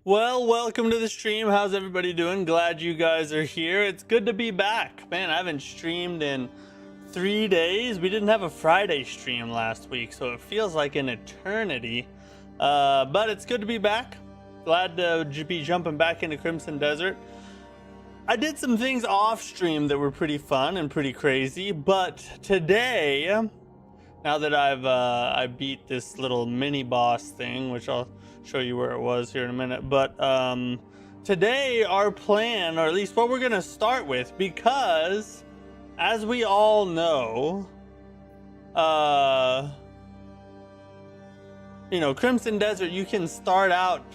Well, welcome to the stream. How's everybody doing? Glad you guys are here. It's good to be back. Man, I haven't streamed in 3 days. We didn't have a Friday stream last week, so it feels like an eternity. But it's good to be back. Glad to be jumping back into Crimson Desert. I did some things off stream that were pretty fun and pretty crazy, but today, now that I beat this little mini boss thing, which I'll show you where it was here in a minute, but today our plan, or at least what we're gonna start with, because as we all know, you know, Crimson Desert, you can start out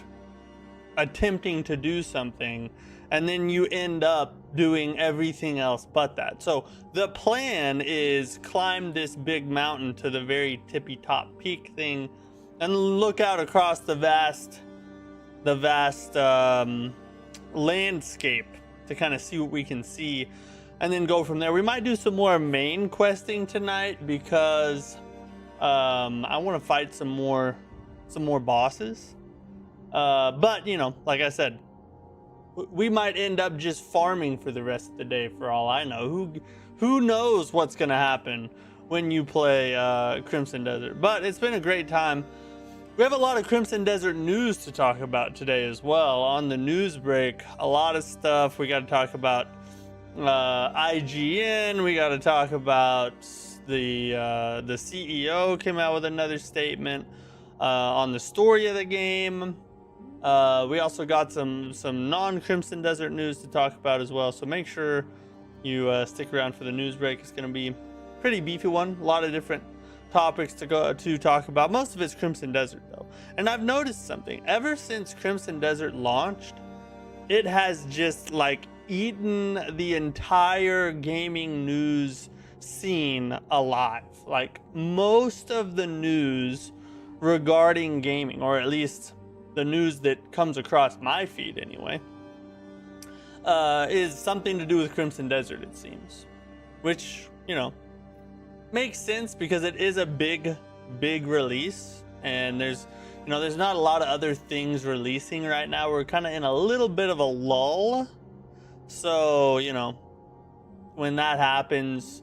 attempting to do something and then you end up doing everything else but that. So the plan is climb this big mountain to the very tippy top peak thing and look out across the vast landscape to kind of see what we can see, and then go from there. We might do some more main questing tonight because I want to fight some more bosses. But you know, like I said, we might end up just farming for the rest of the day for all I know. Who knows what's gonna happen when you play Crimson Desert. But it's been a great time. We have a lot of Crimson Desert news to talk about today as well. On the news break, a lot of stuff. We got to talk about IGN. We got to talk about the CEO came out with another statement on the story of the game. We also got some non-Crimson Desert news to talk about as well. So make sure you stick around for the news break. It's going to be a pretty beefy one. A lot of different topics to talk about. Most of it's Crimson Desert though, and I've noticed something. Ever since Crimson Desert launched, it has just like eaten the entire gaming news scene alive. Like most of the news regarding gaming, or at least the news that comes across my feed anyway, is something to do with Crimson Desert, it seems, which, you know, makes sense because it is a big release, and there's not a lot of other things releasing right now. We're kind of in a little bit of a lull, so you know, when that happens,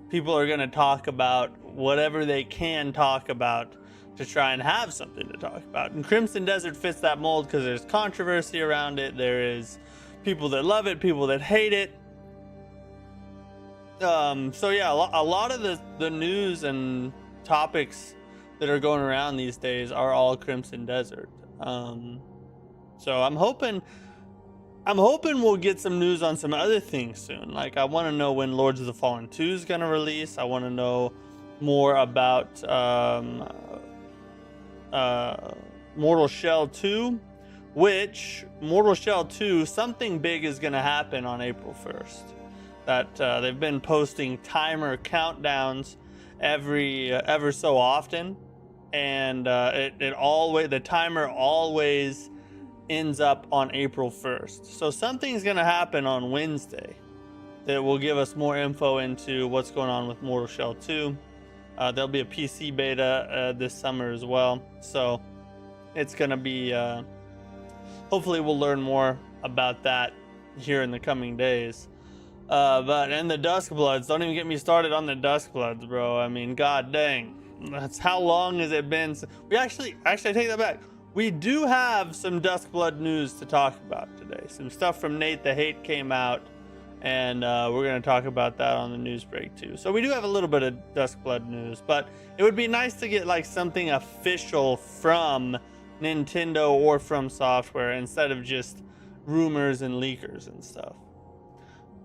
people are going to talk about whatever they can talk about to try and have something to talk about, and Crimson Desert fits that mold because there's controversy around it. There is people that love it, people that hate it. So yeah, a lot of the news and topics that are going around these days are all Crimson Desert. So I'm hoping we'll get some news on some other things soon. Like, I want to know when Lords of the Fallen 2 is going to release. I want to know more about Mortal Shell 2, which Mortal Shell 2, something big is going to happen on April 1st. That they've been posting timer countdowns ever so often, and the timer always ends up on April 1st. So something's gonna happen on Wednesday that will give us more info into what's going on with Mortal Shell 2. There'll be a PC beta this summer as well, so it's gonna be hopefully we'll learn more about that here in the coming days. And the Duskbloods, don't even get me started on the Duskbloods, bro. I mean, god dang, that's how long has it been? We actually I take that back. We do have some Duskblood news to talk about today. Some stuff from Nate the Hate came out, and we're going to talk about that on the news break too. So we do have a little bit of Duskblood news, but it would be nice to get like something official from Nintendo or from software instead of just rumors and leakers and stuff.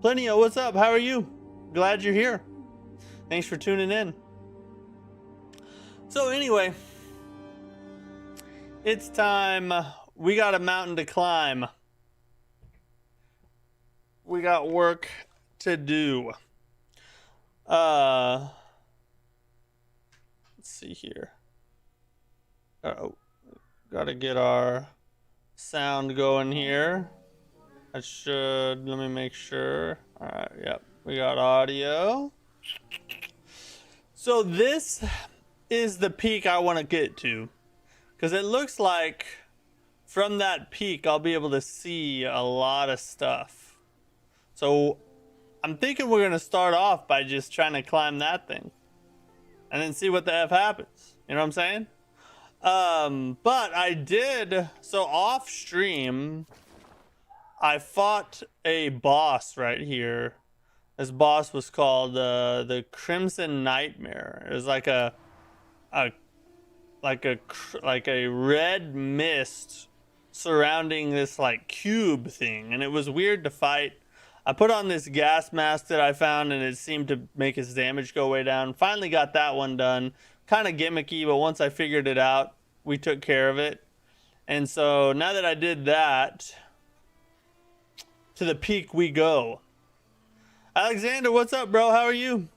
Plenio, what's up? How are you? Glad you're here. Thanks for tuning in. So anyway, it's time. We got a mountain to climb. We got work to do. Let's see here. Oh, gotta get our sound going here. Let me make sure. All right, yep, we got audio. So this is the peak I want to get to, because it looks like from that peak, I'll be able to see a lot of stuff. So I'm thinking we're going to start off by just trying to climb that thing and then see what the F happens. You know what I'm saying? But I did, so off stream, I fought a boss right here. This boss was called the Crimson Nightmare. It was like a red mist surrounding this like cube thing, and it was weird to fight. I put on this gas mask that I found, and it seemed to make his damage go way down. Finally got that one done. Kind of gimmicky, but once I figured it out, we took care of it. And so now that I did that, to the peak we go. Alexander, what's up, bro? How are you?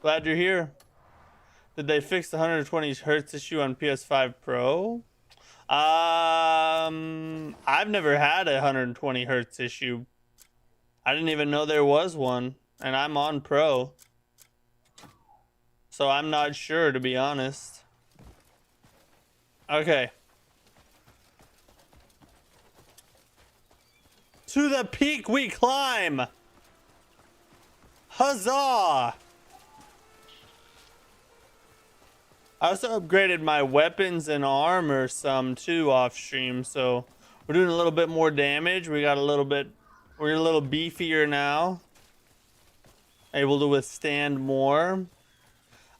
Glad you're here. Did they fix the 120 hertz issue on PS5 Pro? I've never had a 120 hertz issue. I didn't even know there was one, and I'm on Pro. So I'm not sure, to be honest. Okay. To the peak we climb! Huzzah! I also upgraded my weapons and armor some too off stream, so we're doing a little bit more damage. We're a little beefier now. Able to withstand more.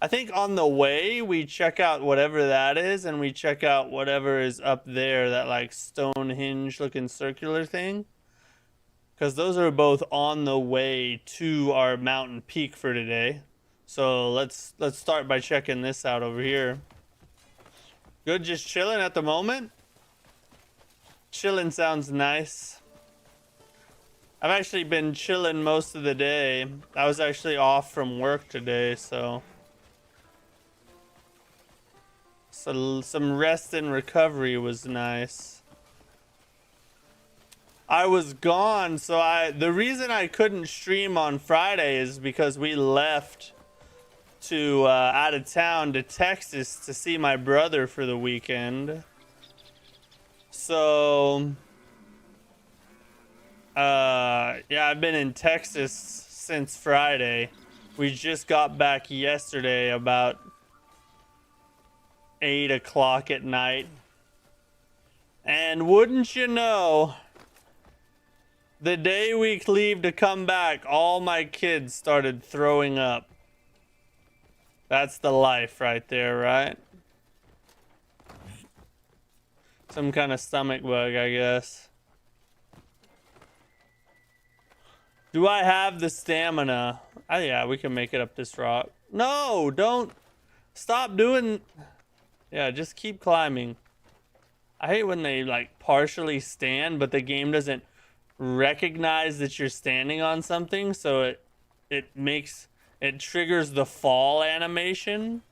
I think on the way we check out whatever that is, and we check out whatever is up there, that like Stonehenge looking circular thing. Because those are both on the way to our mountain peak for today. So let's start by checking this out over here. Good, just chilling at the moment. Chilling sounds nice. I've actually been chilling most of the day. I was actually off from work today, so some rest and recovery was nice. I was gone, so the reason I couldn't stream on Friday is because we left to out of town to Texas to see my brother for the weekend. So yeah, I've been in Texas since Friday. We just got back yesterday about 8 o'clock at night. And wouldn't you know, the day we leave to come back, all my kids started throwing up. That's the life right there, right? Some kind of stomach bug, I guess. Do I have the stamina? Oh, yeah, we can make it up this rock. No, don't. Stop doing. Yeah, just keep climbing. I hate when they like partially stand, but the game doesn't recognize that you're standing on something, so it triggers the fall animation.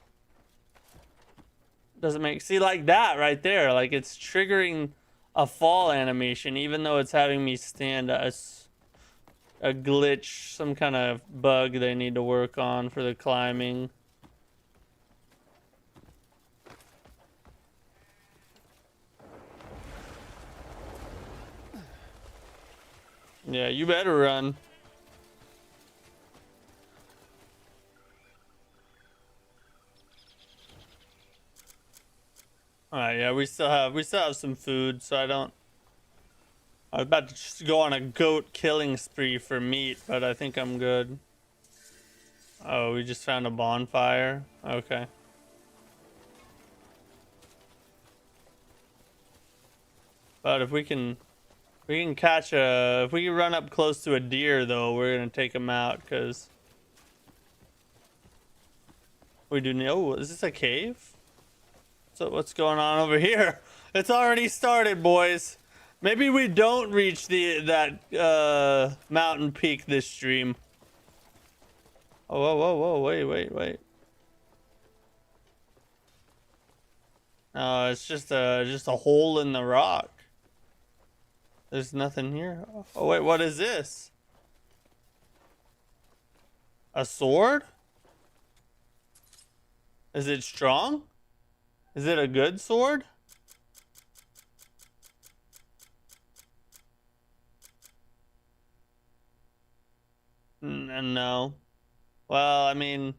Doesn't make, see, like that right there, like it's triggering a fall animation even though it's having me stand. A glitch, some kind of bug they need to work on for the climbing. Yeah, you better run. All right, yeah, we still have some food, so I was about to just go on a goat killing spree for meat, but I think I'm good. Oh, we just found a bonfire. Okay. But if we can catch if we can run up close to a deer, though, we're gonna take him out, because we do need. Oh, is this a cave? So what's going on over here? It's already started, boys. Maybe we don't reach that mountain peak this stream. Oh, whoa, wait. No, it's just a hole in the rock. There's nothing here. Oh wait, what is this? A sword? Is it strong? Is it a good sword? No. Well, I mean,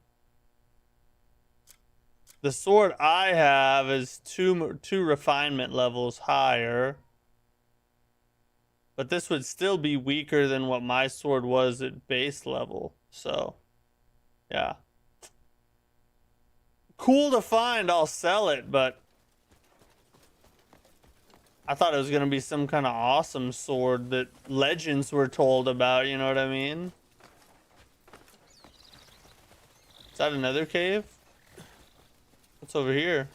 the sword I have is two refinement levels higher. But this would still be weaker than what my sword was at base level. So, yeah. Cool to find, I'll sell it, but I thought it was going to be some kind of awesome sword that legends were told about, you know what I mean? Is that another cave? What's over here?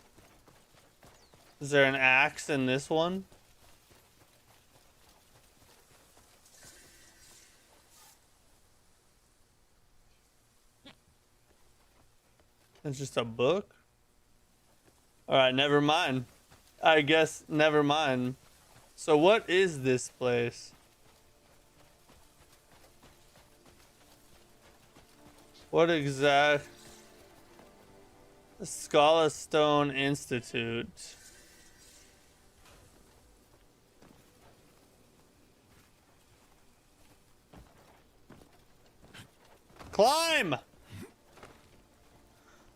Is there an axe in this one? It's just a book? Alright, never mind. I guess never mind. So what is this place? What exact... Scala Stone Institute. Climb!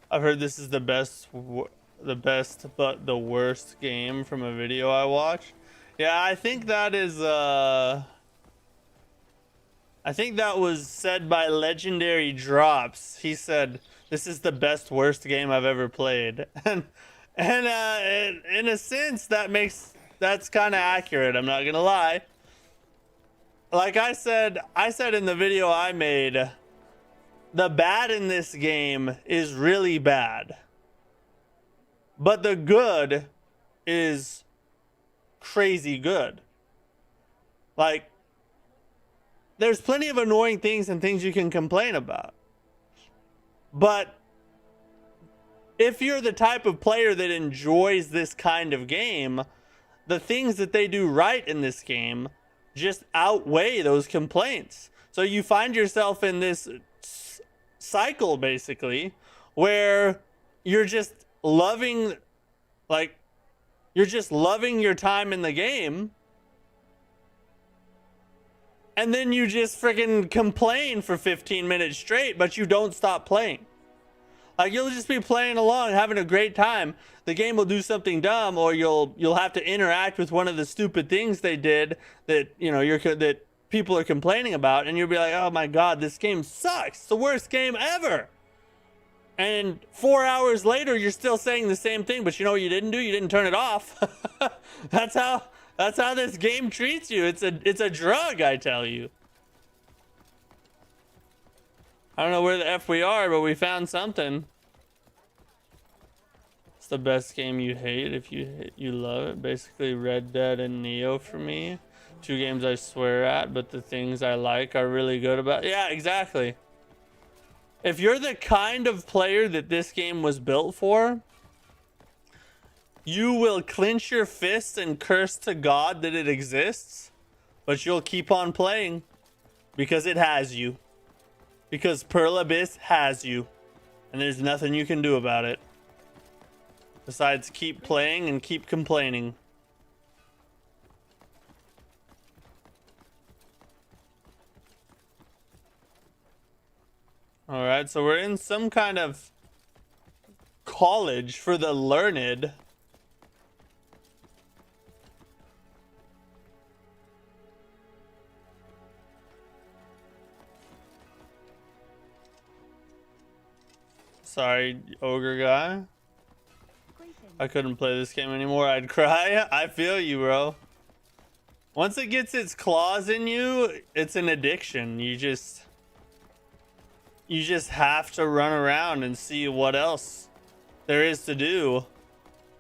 I've heard this is the best but the worst game from a video I watched. Yeah, I think that is I think that was said by Legendary Drops. He said this is the best worst game I've ever played. And in a sense that's kind of accurate, I'm not going to lie. Like I said in the video I made, the bad in this game is really bad. But the good is crazy good. Like, there's plenty of annoying things and things you can complain about. But if you're the type of player that enjoys this kind of game, the things that they do right in this game just outweigh those complaints. So you find yourself in this cycle, basically, where you're just loving, like, you're just loving your time in the game, and then you just freaking complain for 15 minutes straight, but you don't stop playing. Like, you'll just be playing along, having a great time. The game will do something dumb, or you'll have to interact with one of the stupid things they did that, you know, that people are complaining about, and you'll be like, oh my god, this game sucks. It's the worst game ever. And 4 hours later, you're still saying the same thing, but you know what you didn't do? You didn't turn it off. That's how this game treats you. It's a drug, I tell you. I don't know where the F we are, but we found something. It's the best game you hate if you love it. Basically, Red Dead and Neo for me. 2 games I swear at, but the things I like are really good about. Yeah, exactly. If you're the kind of player that this game was built for, you will clench your fists and curse to God that it exists, but you'll keep on playing because it has you. Because Pearl Abyss has you, and there's nothing you can do about it besides keep playing and keep complaining. All right, so we're in some kind of college for the learned. Sorry, ogre guy. I couldn't play this game anymore. I'd cry. I feel you, bro. Once it gets its claws in you, it's an addiction. You just have to run around and see what else there is to do.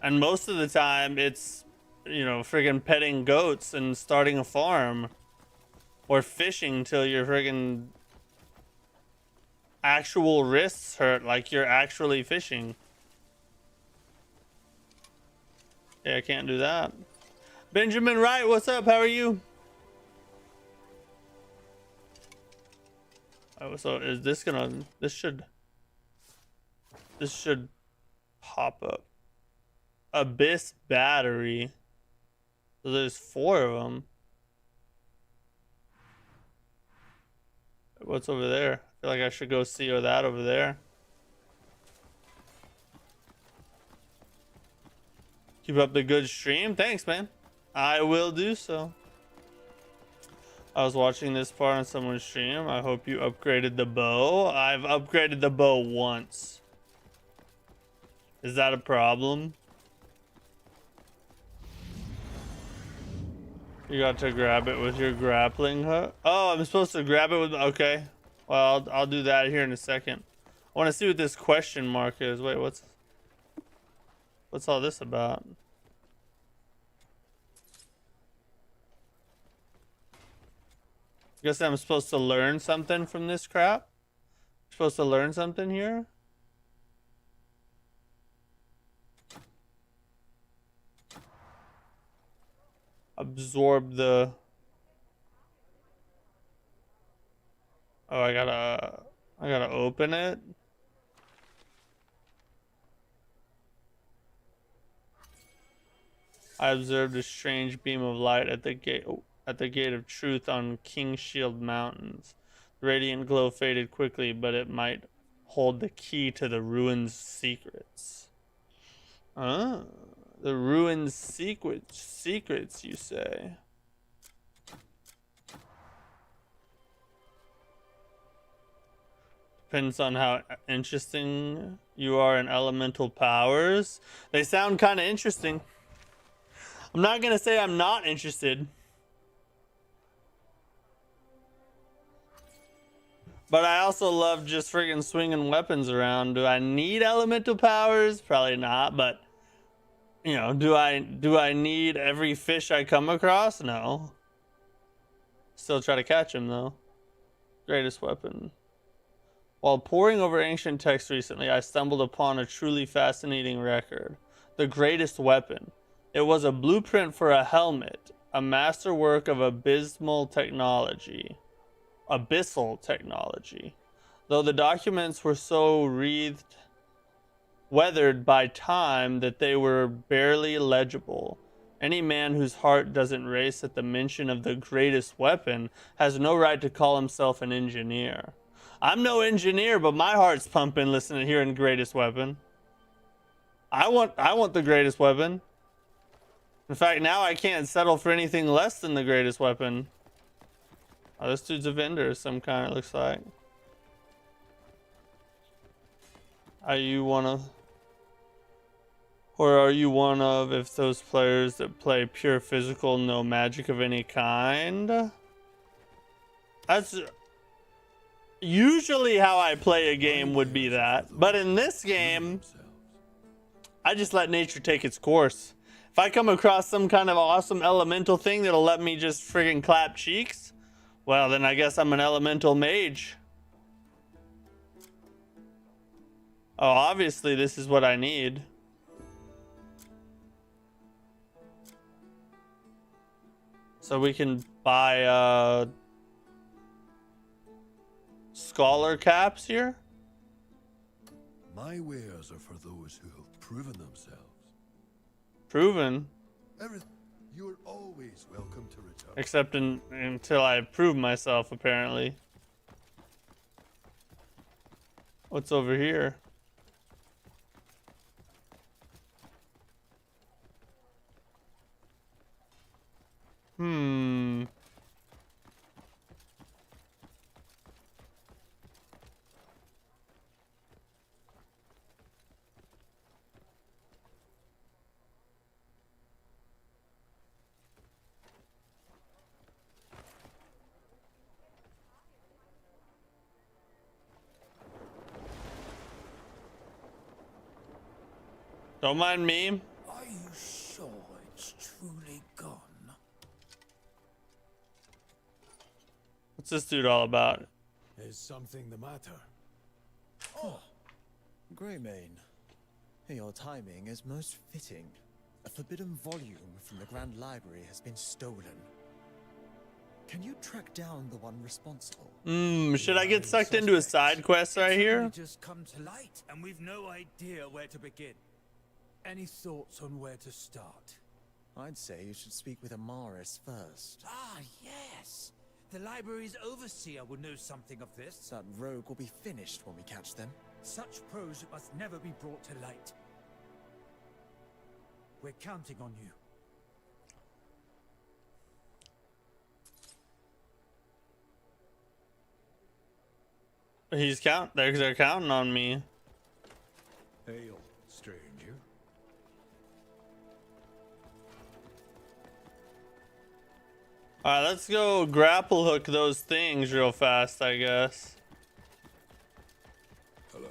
And most of the time it's, you know, friggin' petting goats and starting a farm, or fishing till your friggin' actual wrists hurt, like you're actually fishing. Yeah, I can't do that. Benjamin Wright, what's up? How are you? Oh, so is this gonna, this should pop up. Abyss battery. So there's 4 of them. what's over there? I feel like I should go see that over there. Keep up the good stream. Thanks, man. I will do so. I was watching this part on someone's stream. I hope you upgraded the bow. I've upgraded the bow once. Is that a problem? You got to grab it with your grappling hook. Oh, I'm supposed to grab it with... Okay. Well, I'll do that here in a second. I want to see what this question mark is. Wait, what's all this about? Guess I'm supposed to learn something from this crap? Supposed to learn something here? Absorb the... Oh, I gotta open it. I observed a strange beam of light at the gate of truth on King Shield Mountains. The radiant glow faded quickly, but it might hold the key to the ruins' secrets. Ah, the ruins' secrets, you say? Depends on how interesting you are in elemental powers. They sound kind of interesting. I'm not gonna say I'm not interested. But I also love just friggin' swinging weapons around. Do I need elemental powers? Probably not, but you know, do I need every fish I come across? No. Still try to catch him though. Greatest weapon. While poring over ancient texts recently, I stumbled upon a truly fascinating record. The greatest weapon. It was a blueprint for a helmet, a masterwork of abyssal technology. Though the documents were so weathered by time that they were barely legible. Any man whose heart doesn't race at the mention of the greatest weapon has no right to call himself an engineer. I'm no engineer, but my heart's pumping listening to hearing greatest weapon. I want the greatest weapon. In fact, now I can't settle for anything less than the greatest weapon. Oh, this dude's a vendor of some kind, it looks like. Are you one of if those players that play pure physical, no magic of any kind? That's usually how I play a game would be that. But in this game, I just let nature take its course. If I come across some kind of awesome elemental thing that'll let me just friggin' clap cheeks, well, then I guess I'm an elemental mage. Oh, obviously this is what I need. So we can buy scholar caps here. My wares are for those who have proven themselves. Proven? You're always welcome to return. Except until I prove myself, apparently. What's over here? Don't mind me. Are you sure it's truly gone? What's this dude all about? Is something the matter? Oh, Greymane. Your timing is most fitting. A forbidden volume from the Grand Library has been stolen. Can you track down the one responsible? Should I get sucked into a side quest right here? Just come to light, and we've no idea where to begin. Any thoughts on where to start? I'd say you should speak with Amaris first. Ah, yes. The library's overseer will know something of this. That rogue will be finished when we catch them. Such prose must never be brought to light. We're counting on you. They're counting on me. Hail, stranger. Alright, let's go grapple hook those things real fast, I guess. Hello.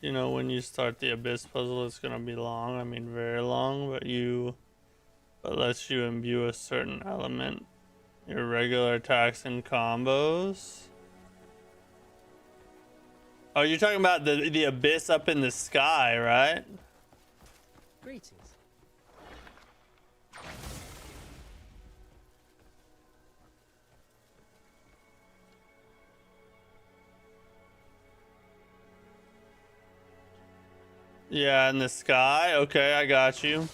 You know, when you start the Abyss puzzle, it's gonna be long. I mean, very long, but lets you imbue a certain element. Your regular attacks and combos. Oh, you're talking about the Abyss up in the sky, right? Greetings. Yeah, in the sky. Okay, I got you.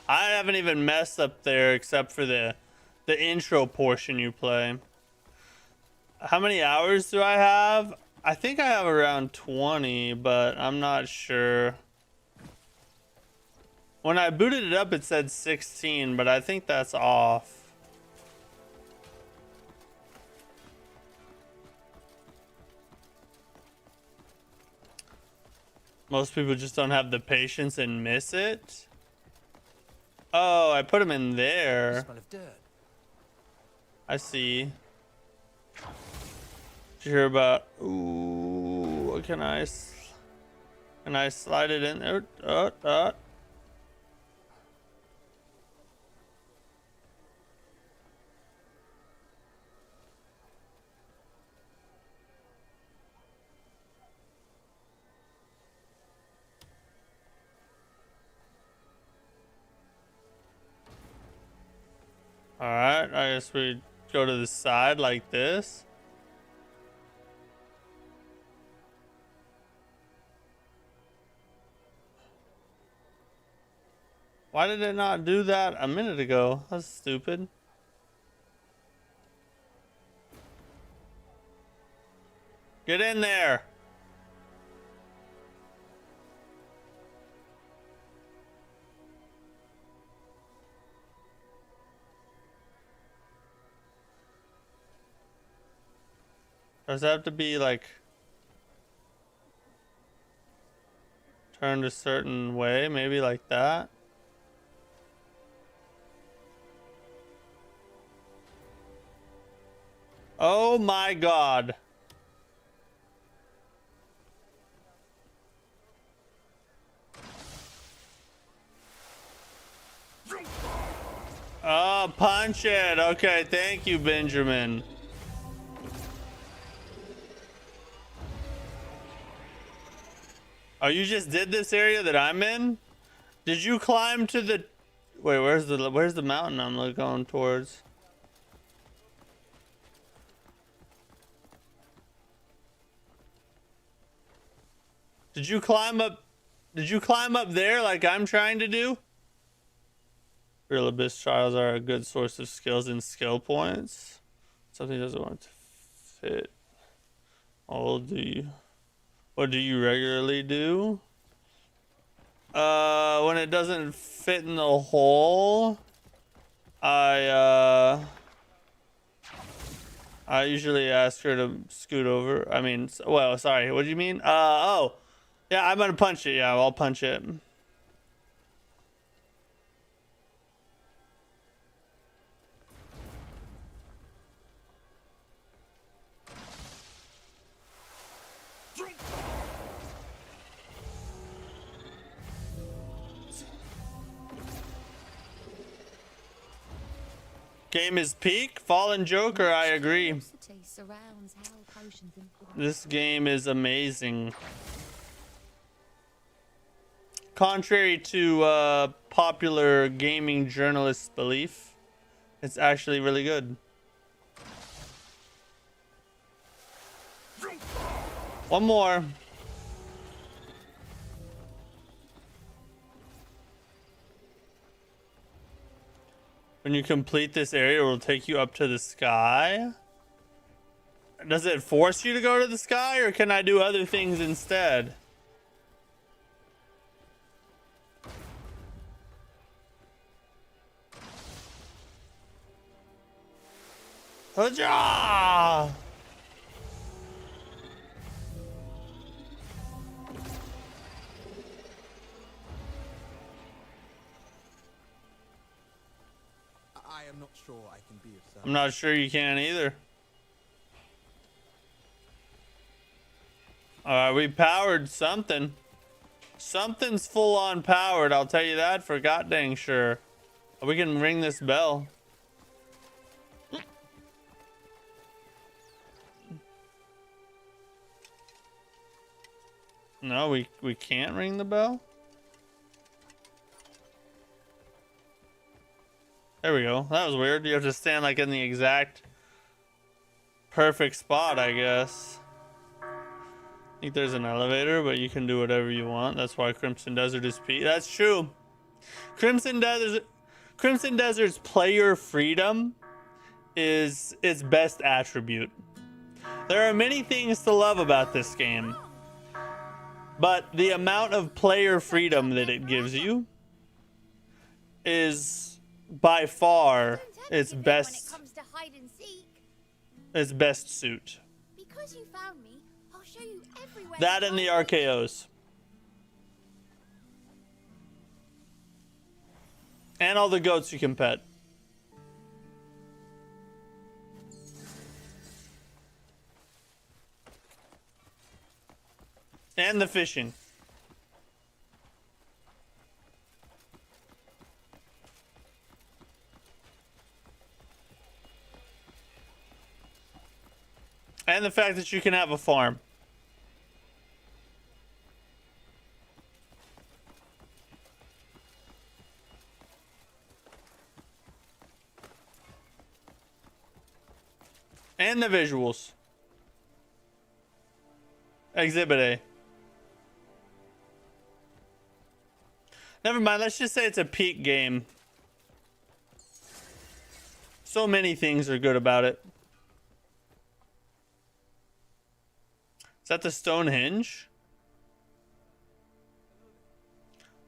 I haven't even messed up there except for the intro portion you play. How many hours do I have? I think I have around 20, but I'm not sure. When I booted it up, it said 16, but I think that's off. Most people just don't have the patience and miss it. Oh, I put them in there. Smell of dirt. I see. Did you hear about? Ooh, can I slide it in there? All right, I guess we go to the side like this. Why did it not do that a minute ago? That's stupid. Get in there. Does it have to be like turned a certain way? Maybe like that. Oh my God. Oh, punch it. Okay, thank you, Benjamin. Oh, you just did this area that I'm in? Did you climb to the... Wait, where's the mountain I'm going towards? Did you climb up there like I'm trying to do? Real Abyss trials are a good source of skills and skill points. Something doesn't want to fit. What do you regularly do? When it doesn't fit in the hole, I usually ask her to scoot over. I mean, well, sorry, what do you mean? Oh, yeah, I'm gonna punch it. Yeah, I'll punch it. Game is peak. Fallen Joker, I agree. This game is amazing. Contrary to popular gaming journalists' belief, it's actually really good. One more. When you complete this area, it will take you up to the sky. Does it force you to go to the sky, or can I do other things instead? Hurrah! I am not sure I can be of service. I'm not sure you can either. Alright, we powered something. Something's full on powered, I'll tell you that for god dang sure. We can ring this bell. No, we can't ring the bell. There we go. That was weird. You have to stand like in the exact perfect spot, I guess. I think there's an elevator, but you can do whatever you want. That's why Crimson Desert is P. That's true. Crimson Desert's player freedom is its best attribute. There are many things to love about this game, but the amount of player freedom that it gives you is by far its best suit. Because you found me, I'll show you everywhere. That and the RKOs. And all the goats you can pet. And the fishing. And the fact that you can have a farm. And the visuals. Exhibit A. Never mind, let's just say it's a peak game. So many things are good about it. Is that the Stonehenge?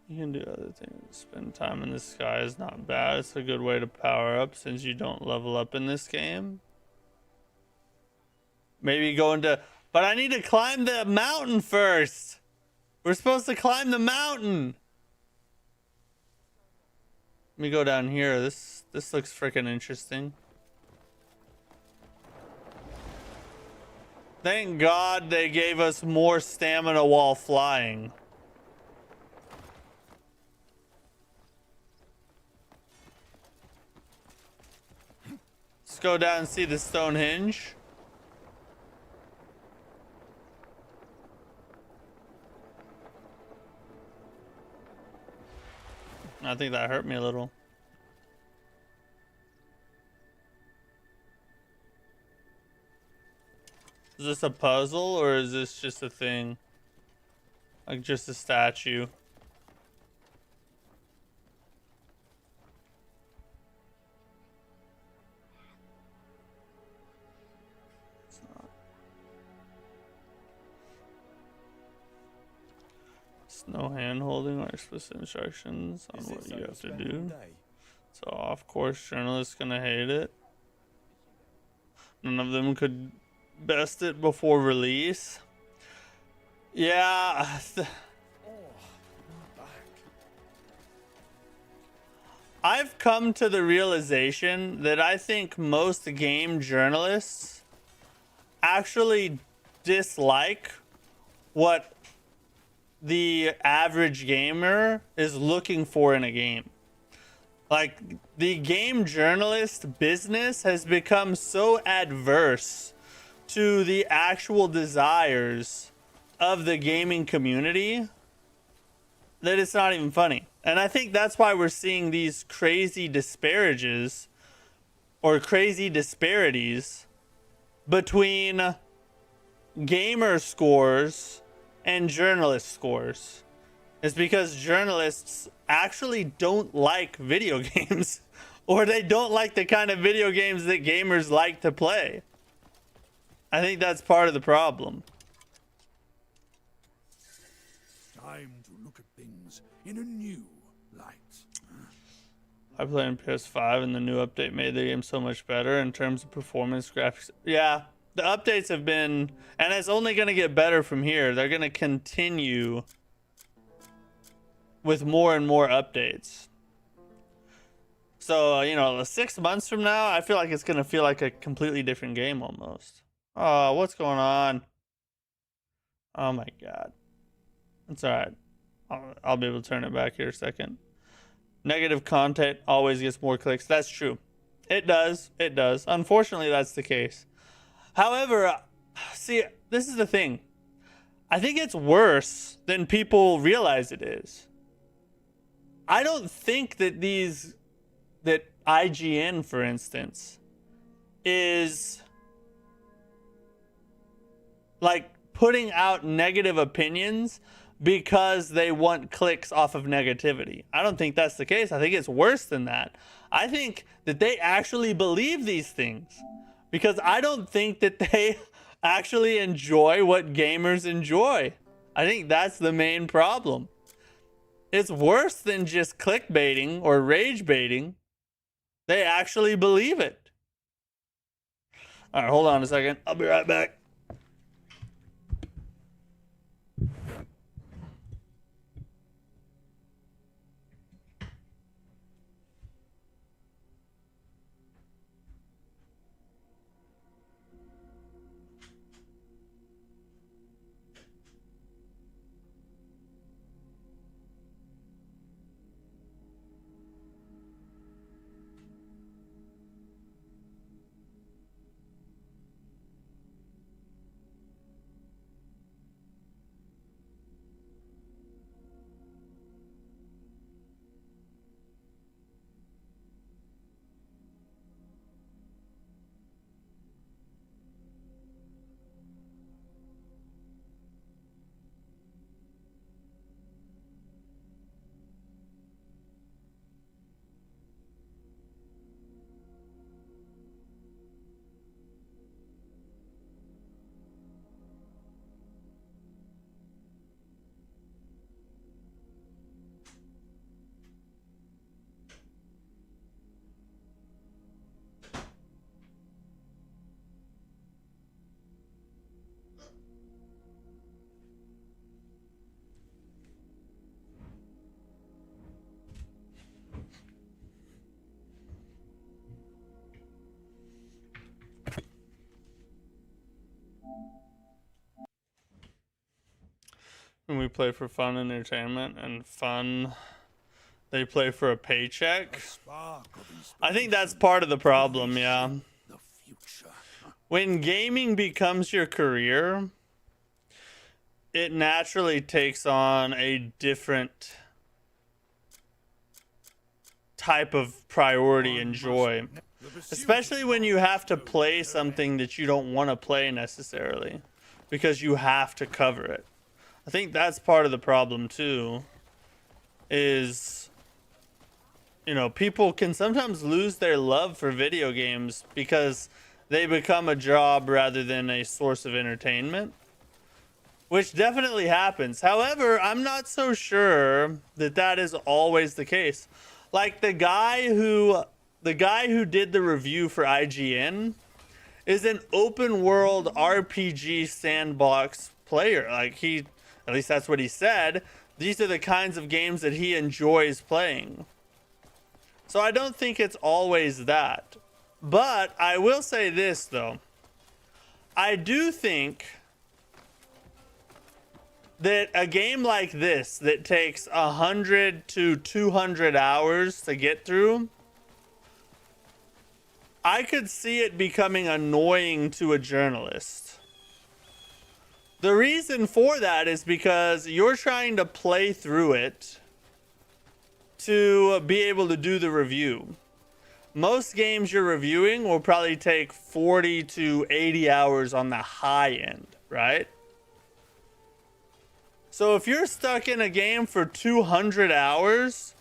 You can do other things. Spend time in the sky is not bad. It's a good way to power up since you don't level up in this game. Maybe go into... But I need to climb the mountain first. We're supposed to climb the mountain. Let me go down here. This looks freaking interesting. Thank God they gave us more stamina while flying. Let's go down and see the Stonehenge. I think that hurt me a little. Is this a puzzle or is this just a thing? Like just a statue? It's not. It's no hand holding or explicit instructions on what you have to do. So of course journalists gonna hate it. None of them could best it before release. Yeah. I've come to the realization that I think most game journalists actually dislike what the average gamer is looking for in a game. Like, the game journalist business has become so adverse to the actual desires of the gaming community that it's not even funny. And I think that's why we're seeing these crazy disparities between gamer scores and journalist scores. It's because journalists actually don't like video games or they don't like the kind of video games that gamers like to play. I think that's part of the problem. Time to look at things in a new light. I play on PS5 and the new update made the game so much better in terms of performance, graphics. Yeah, the updates have been, and it's only going to get better from here. They're going to continue with more and more updates. So, you know, 6 months from now, I feel like it's going to feel like a completely different game almost. Oh, what's going on? Oh my God. It's all right. I'll be able to turn it back here a second. Negative content always gets more clicks. That's true. It does. It does. Unfortunately, that's the case. However, see, this is the thing. I think it's worse than people realize it is. I don't think that that IGN, for instance, is like putting out negative opinions because they want clicks off of negativity. I don't think that's the case. I think it's worse than that. I think that they actually believe these things because I don't think that they actually enjoy what gamers enjoy. I think that's the main problem. It's worse than just clickbaiting or rage baiting. They actually believe it. All right, hold on a second. I'll be right back. When we play for fun and entertainment and fun, they play for a paycheck. I think that's part of the problem, yeah. The future. When gaming becomes your career, it naturally takes on a different type of priority and joy. Especially when you have to play something that you don't want to play necessarily, because you have to cover it. I think that's part of the problem too, is, you know, people can sometimes lose their love for video games because they become a job rather than a source of entertainment, which definitely happens. However, I'm not so sure that that is always the case. Like the guy who did the review for IGN is an open world RPG sandbox player. Like at least that's what he said. These are the kinds of games that he enjoys playing. So I don't think it's always that. But I will say this, though. I do think that a game like this that takes 100 to 200 hours to get through, I could see it becoming annoying to a journalist. The reason for that is because you're trying to play through it to be able to do the review. Most games you're reviewing will probably take 40 to 80 hours on the high end, right? So if you're stuck in a game for 200 hours,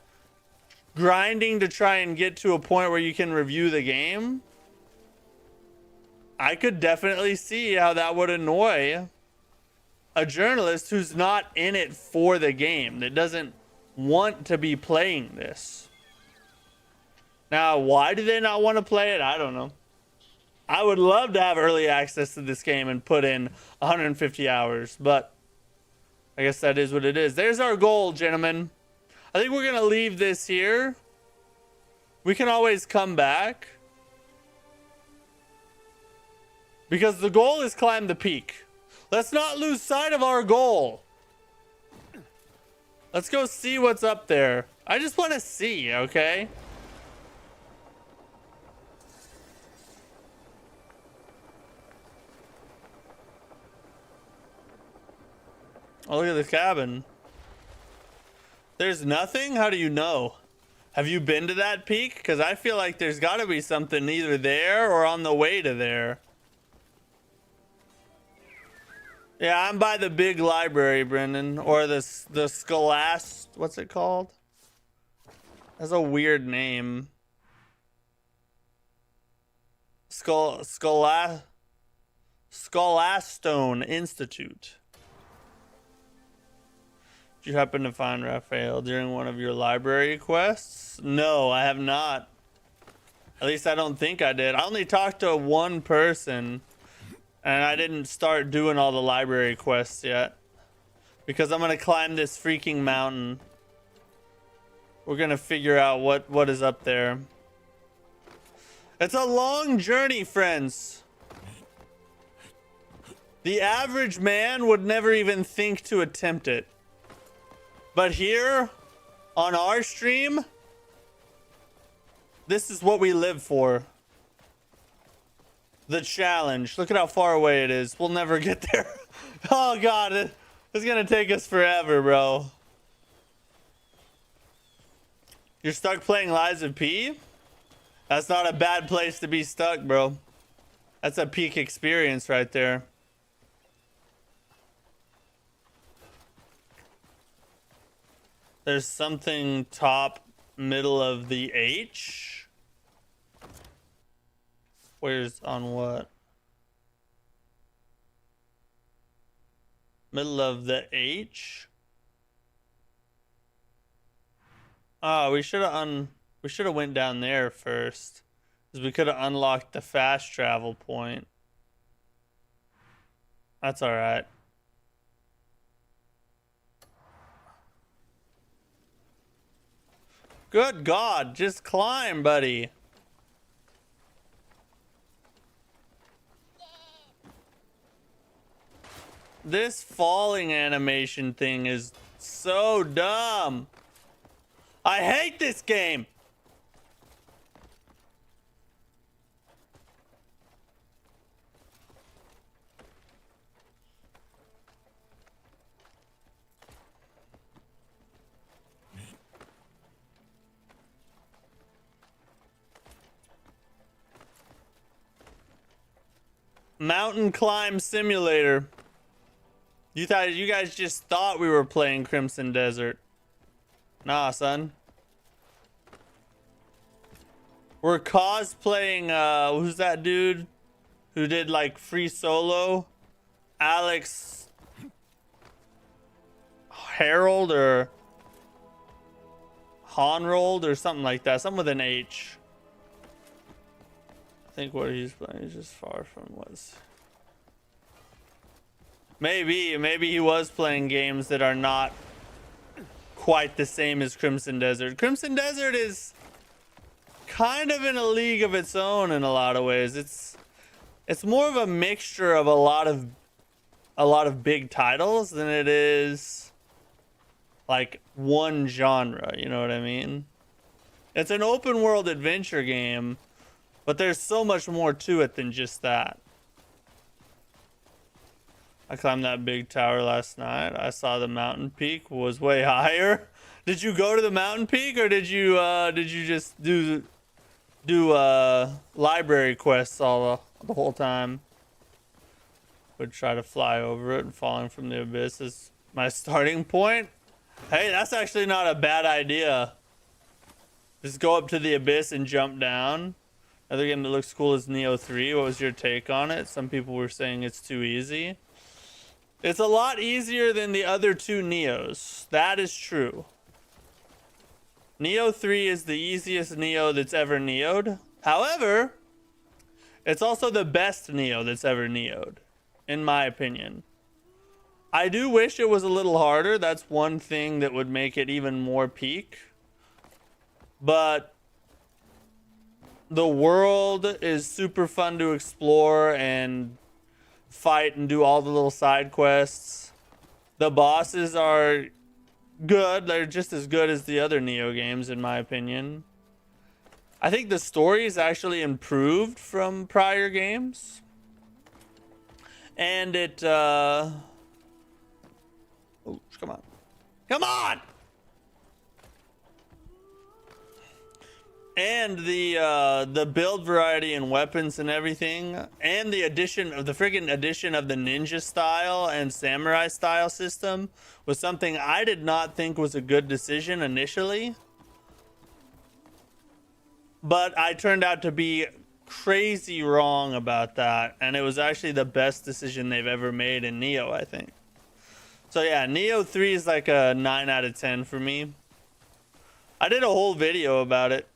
grinding to try and get to a point where you can review the game, I could definitely see how that would annoy a journalist who's not in it for the game, that doesn't want to be playing this. Now, why do they not want to play it? I don't know. I would love to have early access to this game and put in 150 hours, but I guess that is what it is. There's our goal, gentlemen. I think we're going to leave this here. We can always come back, because the goal is climb the peak. Let's not lose sight of our goal. Let's go see what's up there. I just want to see, okay? Oh, look at the cabin. There's nothing? How do you know? Have you been to that peak? Because I feel like there's got to be something either there or on the way to there. Yeah, I'm by the big library, Brendan. Or the Scholast... What's it called? That's a weird name. Scholastone Institute. Did you happen to find Raphael during one of your library quests? No, I have not. At least I don't think I did. I only talked to one person, and I didn't start doing all the library quests yet, because I'm gonna climb this freaking mountain. We're gonna figure out what is up there. It's a long journey, friends. The average man would never even think to attempt it. But here, on our stream, this is what we live for. The challenge. Look at how far away it is. We'll never get there. Oh god, it's gonna take us forever, bro. You're stuck playing Lies of P? That's not a bad place to be stuck, bro. That's a peak experience right there. There's something top middle of the H. Where's on what? Middle of the H. Oh, we should have went down there first, because we could have unlocked the fast travel point. That's all right. Good God, just climb, buddy. This falling animation thing is so dumb. I hate this game. Mountain climb simulator. You guys just thought we were playing Crimson Desert. Nah, son. We're cosplaying, who's that dude who did like Free Solo? Alex Harold or Honrold or something like that. Something with an H. I think what he's playing is just far from what's... Maybe he was playing games that are not quite the same as Crimson Desert. Crimson Desert is kind of in a league of its own in a lot of ways. It's more of a mixture of a lot of big titles than it is like one genre, you know what I mean? It's an open world adventure game, but there's so much more to it than just that. I climbed that big tower last night. I saw the mountain peak was way higher. Did you go to the mountain peak, or did you just do library quests the whole time? Would try to fly over it, and falling from the abyss is my starting point. Hey, that's actually not a bad idea. Just go up to the abyss and jump down. Another game that looks cool is Neo 3. What was your take on it? Some people were saying it's too easy. It's a lot easier than the other two Neos. That is true. Neo 3 is the easiest Neo that's ever Neo'd. However, it's also the best Neo that's ever Neo'd, in my opinion. I do wish it was a little harder. That's one thing that would make it even more peak. But the world is super fun to explore and fight and do all the little side quests. The bosses are good. They're just as good as the other Neo games, in my opinion. I think the story is actually improved from prior games. And it, oh, come on. Come on! And the build variety and weapons and everything, and the addition of the friggin' addition of the ninja style and samurai style system was something I did not think was a good decision initially. But I turned out to be crazy wrong about that, and it was actually the best decision they've ever made in Neo, I think. So yeah, Neo 3 is like a 9 out of 10 for me. I did a whole video about it.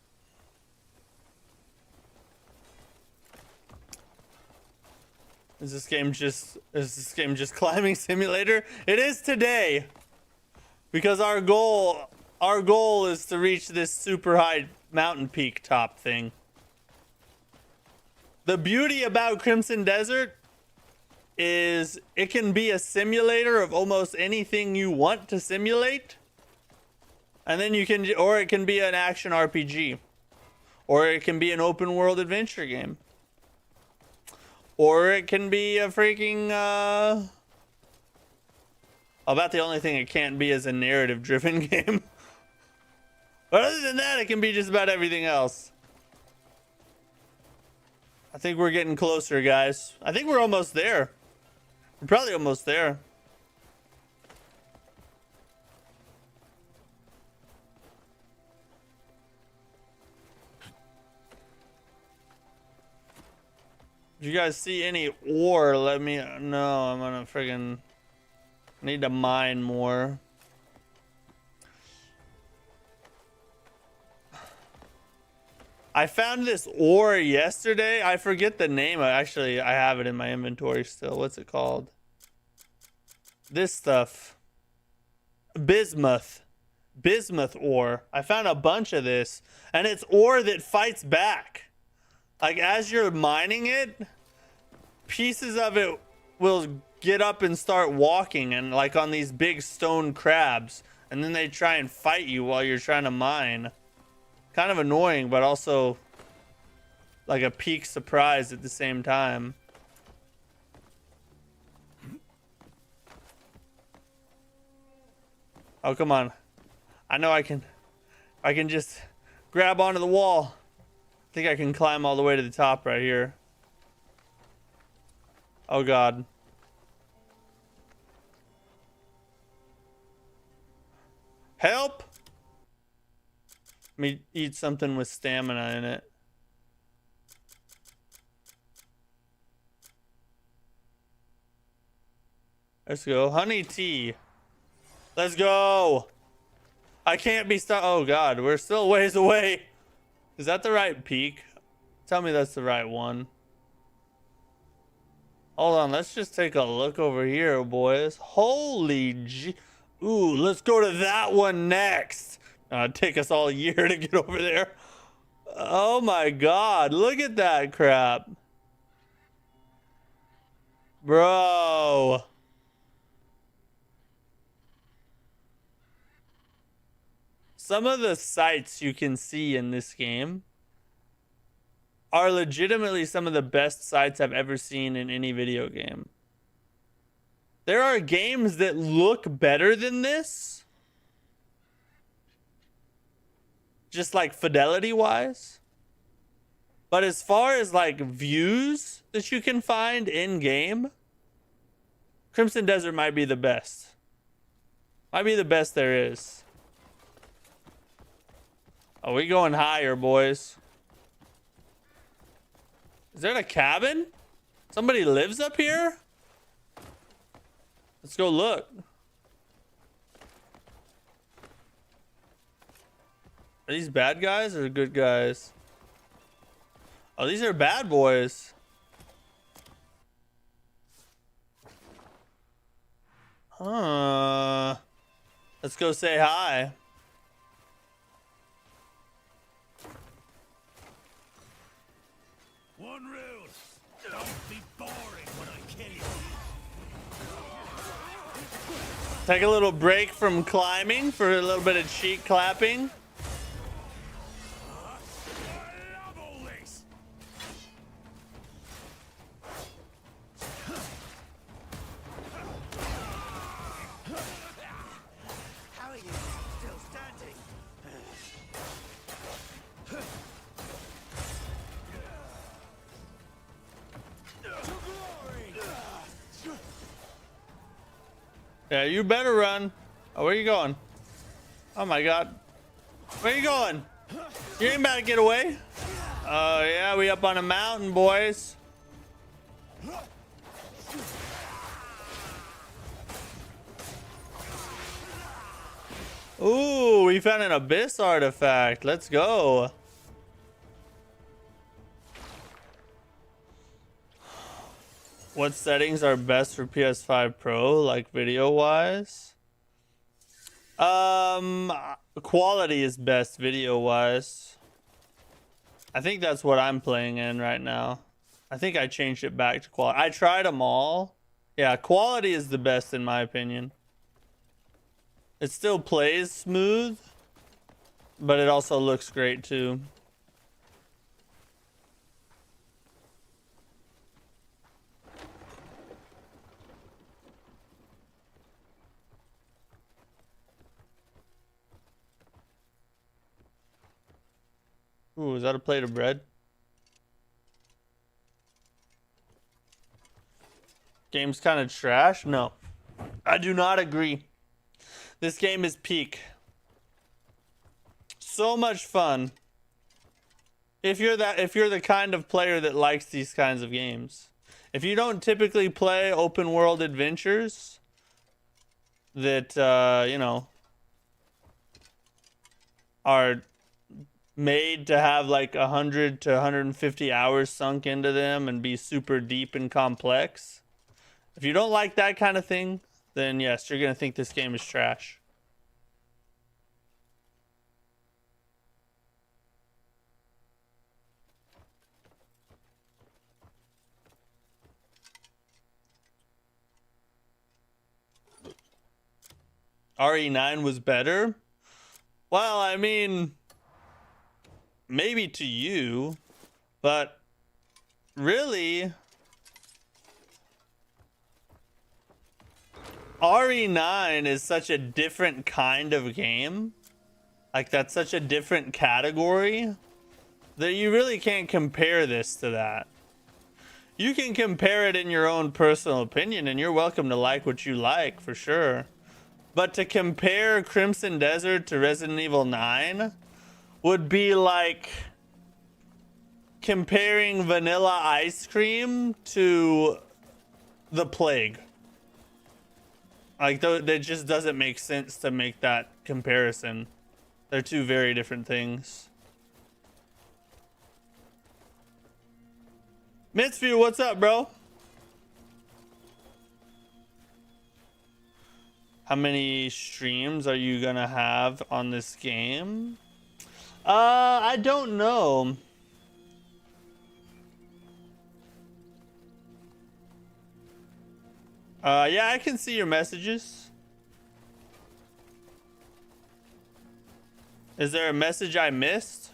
Is this game just climbing simulator? It is today. Because our goal is to reach this super high mountain peak top thing. The beauty about Crimson Desert is it can be a simulator of almost anything you want to simulate. And then you can, or it can be an action RPG. Or it can be an open world adventure game. Or it can be a freaking, about the only thing it can't be is a narrative driven game. But other than that, it can be just about everything else. I think we're getting closer, guys. I think we're almost there. We're probably almost there. If you guys see any ore, let me know. I'm gonna friggin' need to mine more. I found this ore yesterday. I forget the name. Actually, I have it in my inventory still. What's it called? This stuff. Bismuth. Bismuth ore. I found a bunch of this. And it's ore that fights back. Like, as you're mining it, pieces of it will get up and start walking, and like on these big stone crabs, and then they try and fight you while you're trying to mine. Kind of annoying, but also like a peak surprise at the same time. Oh, come on. I know I can just grab onto the wall. I think I can climb all the way to the top right here. Oh God. Help! Let me eat something with stamina in it. Let's go. Honey tea. Let's go. I can't be stuck. Oh God, we're still a ways away. Is that the right peak? Tell me that's the right one. Hold on, let's just take a look over here, boys. Holy G. Ooh, let's go to that one next. It'd take us all a year to get over there. Oh my God, look at that crap. Bro. Some of the sights you can see in this game are legitimately some of the best sights I've ever seen in any video game. There are games that look better than this, just like fidelity wise. But as far as like views that you can find in game, Crimson Desert might be the best. Might be the best there is. Are we going higher, boys? Is there a cabin? Somebody lives up here? Let's go look. Are these bad guys or good guys? Oh, these are bad boys. Let's go say hi. One rule. Don't be boring when I kill you. Take a little break from climbing for a little bit of cheek clapping. I love all this. How are you still standing? Yeah, you better run. Oh, where you going? Oh my god. Where you going? You ain't about to get away. Oh yeah, we up on a mountain, boys. Ooh, we found an abyss artifact. Let's go. What settings are best for PS5 Pro, like video wise? Quality is best video wise. I think that's what I'm playing in right now. I think I changed it back to quality. I tried them all. Yeah, quality is the best in my opinion. It still plays smooth, but it also looks great too. Ooh, is that a plate of bread? Game's kind of trash? No, I do not agree. This game is peak. So much fun. If you're the kind of player that likes these kinds of games. If you don't typically play open world adventures that you know, are made to have like 100 to 150 hours sunk into them and be super deep and complex. If you don't like that kind of thing, then yes, you're gonna think this game is trash. RE9 was better? Well, I mean, maybe to you, but really, RE9 is such a different kind of game. Like, that's such a different category that you really can't compare this to that. You can compare it in your own personal opinion, and you're welcome to like what you like, for sure. But to compare Crimson Desert to Resident Evil 9 would be like comparing vanilla ice cream to the plague. Like, that just doesn't make sense to make that comparison. They're two very different things. Mitzview, what's up, bro? How many streams are you gonna have on this game? I don't know. Yeah, I can see your messages. Is there a message I missed?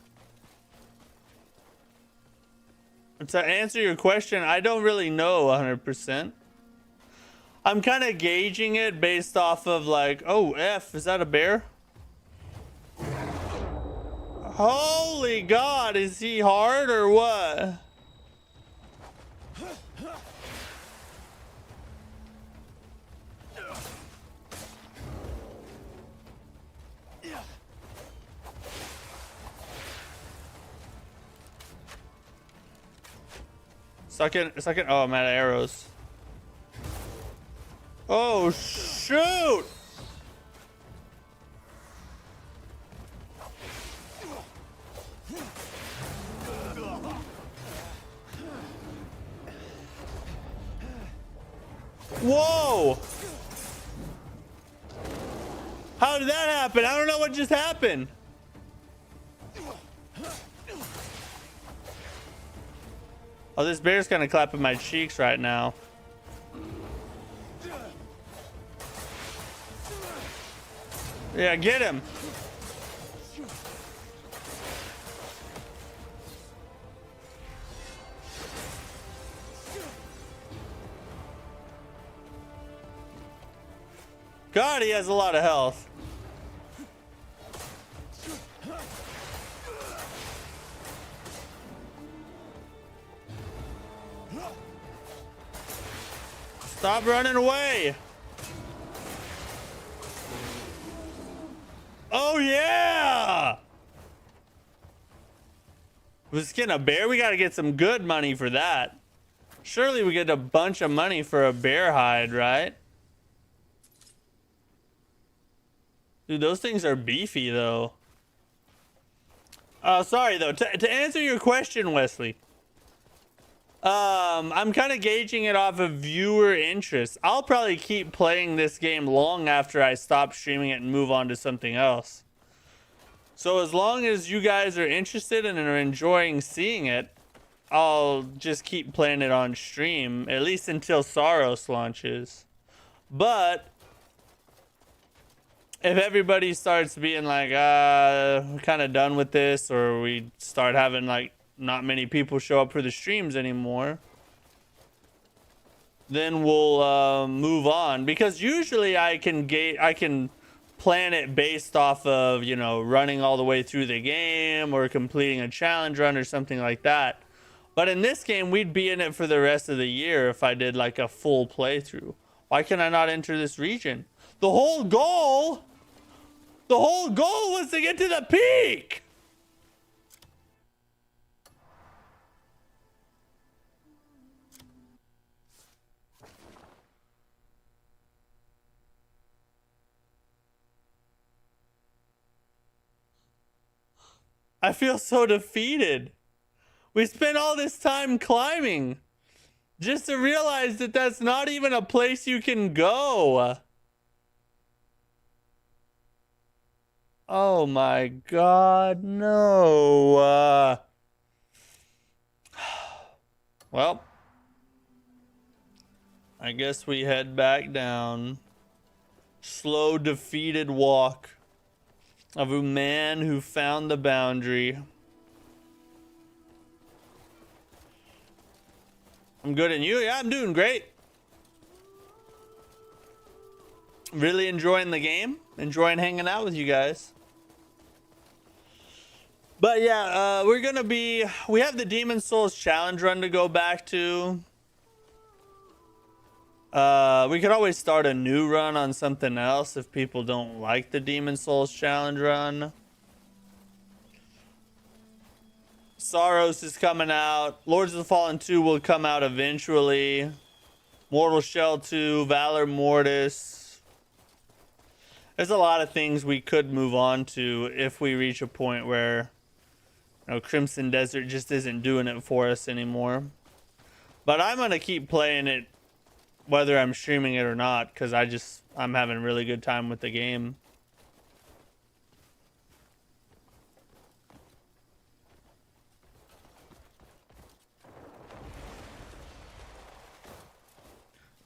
To answer your question, I don't really know 100%. I'm kind of gauging it based off of like, oh, F, is that a bear? Holy God, is he hard or what? Second. Oh, I'm out of arrows. Oh, shoot! Whoa! How did that happen? I don't know what just happened. Oh, this bear's kind of clapping my cheeks right now. Yeah, get him. God, he has a lot of health. Stop running away. Oh, yeah. Was skin a bear? We got to get some good money for that. Surely we get a bunch of money for a bear hide, right? Dude, those things are beefy, though. Sorry, though. To answer your question, Wesley, I'm kind of gauging it off of viewer interest. I'll probably keep playing this game long after I stop streaming it and move on to something else. So as long as you guys are interested and are enjoying seeing it, I'll just keep playing it on stream, at least until Saros launches. But if everybody starts being like, we're kind of done with this, or we start having like not many people show up for the streams anymore, then we'll move on. Because usually I can plan it based off of, you know, running all the way through the game or completing a challenge run or something like that. But in this game, we'd be in it for the rest of the year if I did like a full playthrough. Why can I not enter this region? The whole goal was to get to the peak. I feel so defeated. We spent all this time climbing just to realize that that's not even a place you can go. Oh my God, no. Well, I guess we head back down. Slow, defeated walk of a man who found the boundary. I'm good, and you? Yeah, I'm doing great. Really enjoying the game. Enjoying hanging out with you guys. But yeah, we have the Demon Souls challenge run to go back to. We could always start a new run on something else if people don't like the Demon Souls challenge run. Saros is coming out. Lords of the Fallen 2 will come out eventually. Mortal Shell 2, Valor Mortis. There's a lot of things we could move on to if we reach a point where, you know, Crimson Desert just isn't doing it for us anymore. But I'm going to keep playing it whether I'm streaming it or not, because I'm having a really good time with the game.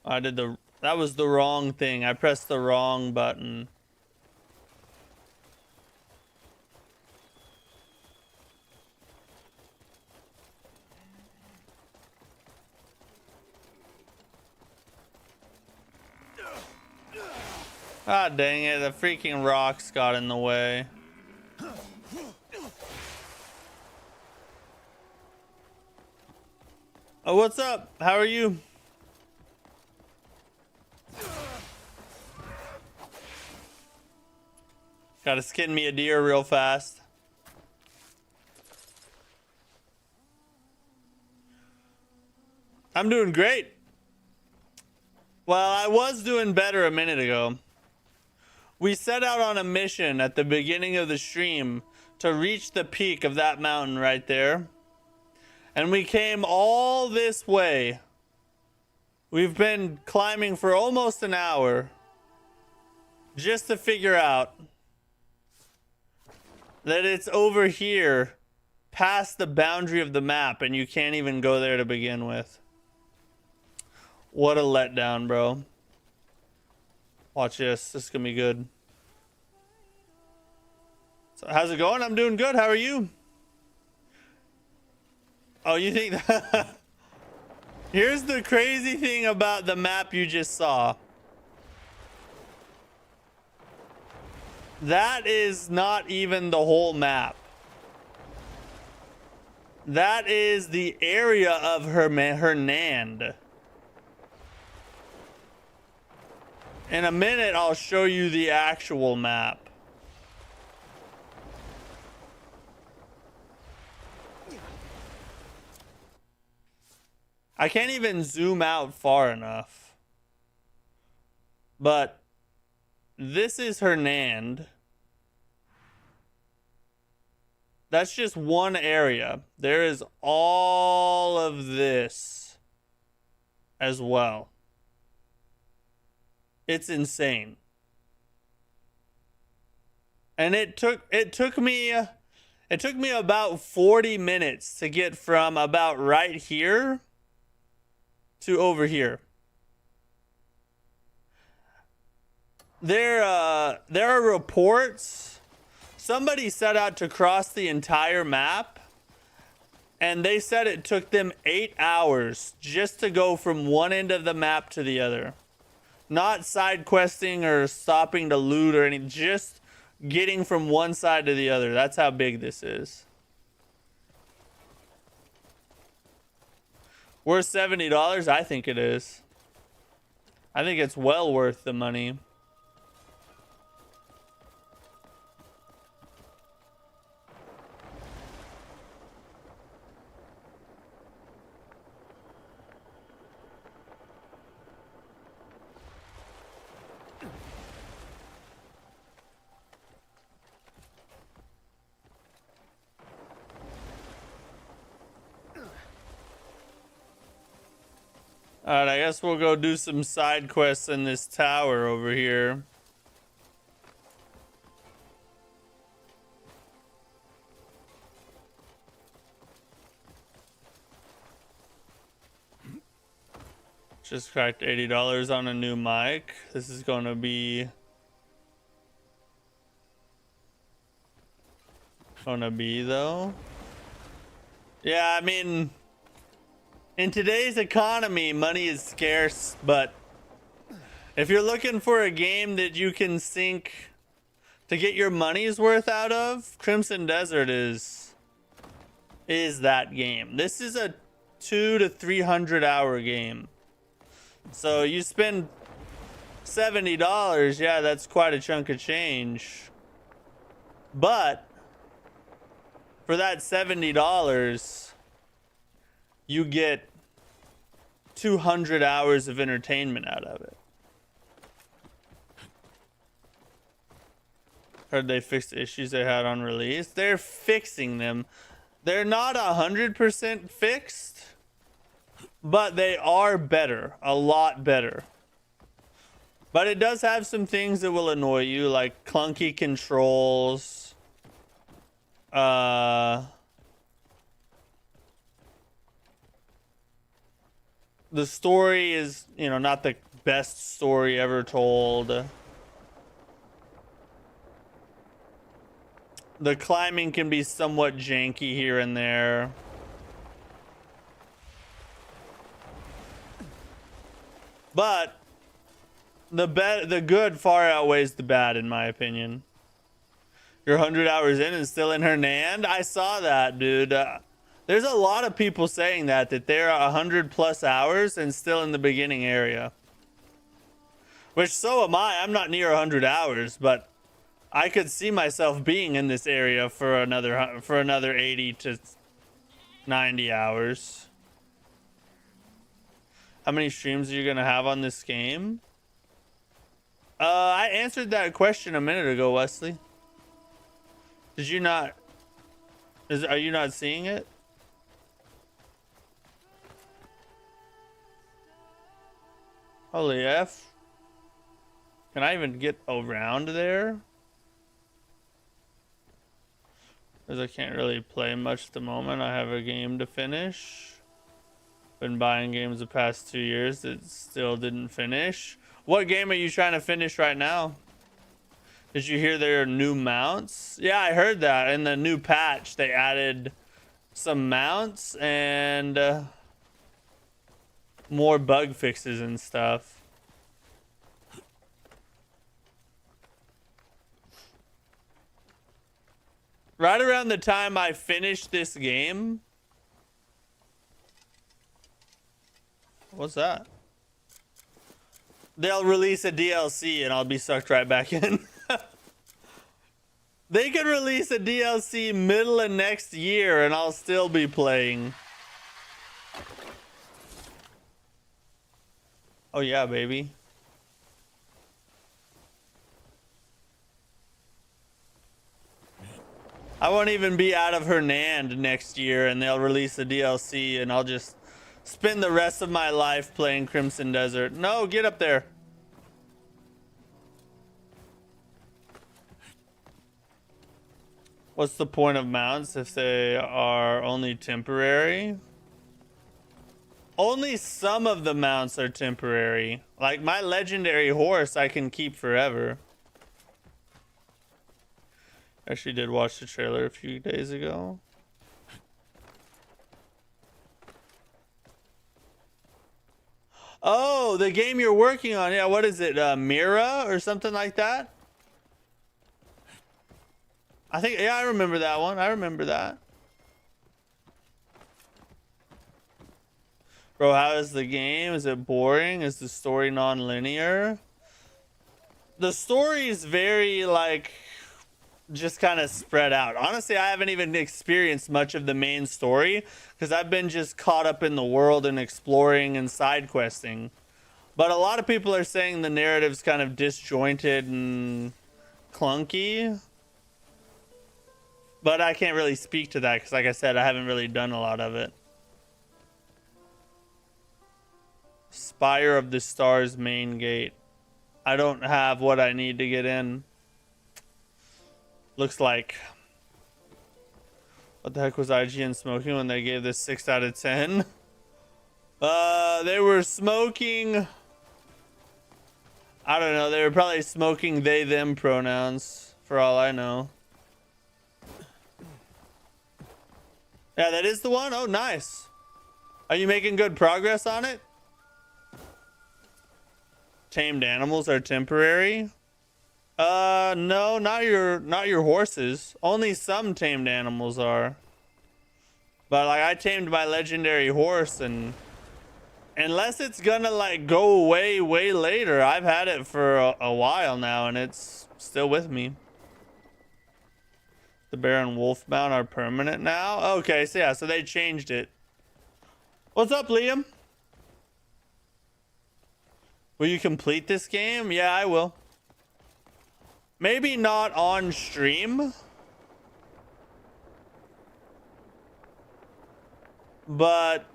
That was the wrong thing. I pressed the wrong button. Ah, dang it. The freaking rocks got in the way. Oh, what's up? How are you? Gotta skin me a deer real fast. I'm doing great. Well, I was doing better a minute ago. We set out on a mission at the beginning of the stream to reach the peak of that mountain right there. And we came all this way. We've been climbing for almost an hour just to figure out that it's over here past the boundary of the map and you can't even go there to begin with. What a letdown, bro. Watch this. This is gonna be good. So how's it going? I'm doing good. How are you? Oh, you think that? Here's the crazy thing about the map you just saw. That is not even the whole map. That is the area of Hernand. In a minute, I'll show you the actual map. I can't even zoom out far enough. But this is Hernand. That's just one area. There is all of this as well. It's insane. And it took me about 40 minutes to get from about right here to over here. There are reports. Somebody set out to cross the entire map, and they said it took them 8 hours just to go from one end of the map to the other. Not side questing or stopping to loot or anything, just getting from one side to the other. That's how big this is. Worth $70? I think it is. I think it's well worth the money. Alright, I guess we'll go do some side quests in this tower over here. Just cracked $80 on a new mic. This is gonna be though. Yeah, I mean, in today's economy, money is scarce, but if you're looking for a game that you can sink to get your money's worth out of, Crimson Desert is that game. This is a 200 to 300 hour game. So you spend $70, yeah, that's quite a chunk of change. But for that $70, you get 200 hours of entertainment out of it. Heard they fixed the issues they had on release. They're fixing them. They're not 100% fixed, but they are better. A lot better. But it does have some things that will annoy you, like clunky controls. The story is, you know, not the best story ever told. The climbing can be somewhat janky here and there. But the good far outweighs the bad, in my opinion. You're 100 hours in and still in Hernand? I saw that, dude. There's a lot of people saying that they're 100+ hours and still in the beginning area. Which, so am I. I'm not near 100 hours, but I could see myself being in this area for another 80 to 90 hours. How many streams are you gonna have on this game? I answered that question a minute ago, Wesley. Did you not? Are you not seeing it? Holy F. Can I even get around there? Because I can't really play much at the moment. I have a game to finish. Been buying games the past 2 years that still didn't finish. What game are you trying to finish right now? Did you hear there are new mounts? Yeah, I heard that. In the new patch, they added some mounts and more bug fixes and stuff. Right around the time I finished this game. What's that? They'll release a DLC and I'll be sucked right back in. They could release a DLC middle of next year and I'll still be playing. Oh yeah, baby. I won't even be out of Hernand next year and they'll release a DLC and I'll just spend the rest of my life playing Crimson Desert. No, get up there. What's the point of mounts if they are only temporary? Only some of the mounts are temporary. Like my legendary horse I can keep forever. Actually did watch the trailer a few days ago. Oh, the game you're working on. Yeah, what is it? Mira or something like that? I think, yeah, I remember that one. I remember that. Bro, how is the game? Is it boring? Is the story non-linear? The story is very, like, just kind of spread out. Honestly, I haven't even experienced much of the main story because I've been just caught up in the world and exploring and side questing. But a lot of people are saying the narrative's kind of disjointed and clunky. But I can't really speak to that because, like I said, I haven't really done a lot of it. Spire of the Stars main gate. I don't have what I need to get in. Looks like. What the heck was IGN smoking when they gave this 6 out of 10? They were smoking. I don't know. They were probably smoking they, them pronouns for all I know. Yeah, that is the one. Oh, nice. Are you making good progress on it? Tamed animals are temporary. No, not your horses. Only some tamed animals are. But like I tamed my legendary horse and unless it's gonna like go away way later, I've had it for a while now and it's still with me. The bear and wolf mount are permanent now. Okay, so yeah, so they changed it. What's up, Liam? Will you complete this game? Yeah, I will. Maybe not on stream. But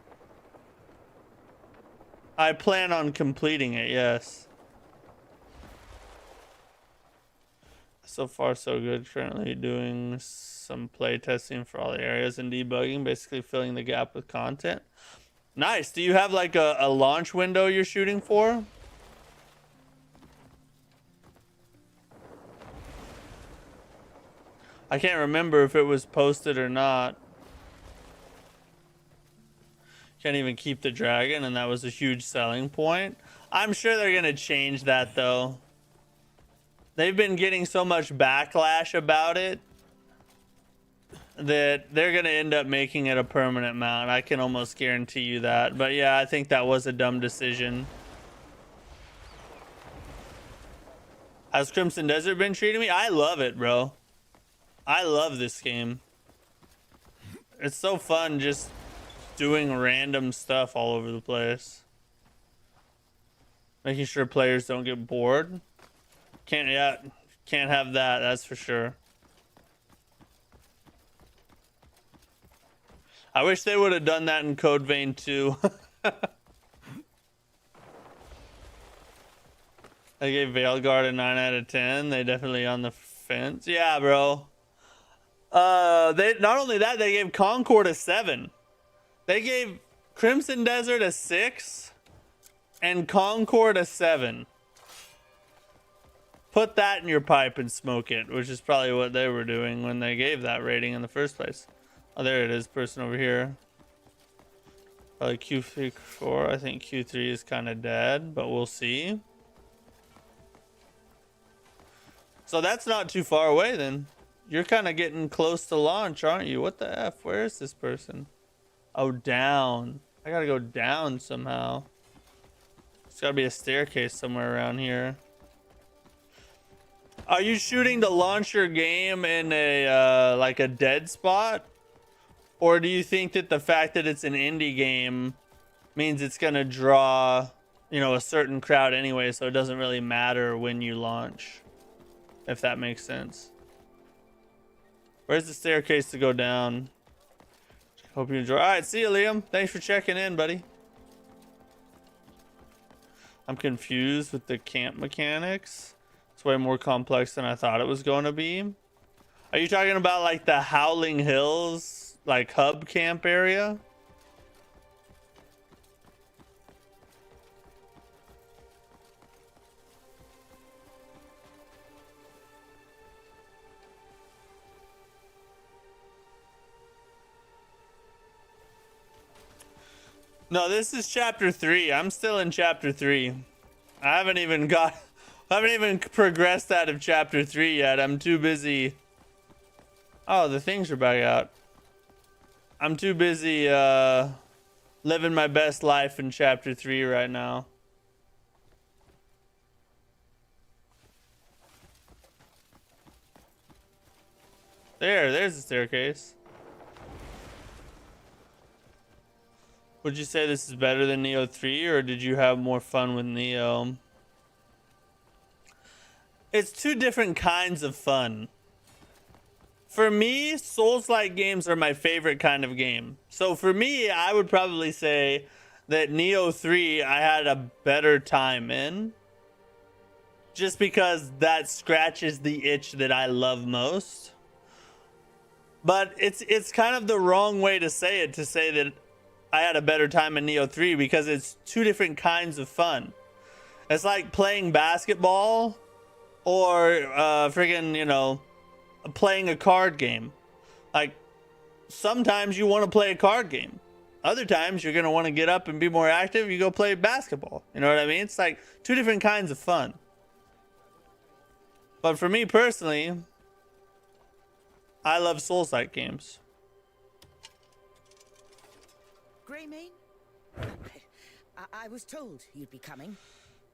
I plan on completing it, yes. So far, so good. Currently doing some play testing for all the areas and debugging, basically filling the gap with content. Nice. Do you have like a launch window you're shooting for? I can't remember if it was posted or not. Can't even keep the dragon, and that was a huge selling point. I'm sure they're going to change that, though. They've been getting so much backlash about it that they're going to end up making it a permanent mount. I can almost guarantee you that. But yeah, I think that was a dumb decision. Has Crimson Desert been treating me? I love it, bro. I love this game. It's so fun just doing random stuff all over the place. Making sure players don't get bored. Can't have that, that's for sure. I wish they would have done that in Code Vein too. I gave Veilguard a 9 out of 10. They definitely on the fence. Yeah, bro. They not only that, they gave Concord a 7. They gave Crimson Desert a 6 and Concord a 7. Put that in your pipe and smoke it, which is probably what they were doing when they gave that rating in the first place. Oh, there it is, person over here. Probably Q3, Q4. I think Q3 is kind of dead, but we'll see. So that's not too far away then. You're kind of getting close to launch, aren't you? What the F? Where is this person? Oh, down. I gotta go down somehow. There's gotta be a staircase somewhere around here. Are you shooting to launch your game in a like a dead spot? Or do you think that the fact that it's an indie game means it's gonna draw, you know, a certain crowd anyway, so it doesn't really matter when you launch? If that makes sense. Where's the staircase to go down? Hope you enjoy. All right, see you, Liam. Thanks for checking in, buddy. I'm confused with the camp mechanics. It's way more complex than I thought it was going to be. Are you talking about like the Howling Hills, like hub camp area? No, this is chapter 3. I'm still in chapter 3. I haven't even progressed out of chapter 3 yet. I'm too busy. Oh, the things are back out. I'm too busy living my best life in chapter 3 right now. There's the staircase. Would you say this is better than Neo 3, or did you have more fun with Neo? It's two different kinds of fun. For me, Souls-like games are my favorite kind of game. So for me, I would probably say that Neo 3 I had a better time in. Just because that scratches the itch that I love most. But it's kind of the wrong way to say it, to say that I had a better time in Neo 3, because it's two different kinds of fun. It's like playing basketball or friggin', you know, playing a card game. Like, sometimes you want to play a card game. Other times you're going to want to get up and be more active. You go play basketball. You know what I mean? It's like two different kinds of fun. But for me personally, I love Souls-like games. Greymane? I was told you'd be coming.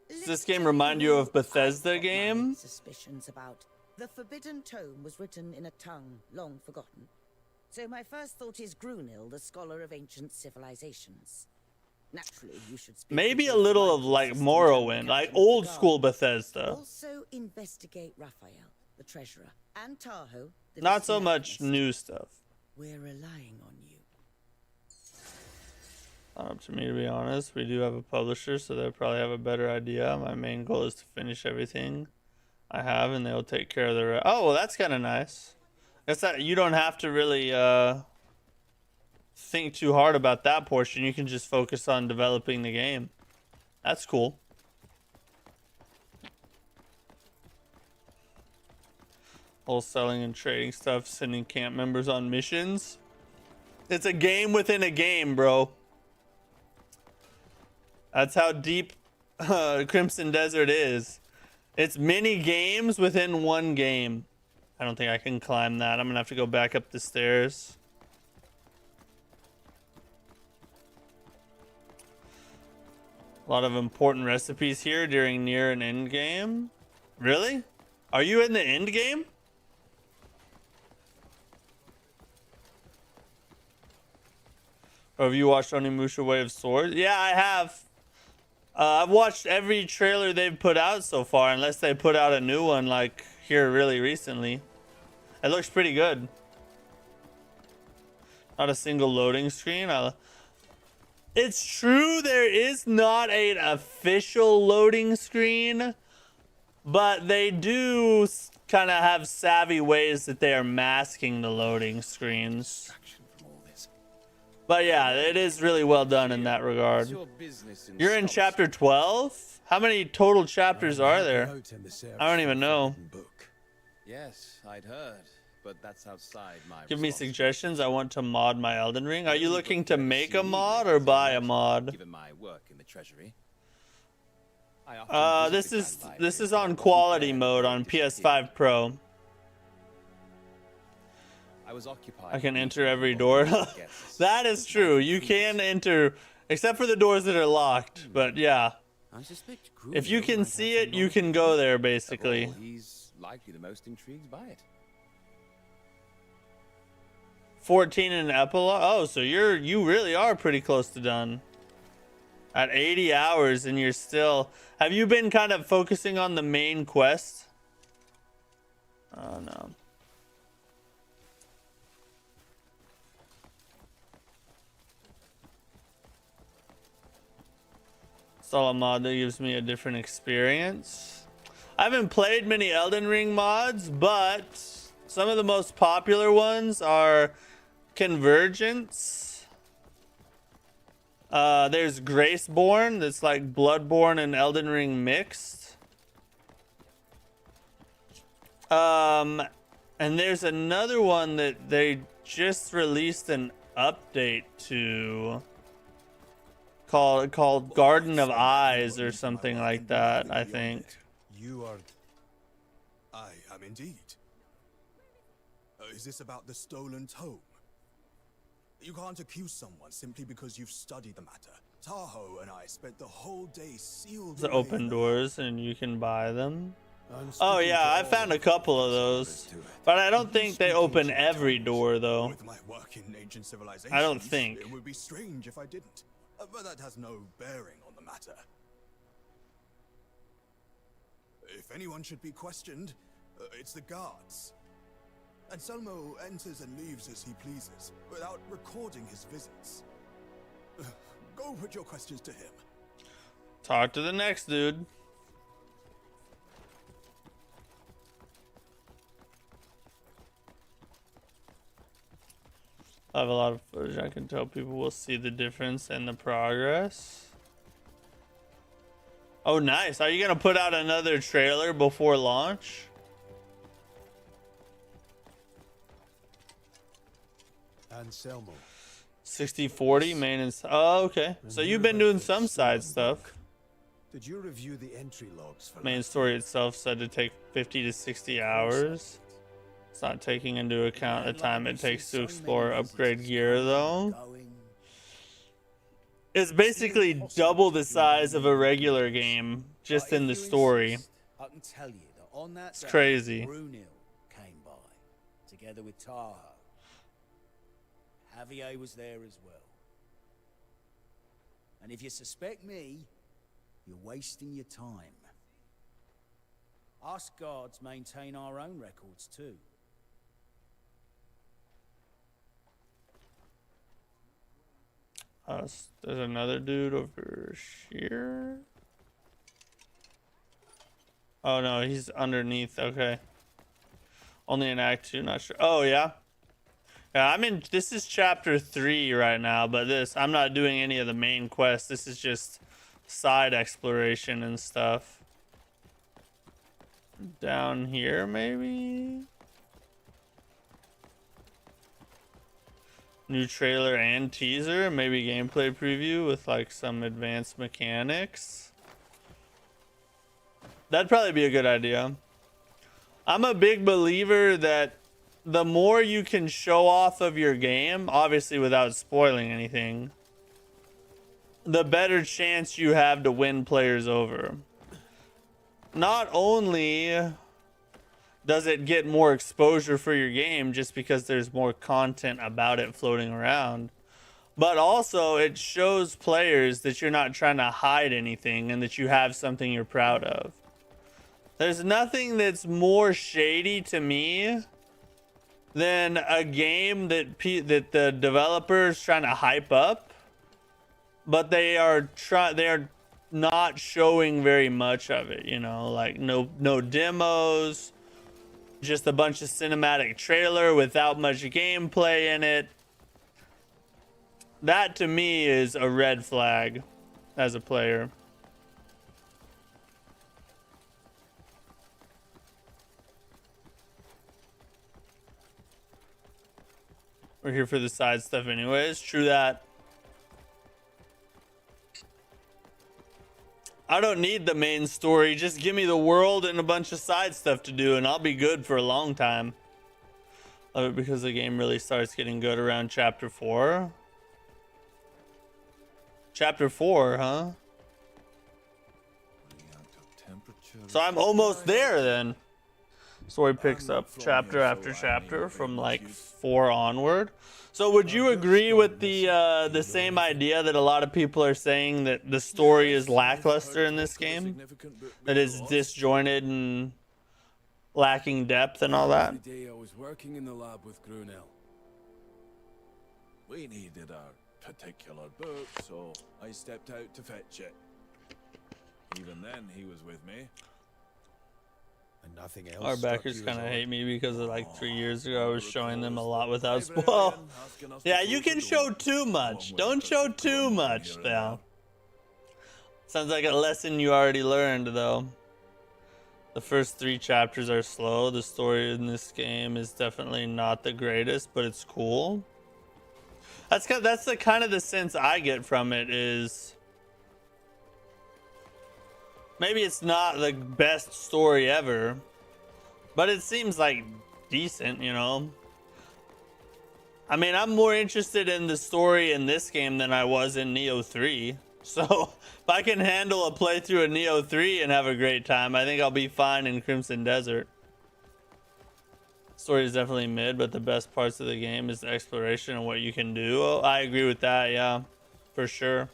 Does this game remind you of Bethesda game? Suspicions about the Forbidden Tome was written in a tongue long forgotten. So my first thought is Grunil, the scholar of ancient civilizations. Naturally, you should speak. Maybe a little of like Morrowind, like old school Bethesda. Also investigate Raphael, the treasurer, and Tahoe. Not so much new stuff. We're relying on you. Not up to me, to be honest. We do have a publisher, so they'll probably have a better idea. My main goal is to finish everything I have, and they'll take care of the rest. Oh, well, that's kind of nice. That's that you don't have to really think too hard about that portion. You can just focus on developing the game. That's cool. Wholesaling and trading stuff, sending camp members on missions. It's a game within a game, bro. That's how deep Crimson Desert is. It's many games within one game. I don't think I can climb that. I'm gonna have to go back up the stairs. A lot of important recipes here during near and end game. Really? Are you in the end game? Or have you watched Onimusha Way of Swords? Yeah, I have. I've watched every trailer they've put out so far, unless they put out a new one like here really recently. It looks pretty good. Not a single loading screen. It's true there is not an official loading screen, but they do kind of have savvy ways that they are masking the loading screens. But yeah, it is really well done in that regard. You're in chapter 12? How many total chapters are there? I don't even know. Yes, I'd heard, but that's outside my Give me suggestions. I want to mod my Elden Ring. Are you looking to make a mod or buy a mod? Given my work in the treasury. This is on quality mode on PS5 Pro. I was occupied. I can enter every door. That is true. You can enter, except for the doors that are locked. But yeah, if you can see it, you can go there basically. He's likely the most intrigued by it. 14 in epilogue. Oh, so you really are pretty close to done. At 80 hours, and you're still. Have you been kind of focusing on the main quest? Oh no. Install a mod that gives me a different experience. I haven't played many Elden Ring mods, but some of the most popular ones are Convergence. There's Graceborn, that's like Bloodborne and Elden Ring mixed. And there's another one that they just released an update to called Garden of Eyes or something like that, I think. You are... I am indeed. Is this about the stolen tome? You can't accuse someone simply because you've studied the matter. Tahoe and I spent the whole day sealed The away open in the doors and you can buy them. Oh yeah, I found a couple of those, but I don't think they open every door though. With my work in ancient civilizations, I don't think. It would be strange if I didn't. But that has no bearing on the matter. If anyone should be questioned, it's the guards. Anselmo enters and leaves as he pleases, without recording his visits. Go put your questions to him. Talk to the next dude. I have a lot of footage. I can tell people will see the difference in the progress. Oh, nice. Are you going to put out another trailer before launch? Anselmo. 60-40 main and... Oh, okay. So you've been doing some side stuff. Did you review the entry logs for Main story itself said to take 50 to 60 hours. It's not taking into account the time it takes to explore upgrade gear though. It's basically double the size of a regular game just in the story. I can tell you that on that It's crazy. Brunil came by, together with Tahoe. Javier was there as well. And if you suspect me, you're wasting your time. Us guards maintain our own records too. There's another dude over here. Oh no, he's underneath. Okay. Only in Act 2, not sure. Oh yeah. Yeah, I'm in. This is chapter 3 right now, but I'm not doing any of the main quests. This is just side exploration and stuff. Down here, maybe. New trailer and teaser, maybe gameplay preview with like some advanced mechanics. That'd probably be a good idea. I'm a big believer that the more you can show off of your game, obviously without spoiling anything, the better chance you have to win players over. Not only does it get more exposure for your game just because there's more content about it floating around, but also it shows players that you're not trying to hide anything and that you have something you're proud of. There's nothing that's more shady to me than a game that the developers trying to hype up, but they are not showing very much of it, you know, like no demos, just a bunch of cinematic trailer without much gameplay in it. That to me is a red flag as a player. We're here for the side stuff anyways. True that. I don't need the main story. Just give me the world and a bunch of side stuff to do and I'll be good for a long time. Love it because the game really starts getting good around chapter 4. Chapter 4, huh? So I'm almost there then. Story picks up chapter after chapter from like 4 onward. So would you agree with the same idea that a lot of people are saying, that the story is lackluster in this game? That it's disjointed and lacking depth and all that? The day I was working in the lab with Grunel. We needed our particular book, so I stepped out to fetch it. Even then, he was with me. And nothing else. Our backers kind of hate me because of like 3 years ago I was showing them a lot without spoil. Yeah, you can show too much. Don't show too much though. Sounds like a lesson you already learned though. The first 3 chapters are slow. The story in this game is definitely not the greatest, but it's cool. That's the kind of the sense I get from it is, maybe it's not the best story ever, but it seems like decent, you know? I mean, I'm more interested in the story in this game than I was in Neo 3. So if I can handle a playthrough of Neo 3 and have a great time, I think I'll be fine in Crimson Desert. Story is definitely mid, but the best parts of the game is the exploration and what you can do. Oh, I agree with that, yeah, for sure.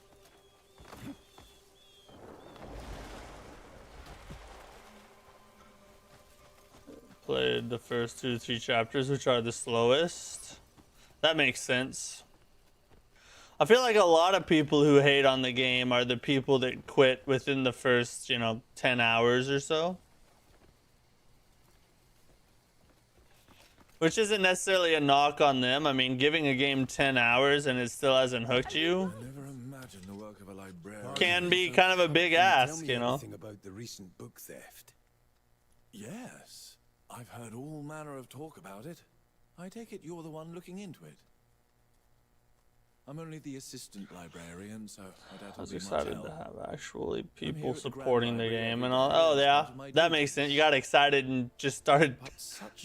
Played the first 2 to 3 chapters, which are the slowest. That makes sense. I feel like a lot of people who hate on the game are the people that quit within the first, 10 hours or so. Which isn't necessarily a knock on them. I mean, giving a game 10 hours and it still hasn't hooked you can be kind of a big ask, you know? Anything about the recent book theft? Yes, I've heard all manner of talk about it. I take it you're the one looking into it. I'm only the assistant librarian, so I was excited to have actually people supporting the game and all. Oh yeah, that makes sense. You got excited and just started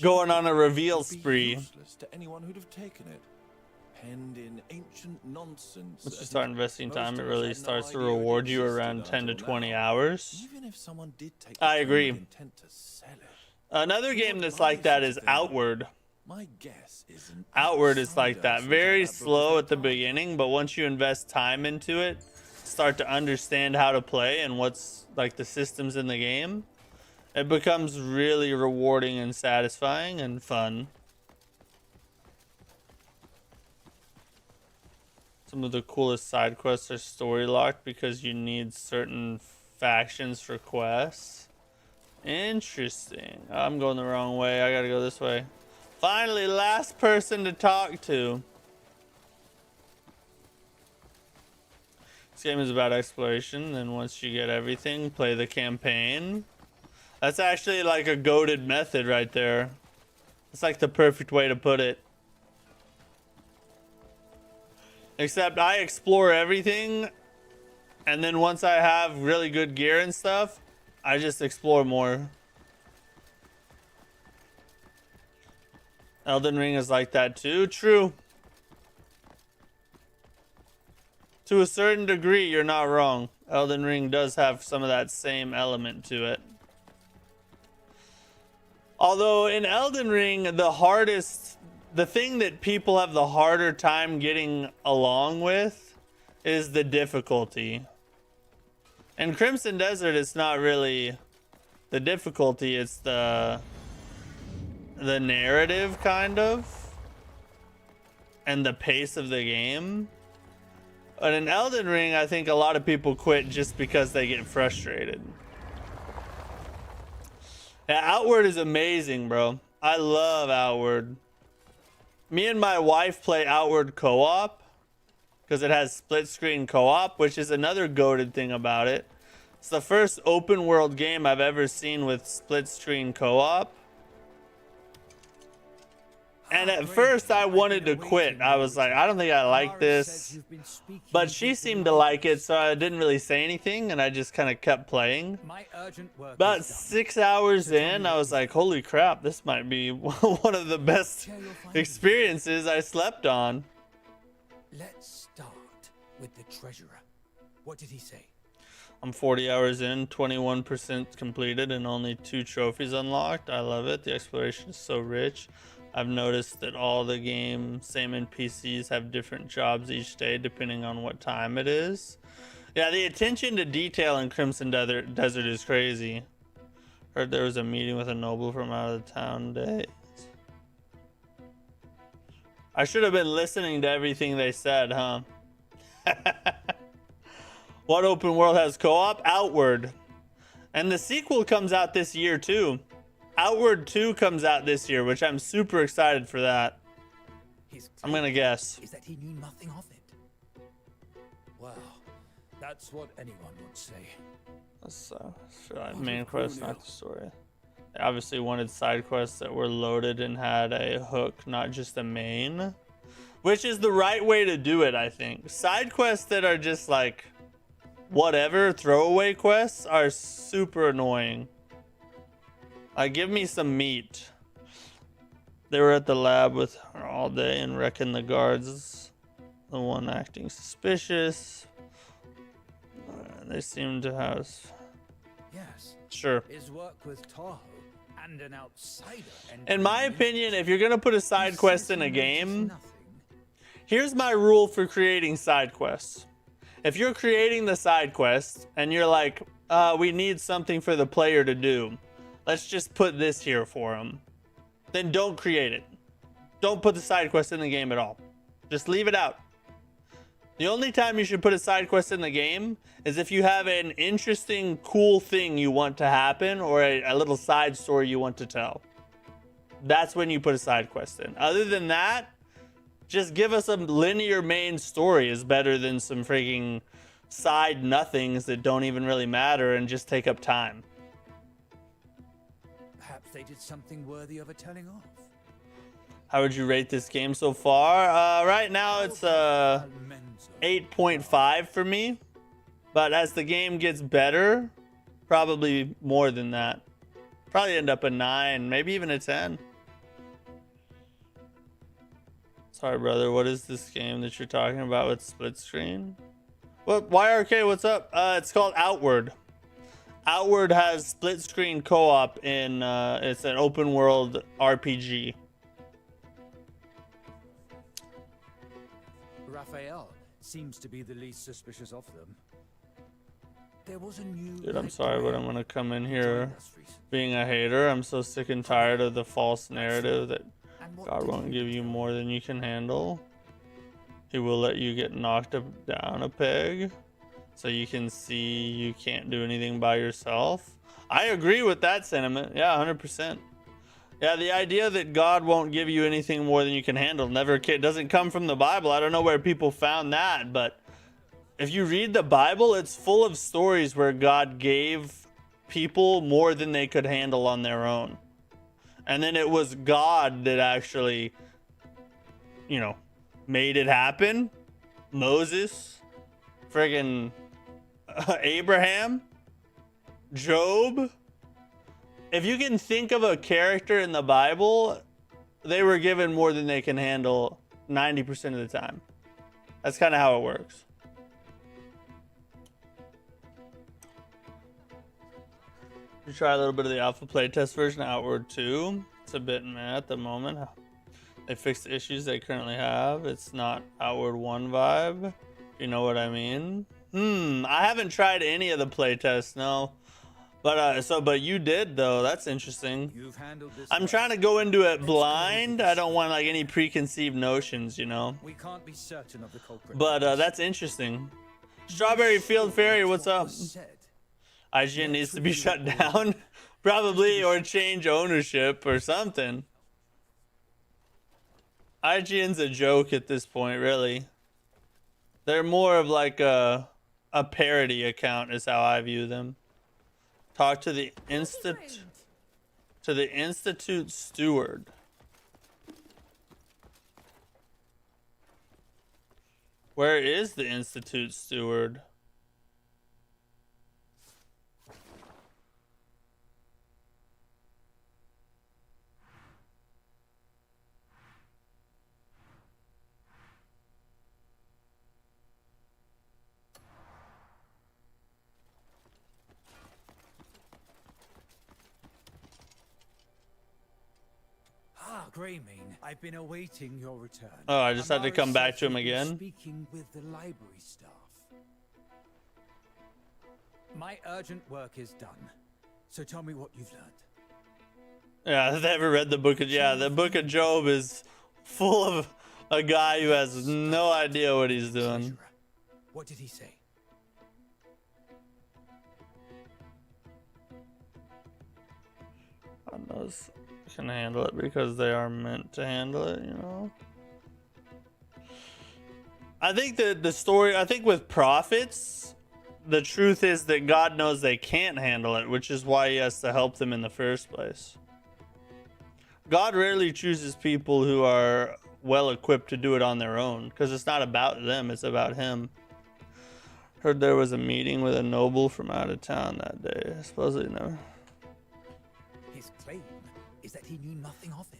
going on a reveal spree. To anyone who'd have taken it. Penned in ancient nonsense. Once you start investing time, it really starts to reward you around 10 to 20 hours. Even if someone did take I agree. intent to sell it. Another game that's like that is Outward. My guess is Outward is like that. Very slow at the beginning, but once you invest time into it, start to understand how to play and what's like the systems in the game, it becomes really rewarding and satisfying and fun. Some of the coolest side quests are story locked because you need certain factions for quests. Interesting. I'm going the wrong way. I gotta go this way. Finally, last person to talk to. This game is about exploration, and once you get everything, play the campaign. That's actually like a goated method right there. It's like the perfect way to put it. Except I explore everything, and then once I have really good gear and stuff, I just explore more. Elden Ring is like that too. True. To a certain degree, you're not wrong. Elden Ring does have some of that same element to it. Although in Elden Ring, the hardest the thing that people have the harder time getting along with is the difficulty. In Crimson Desert, it's not really the difficulty, it's the narrative, kind of, and the pace of the game. But in Elden Ring, I think a lot of people quit just because they get frustrated. Yeah, Outward is amazing, bro. I love Outward. Me and my wife play Outward co-op because it has split screen co-op, which is another goated thing about it. It's the first open world game I've ever seen with split screen co-op. And at first I wanted to quit. I was like, I don't think I like this. But she seemed to like it, so I didn't really say anything, and I just kind of kept playing. About 6 hours in, I was like, holy crap, this might be one of the best experiences I slept on. Let's start with the treasurer. What did he say? I'm 40 hours in, 21% completed, and only 2 trophies unlocked. I love it. The exploration is so rich. I've noticed that all the game, same NPCs, have different jobs each day depending on what time it is. Yeah, the attention to detail in Crimson Desert is crazy. Heard there was a meeting with a noble from out of the town days. I should have been listening to everything they said, huh? What open world has co-op? Outward. And the sequel comes out this year too. Outward 2 comes out this year, which I'm super excited for that. I'm gonna guess. Is that he knew nothing of it? Well, that's what anyone would say. That's main quest, not the story. They obviously wanted side quests that were loaded and had a hook, not just a main. Which is the right way to do it, I think. Side quests that are just like whatever, throwaway quests, are super annoying. Give me some meat. They were at the lab with her all day and reckon the guards, the one acting suspicious. They seem to have. Yes. Sure. His work with Tahoe and an outsider. In my opinion, if you're gonna put a side quest in a game, here's my rule for creating side quests. If you're creating the side quest and you're like, we need something for the player to do. Let's just put this here for him. Then don't create it. Don't put the side quest in the game at all. Just leave it out. The only time you should put a side quest in the game is if you have an interesting, cool thing you want to happen or a little side story you want to tell. That's when you put a side quest in. Other than that, just give us a linear main story is better than some freaking side nothings that don't even really matter and just take up time. Perhaps they did something worthy of a telling off. How would you rate this game so far? Right now it's 8.5 for me. But as the game gets better, probably more than that. Probably end up a 9, maybe even a 10. Sorry, brother. What is this game that you're talking about with split screen? What? YRK, what's up? It's called Outward. Outward has split screen co-op in it's an open world RPG. Raphael seems to be the least suspicious of them. There was a new Dude, I'm sorry, but I'm gonna come in here being a hater. I'm so sick and tired of the false narrative that God won't give you more than you can handle. He will let you get knocked down a peg so you can see you can't do anything by yourself. I agree with that sentiment. Yeah, 100%. Yeah, the idea that God won't give you anything more than you can handle doesn't come from the Bible. I don't know where people found that, but if you read the Bible, it's full of stories where God gave people more than they could handle on their own. And then it was God that actually, made it happen. Moses, friggin' Abraham, Job. If you can think of a character in the Bible, they were given more than they can handle 90% of the time. That's kind of how it works. You try a little bit of the alpha playtest version, Outward 2. It's a bit meh at the moment. They fixed the issues they currently have. It's not Outward One vibe. You know what I mean? I haven't tried any of the playtests, no. But you did though. That's interesting. You've handled this I'm well. trying to go into it Let's blind. go over I don't this. want like any preconceived notions, you know. We can't be certain of the culprit. But that's interesting. Strawberry Field Fairy, what's up? IGN needs to be shut down, probably, or change ownership or something. IGN's a joke at this point, really. They're more of like a parody account, is how I view them. Talk to the Institute steward. Where is the Institute steward? Greymane, I've been awaiting your return. Oh, I just had to come back to him Amaris says you've been again. Speaking with the library staff. My urgent work is done. So tell me what you've learned. Yeah, I've never read the book of the book of Job is full of a guy who has no idea what he's doing. Treasurer, what did he say? God knows can handle it because they are meant to handle it, you know. I think the story, I think with prophets, the truth is that God knows they can't handle it, which is why he has to help them in the first place. God rarely chooses people who are well equipped to do it on their own, because it's not about them, it's about him. Heard there was a meeting with a noble from out of town that day. Supposedly never. His claim is that he knew nothing of it.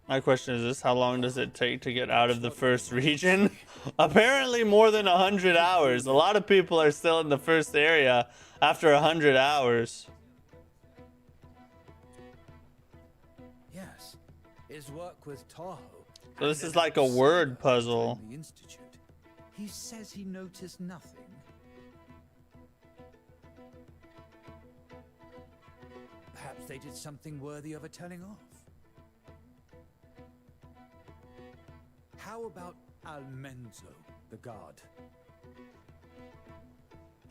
My question is this: how long does it take to get out of the first region? Apparently more than 100 hours. A lot of people are still in the first area after 100 hours. Yes, his work with Tahoe. So this is like a word puzzle. The Institute. He says he noticed nothing. Perhaps they did something worthy of a telling off. How about Almenzo, the god?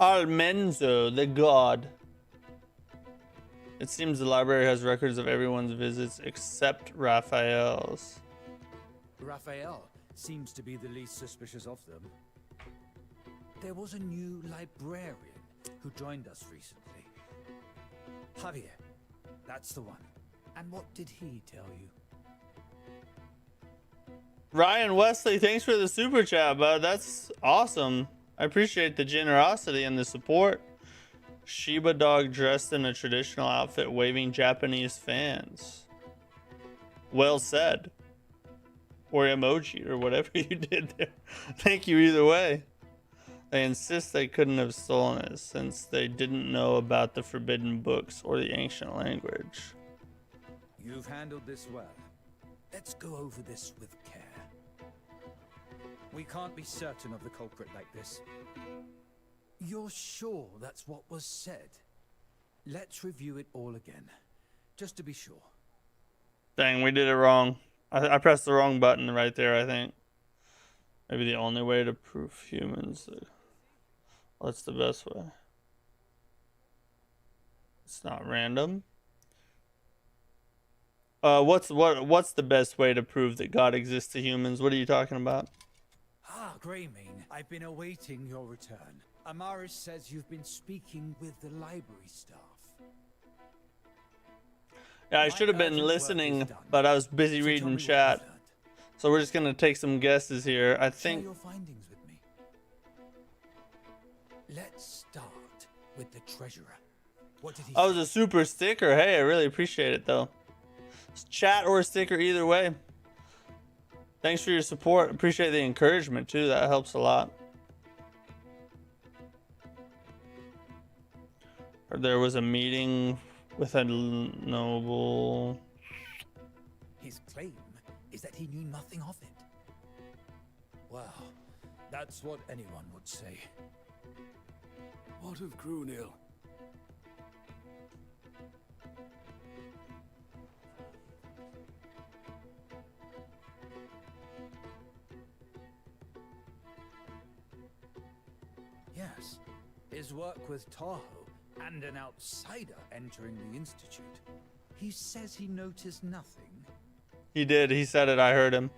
Almenzo, the god. It seems the library has records of everyone's visits except Raphael's. Raphael seems to be the least suspicious of them. There was a new librarian who joined us recently. Javier, that's the one. And what did he tell you? Ryan Wesley, thanks for the super chat, bud. That's awesome. I appreciate the generosity and the support. Shiba dog dressed in a traditional outfit waving Japanese fans. Well said. Or emoji or whatever you did there. Thank you either way. They insist they couldn't have stolen it since they didn't know about the forbidden books or the ancient language. You've handled this well. Let's go over this with care. We can't be certain of the culprit like this. You're sure that's what was said? Let's review it all again, just to be sure. Dang, we did it wrong. I pressed the wrong button right there, I think. Maybe the only way to prove humans. What's the best way? It's not random. What's the best way to prove that God exists to humans? What are you talking about? Ah, Greymane, I've been awaiting your return. Amaris says you've been speaking with the library staff. Yeah, I should have been listening, but I was busy reading chat. So we're just gonna take some guesses here. I think. Share your findings with me. Let's start with the treasurer. What did he Oh, it say? was a super sticker. Hey, I really appreciate it though. It's chat or a sticker, either way. Thanks for your support. Appreciate the encouragement too. That helps a lot. Or there was a meeting with a noble. His claim is that he knew nothing of it. Well, that's what anyone would say. What of Grunil? Yes, his work with Tahoe and an outsider entering the Institute. He says he noticed nothing. He did. He said it. I heard him.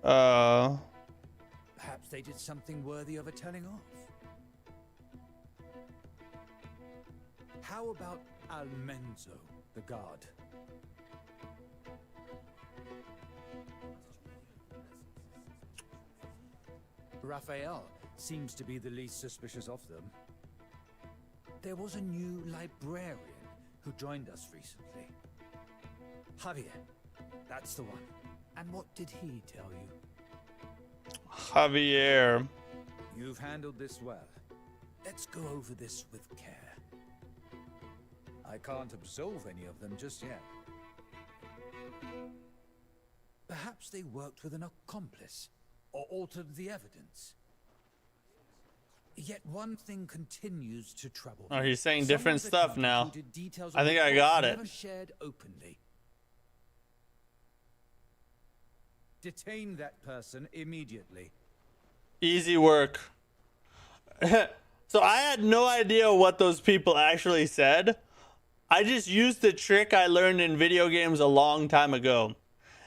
Perhaps they did something worthy of a telling off. How about Almenzo, the guard? Raphael seems to be the least suspicious of them. There was a new librarian who joined us recently. Javier, that's the one. And what did he tell you? Javier. You've handled this well. Let's go over this with care. I can't absolve any of them just yet. Perhaps they worked with an accomplice or altered the evidence. Yet one thing continues to trouble me. Oh, he's saying different Someone's stuff now. account included details I of think I reports got it. never shared openly. Detain that person immediately. Easy work. So I had no idea what those people actually said. I just used the trick I learned in video games a long time ago.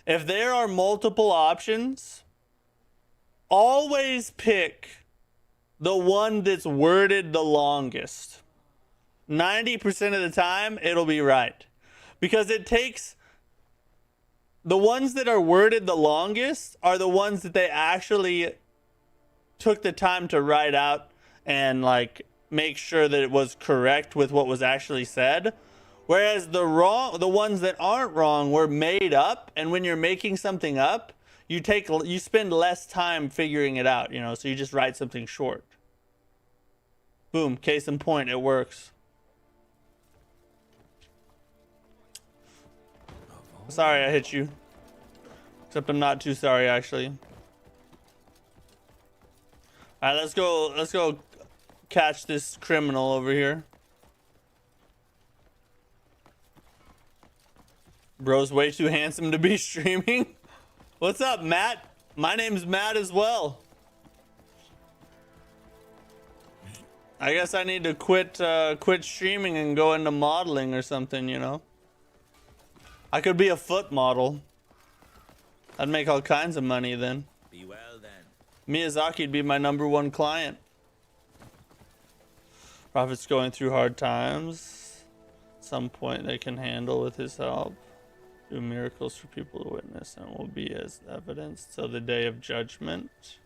If there are multiple options, always pick the one that's worded the longest. 90% of the time, it'll be right. Because it takes... The ones that are worded the longest are the ones that they actually took the time to write out and like make sure that it was correct with what was actually said. Whereas the ones that aren't wrong were made up, and when you're making something up, you spend less time figuring it out, you know, so you just write something short. Boom, case in point, it works. Sorry I hit you. Except I'm not too sorry, actually. Alright, let's go catch this criminal over here. Bro's way too handsome to be streaming. What's up, Matt? My name's Matt as well. I guess I need to quit streaming and go into modeling or something, you know. I could be a foot model. I'd make all kinds of money then. Be well then. Miyazaki'd be my #1 client. Prophet's going through hard times. At some point they can handle with his help. Do miracles for people to witness, and will be as evidence till the day of judgment.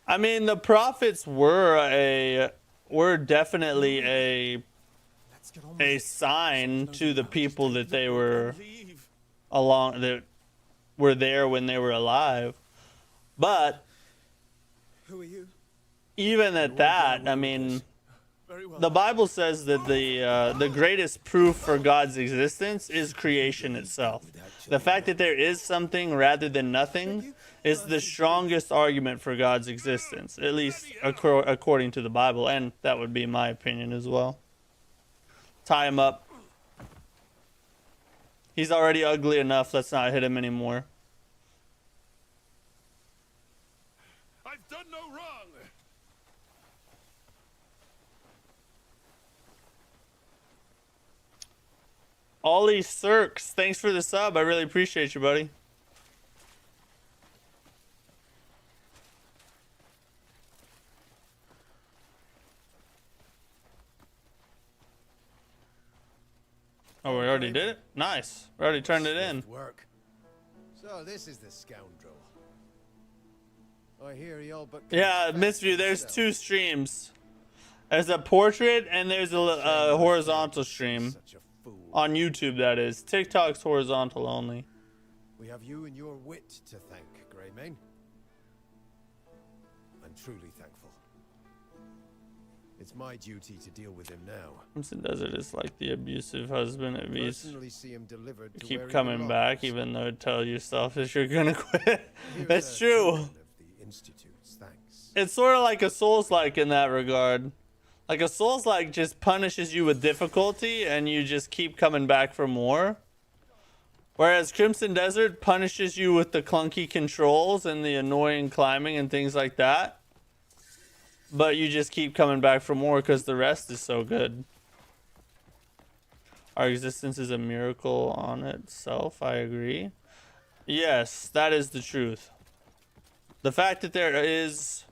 I mean, the prophets were definitely a sign to the people that they were that were there when they were alive. But Who are you? even at that, I mean, the Bible says that the greatest proof for God's existence is creation itself. The fact that there is something rather than nothing is the strongest argument for God's existence, at least according to the Bible, and that would be my opinion as well. Tie him up. He's already ugly enough. Let's not hit him anymore. I've done no wrong. Ollie Cirques, thanks for the sub. I really appreciate you, buddy. Oh, we already did it? Nice. We already turned it in. Work. So this is the scoundrel. I hear he all but Yeah, Misview, there's 2 streams. There's a portrait and there's a horizontal stream. Such a fool. On YouTube, that is. TikTok's horizontal only. We have you and your wit to thank, Greymane. I'm truly thankful. It's my duty to deal with him now. Crimson Desert is like the abusive husband at least. Personally see him delivered to Keep where he coming back belongs. even though it tells yourself that you're gonna quit. Here's That's a true. token of the Institute's thanks. It's sort of like a Souls-like in that regard. Like a Souls-like just punishes you with difficulty and you just keep coming back for more. Whereas Crimson Desert punishes you with the clunky controls and the annoying climbing and things like that. But you just keep coming back for more because the rest is so good. Our existence is a miracle on itself, I agree. Yes, that is the truth. The fact that there is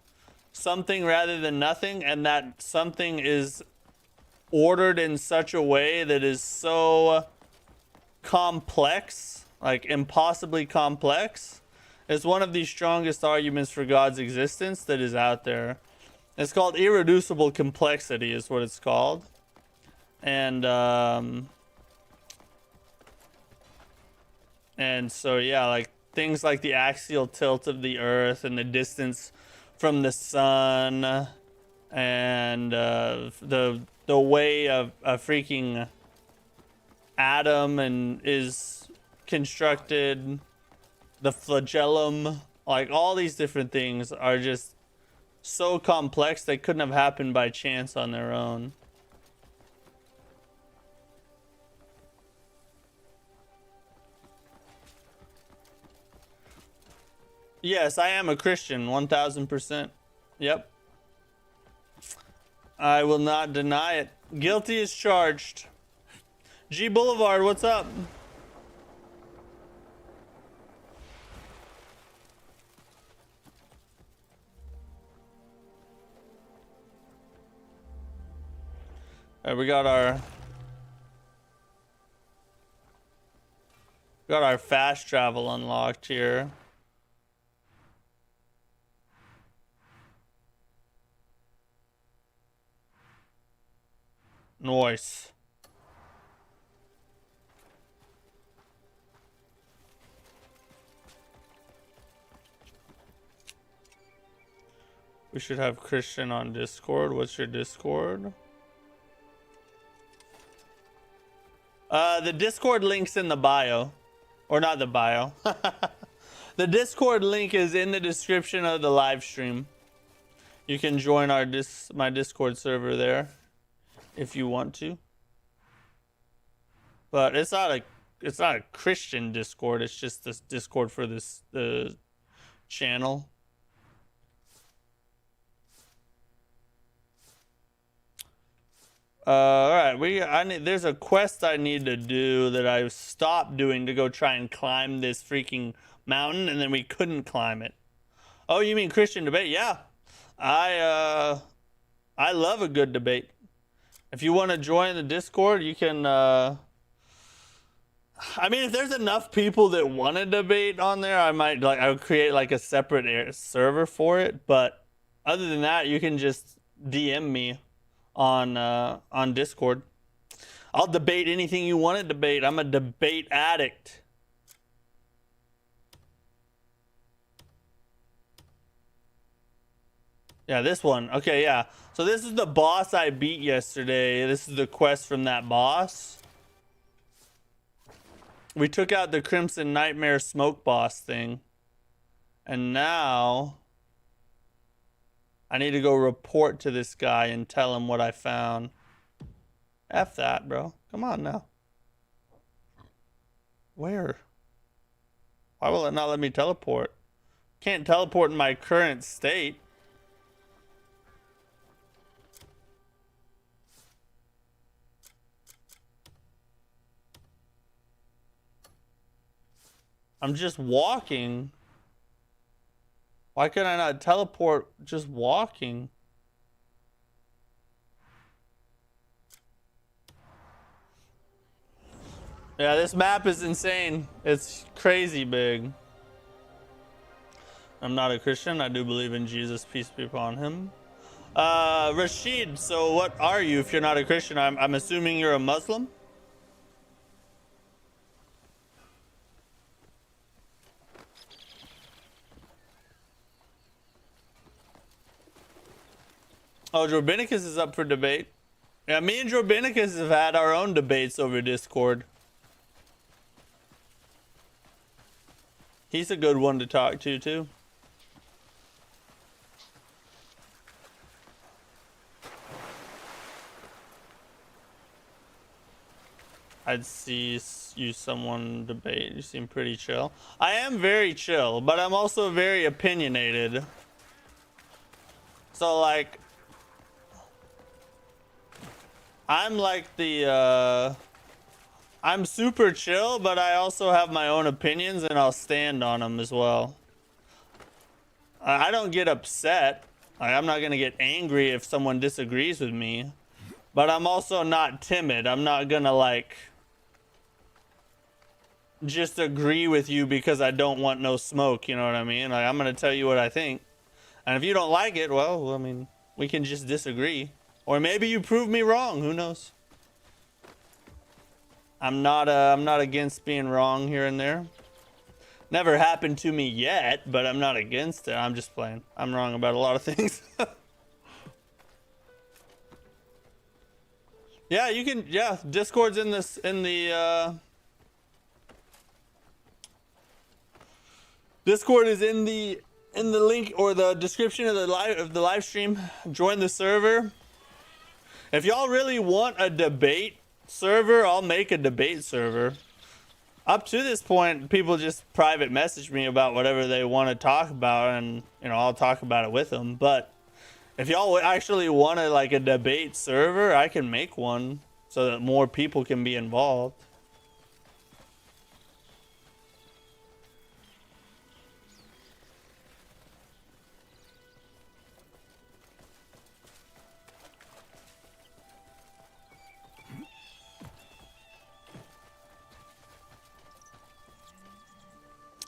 something rather than nothing, and that something is ordered in such a way that is so complex, like impossibly complex, is one of the strongest arguments for God's existence that is out there. It's called irreducible complexity is what it's called. And so yeah, like things like the axial tilt of the earth and the distance from the sun and the way a freaking atom and is constructed, the flagellum, like all these different things are just so complex they couldn't have happened by chance on their own. Yes, I am a Christian, 1000%. Yep. I will not deny it. Guilty as charged. G Boulevard, what's up? We got our fast travel unlocked here. Nice. We should have Christian on Discord. What's your Discord? The Discord link's in the bio. Or not the bio. The Discord link is in the description of the live stream. You can join my Discord server there if you want to. But it's not a Christian Discord, it's just this Discord for the channel. All right, there's a quest I need to do that I stopped doing to go try and climb this freaking mountain, and then we couldn't climb it. Oh, you mean Christian debate? Yeah, I love a good debate. If you want to join the Discord, you can. I mean, if there's enough people that want to debate on there, I would create like a separate server for it. But other than that, you can just DM me on Discord. I'll debate anything you want to debate. I'm a debate addict. Yeah, this one. Okay, yeah. So this is the boss I beat yesterday. This is the quest from that boss. We took out the Crimson Nightmare smoke boss thing. And now I need to go report to this guy and tell him what I found. F that, bro. Come on now. Where? Why will it not let me teleport? Can't teleport in my current state. I'm just walking. Why could I not teleport just walking? Yeah, this map is insane. It's crazy big. I'm not a Christian. I do believe in Jesus. Peace be upon him. Rashid, so what are you if you're not a Christian? I'm assuming you're a Muslim? Oh, Jorbinicus is up for debate. Yeah, me and Jorbinicus have had our own debates over Discord. He's a good one to talk to, too. I'd see you someone debate. You seem pretty chill. I am very chill, but I'm also very opinionated. So, like, I'm like the, I'm super chill, but I also have my own opinions and I'll stand on them as well. I don't get upset. Like, I'm not going to get angry if someone disagrees with me, but I'm also not timid. I'm not going to, like, just agree with you because I don't want no smoke. You know what I mean? Like, I'm going to tell you what I think. And if you don't like it, well, I mean, we can just disagree. Or maybe you prove me wrong. Who knows? I'm not against being wrong here and there. Never happened to me yet, but I'm not against it. I'm just playing. I'm wrong about a lot of things. Yeah, you can. Yeah, Discord's in this Discord is in the link or the description of the live stream. Join the server. If y'all really want a debate server, I'll make a debate server. Up to this point, people just private message me about whatever they want to talk about, and you know, I'll talk about it with them. But if y'all actually want like a debate server, I can make one so that more people can be involved.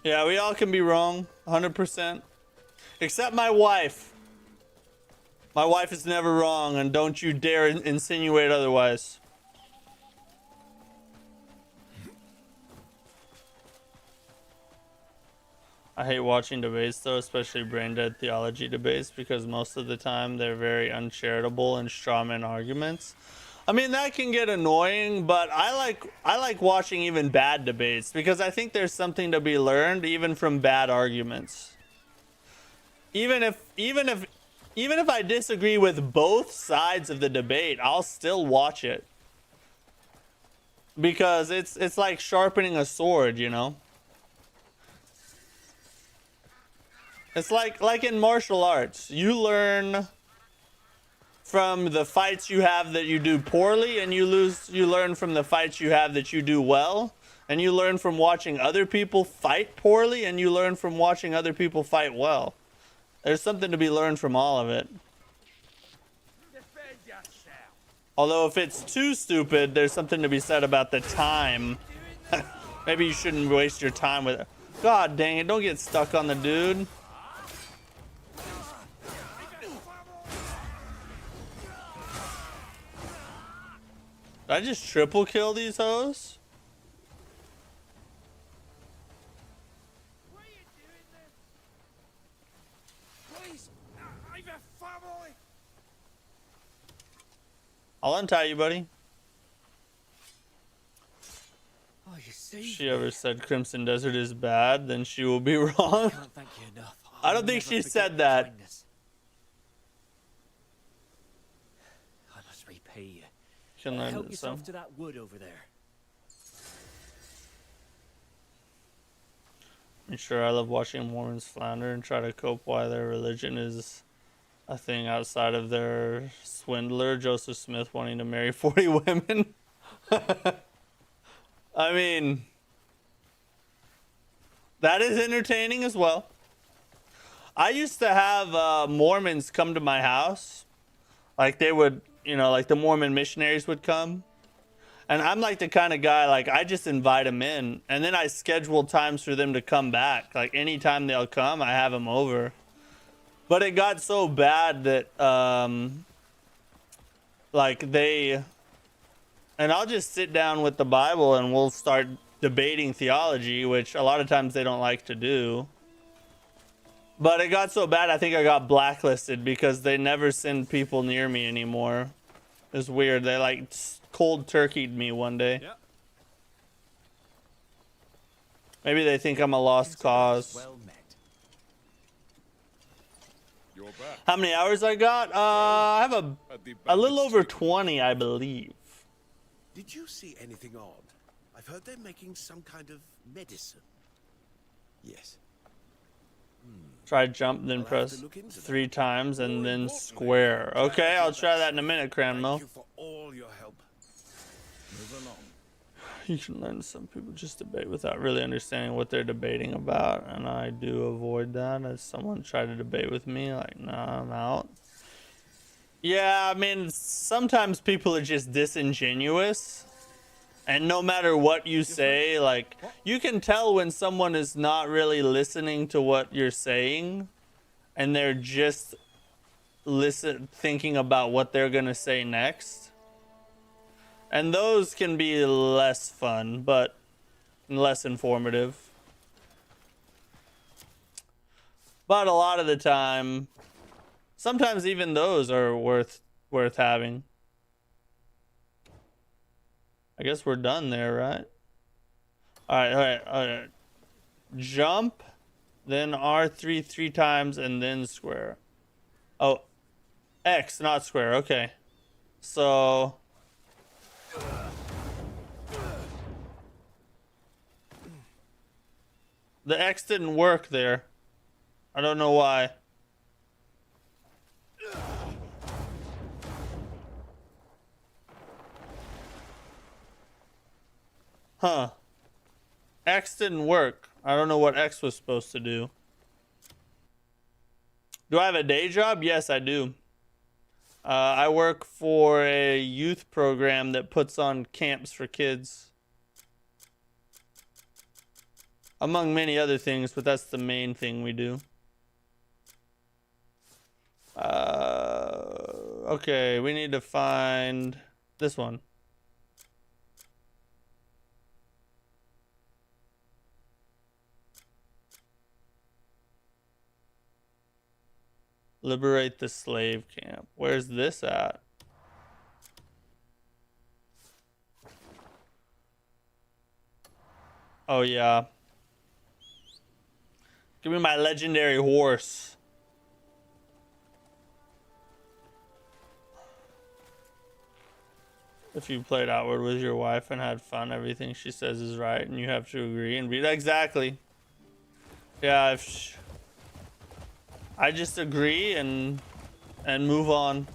Yeah, we all can be wrong, 100%. Except my wife. My wife is never wrong, and don't you dare insinuate otherwise. I hate watching debates, though, especially brain-dead theology debates, because most of the time they're very uncharitable and strawman arguments. I mean, that can get annoying, but I like watching even bad debates because I think there's something to be learned even from bad arguments. Even if I disagree with both sides of the debate, I'll still watch it. Because it's like sharpening a sword, you know? It's like in martial arts. You learn from the fights you have that you do poorly, and you learn from the fights you have that you do well, and you learn from watching other people fight poorly, and you learn from watching other people fight well. There's something to be learned from all of it. Although if it's too stupid, there's something to be said about the time. Maybe you shouldn't waste your time with it. God dang it, don't get stuck on the dude. Did I just triple kill these hoes? What are you doing then? Please, I've a family. I'll untie you, buddy. Oh, you see? If she ever said Crimson Desert is bad, then she will be wrong. Can't thank you enough. I don't think she said that. I must repay you. Can learn Help some. yourself to that wood over there. I'm sure I love watching Mormons flounder and try to cope why their religion is a thing outside of their swindler, Joseph Smith, wanting to marry 40 women. I mean, that is entertaining as well. I used to have Mormons come to my house. Like they would, you know, like the Mormon missionaries would come. And I'm like the kind of guy, like I just invite them in. And then I schedule times for them to come back. Like anytime they'll come, I have them over. But it got so bad that, like and I'll just sit down with the Bible and we'll start debating theology, which a lot of times they don't like to do. But it got so bad, I think I got blacklisted because they never send people near me anymore. It's weird. They like cold turkeyed me one day. Yep. Maybe they think I'm a lost cause. Well met. You're back. How many hours I got? I have a little over 20, I believe. Did you see anything odd? I've heard they're making some kind of medicine. Yes. Try jump, then press 3 times, and then square. Okay, I'll try that in a minute, Cranmo. Thank you for all your help. Move along. You can learn some people just debate without really understanding what they're debating about, and I do avoid that. As someone tried to debate with me, like, nah, I'm out. Yeah, I mean, sometimes people are just disingenuous, and no matter what you say, like, you can tell when someone is not really listening to what you're saying, and they're just thinking about what they're gonna say next. And those can be less fun, but less informative. But a lot of the time, sometimes even those are worth having. I guess we're done there, right? All right. Jump, then R3 3 times, and then square. Oh, X, not square. Okay. So... the X didn't work there. I don't know why. Huh. X didn't work. I don't know what X was supposed to do. Do I have a day job? Yes, I do. I work for a youth program that puts on camps for kids. Among many other things, but that's the main thing we do. Okay, we need to find this one. Liberate the slave camp. Where's this at? Oh, yeah. Give me my legendary horse. If you played Outward with your wife and had fun, everything she says is right, and you have to agree and be exactly. Yeah, I just agree and move on.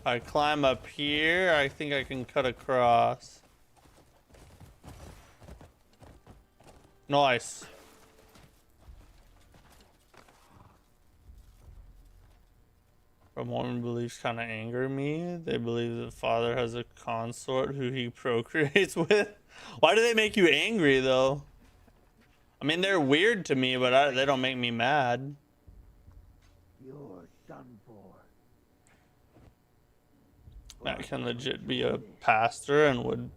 I climb up here. I think I can cut across. Nice. But Mormon beliefs kind of anger me. They believe that Father has a consort who he procreates with. Why do they make you angry, though? I mean, they're weird to me, but they don't make me mad. You're done for. Matt can legit be a pastor and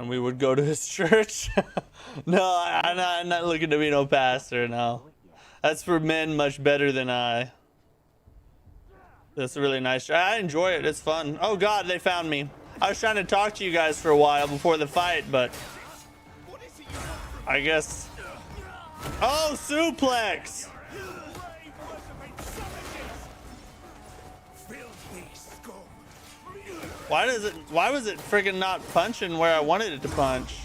we would go to his church. No, I'm not looking to be no pastor, no. That's for men much better than I. That's a really nice. I enjoy it. It's fun. Oh God, they found me. I was trying to talk to you guys for a while before the fight, but I guess. Oh, suplex! Why was it friggin' not punching where I wanted it to punch?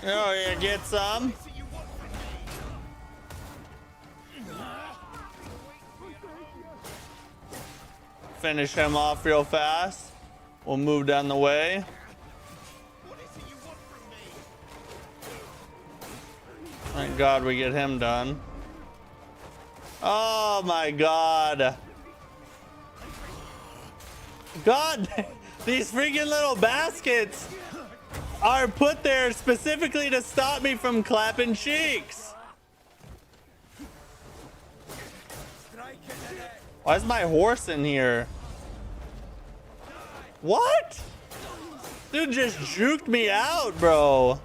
Oh, yeah, get some. Finish him off real fast. We'll move down the way. Thank God we get him done. Oh my God. God, these freaking little baskets are put there specifically to stop me from clapping cheeks. Why is my horse in here? What? Dude just juked me out, bro.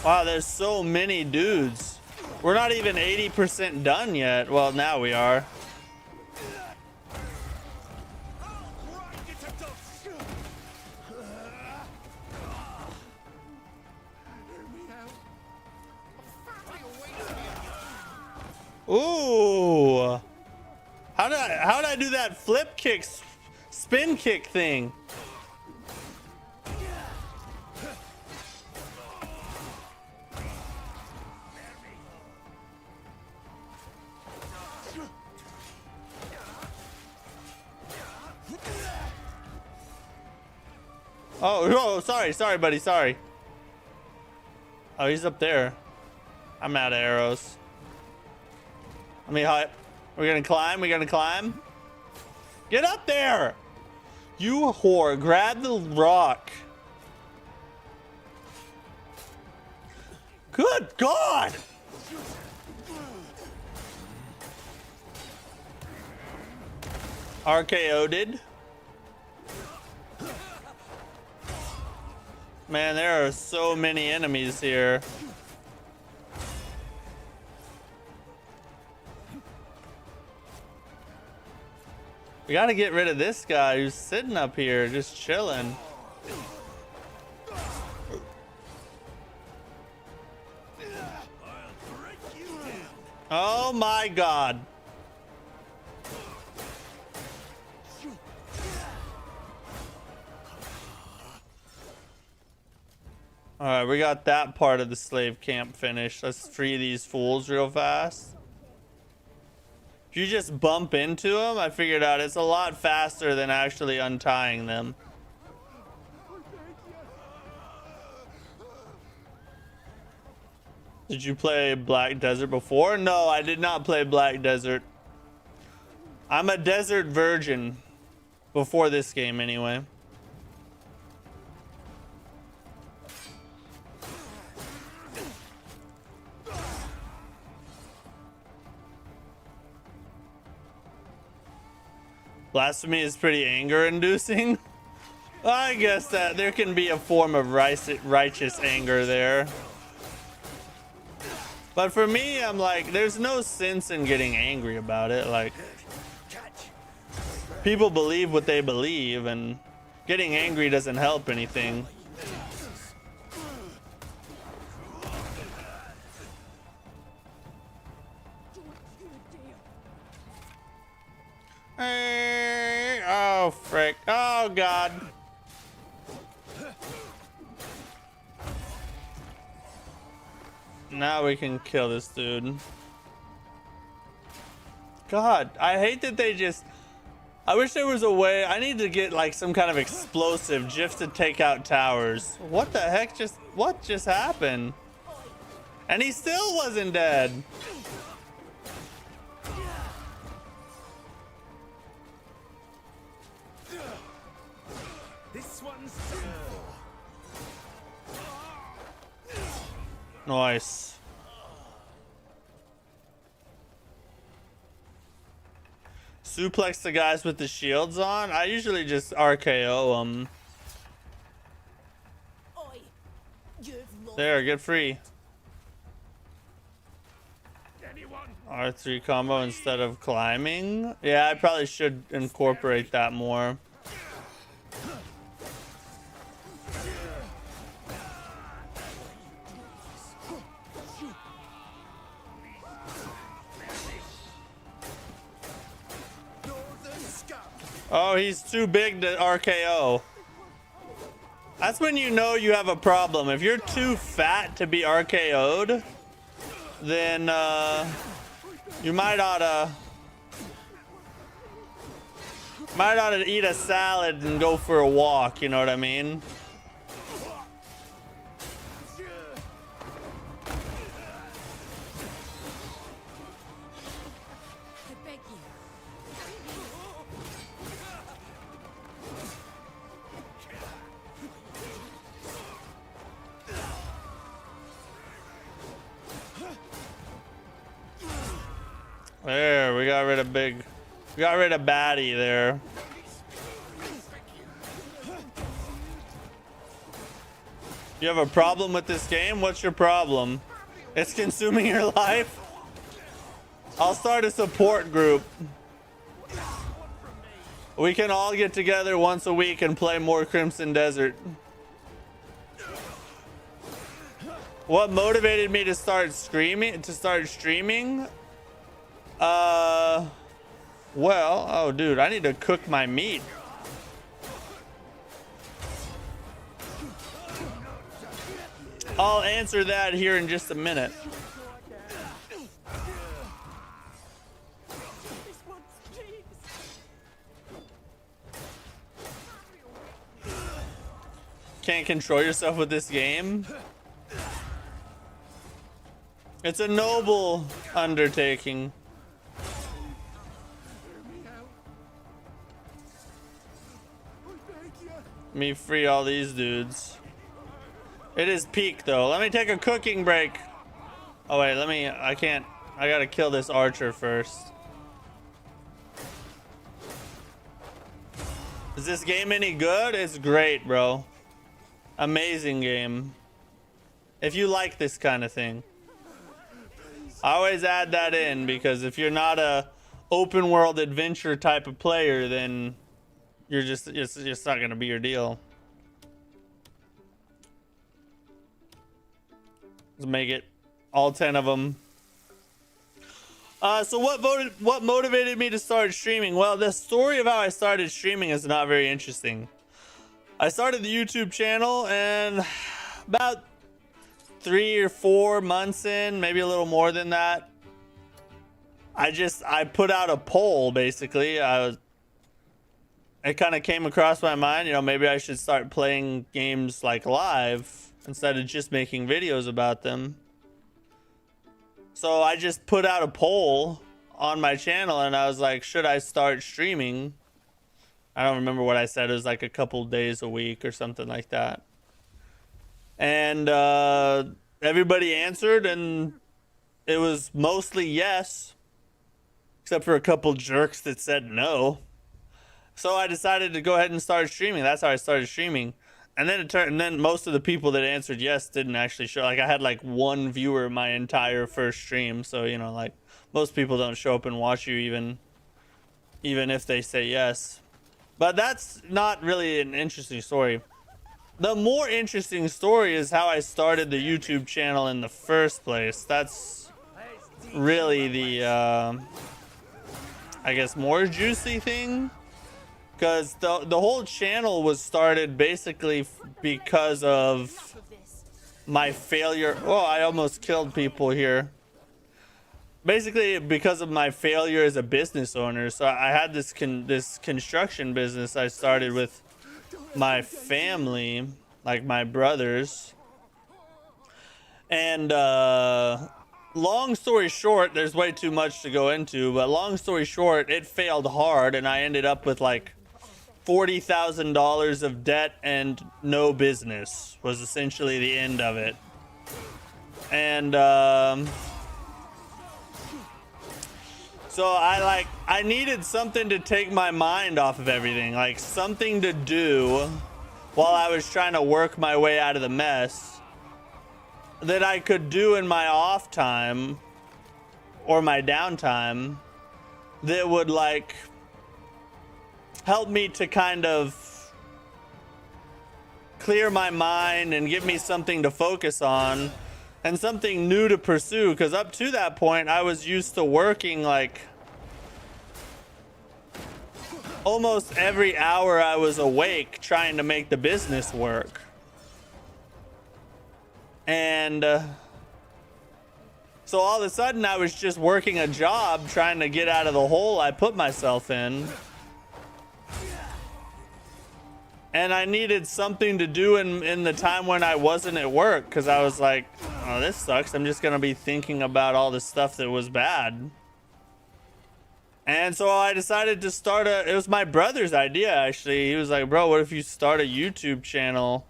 Wow, there's so many dudes. We're not even 80% done yet. Well, now we are. Ooh. How did I do that flip kick, spin kick thing? Oh, sorry, buddy, sorry. Oh, he's up there. I'm out of arrows. Let me hide. We're gonna climb. We're gonna climb. Get up there, you whore! Grab the rock. Good God! RKO'd. Man, there are so many enemies here. We gotta get rid of this guy who's sitting up here just chilling. Oh my God. All right, we got that part of the slave camp finished. Let's free these fools real fast. If you just bump into them, I figured out it's a lot faster than actually untying them. Did you play Black Desert before? No, I did not play Black Desert. I'm a desert virgin. Before this game, anyway. Blasphemy is pretty anger-inducing. I guess that there can be a form of righteous anger there. But for me, I'm like, there's no sense in getting angry about it. Like, people believe what they believe, and getting angry doesn't help anything. Oh, frick. Oh, God. Now we can kill this dude. God, I hate that they just... I wish there was a way... I need to get, like, some kind of explosive just to take out towers. What the heck just... What just happened? And he still wasn't dead. This one's Nice. Suplex the guys with the shields on. I usually just RKO them. There, get free. R3 combo instead of climbing. Yeah, I probably should incorporate that more. Oh, he's too big to RKO. That's when you know you have a problem. If you're too fat to be RKO'd, then you might oughta eat a salad and go for a walk, you know what I mean? There, we got rid of baddie there. You have a problem with this game? What's your problem? It's consuming your life? I'll start a support group. We can all get together once a week and play more Crimson Desert. What motivated me to start streaming? Well, oh dude, I need to cook my meat. I'll answer that here in just a minute. Can't control yourself with this game. It's a noble undertaking. Me free all these dudes. It is peak though. Let me take a cooking break. Oh wait, I gotta kill this archer first. Is this game any good? It's great, bro. Amazing game. If you like this kind of thing. I always add that in because if you're not a open world adventure type of player, then it's just not gonna be your deal. Let's make it all 10 of them. So what motivated me to start streaming? Well, the story of how I started streaming is not very interesting. I started the YouTube channel and about 3 or 4 months in, maybe a little more than that, I put out a poll basically. It kind of came across my mind, you know, maybe I should start playing games like live instead of just making videos about them. So I just put out a poll on my channel and I was like, should I start streaming? I don't remember what I said. It was like a couple days a week or something like that. And everybody answered and it was mostly yes, except for a couple jerks that said no. So I decided to go ahead and start streaming. That's how I started streaming. And then most of the people that answered yes didn't actually show. Like I had like 1 viewer my entire first stream. So, you know, like most people don't show up and watch you even if they say yes. But that's not really an interesting story. The more interesting story is how I started the YouTube channel in the first place. That's really the, I guess, more juicy thing. Because the whole channel was started basically because of my failure. Oh, I almost killed people here. Basically because of my failure as a business owner. So I had this construction business I started with my family, like my brothers. And long story short, there's way too much to go into, but long story short, it failed hard and I ended up with like $40,000 of debt and no business was essentially the end of it. And so I needed something to take my mind off of everything, like something to do while I was trying to work my way out of the mess that I could do in my off time or my downtime that would like help me to kind of clear my mind and give me something to focus on and something new to pursue. Because up to that point, I was used to working like almost every hour I was awake trying to make the business work. And so all of a sudden I was just working a job trying to get out of the hole I put myself in. And I needed something to do in the time when I wasn't at work, because I was like, oh, this sucks. I'm just going to be thinking about all the stuff that was bad. And so I decided to start it was my brother's idea, actually. He was like, bro, what if you start a YouTube channel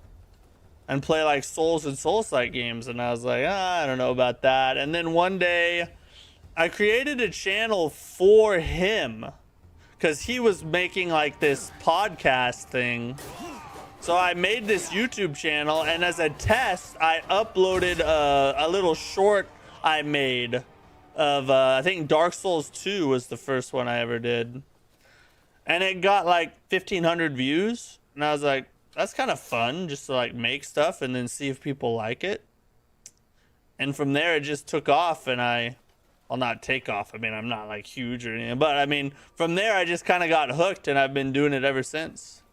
and play like Souls and Souls-like games? And I was like, I don't know about that. And then one day I created a channel for him, because he was making like this podcast thing. So I made this YouTube channel, and as a test, I uploaded a little short I made of, I think Dark Souls 2 was the first one I ever did. And it got like 1,500 views. And I was like, that's kind of fun, just to like make stuff and then see if people like it. And from there, it just took off, and well, not take off. I mean, I'm not like huge or anything, but I mean, from there, I just kind of got hooked, and I've been doing it ever since.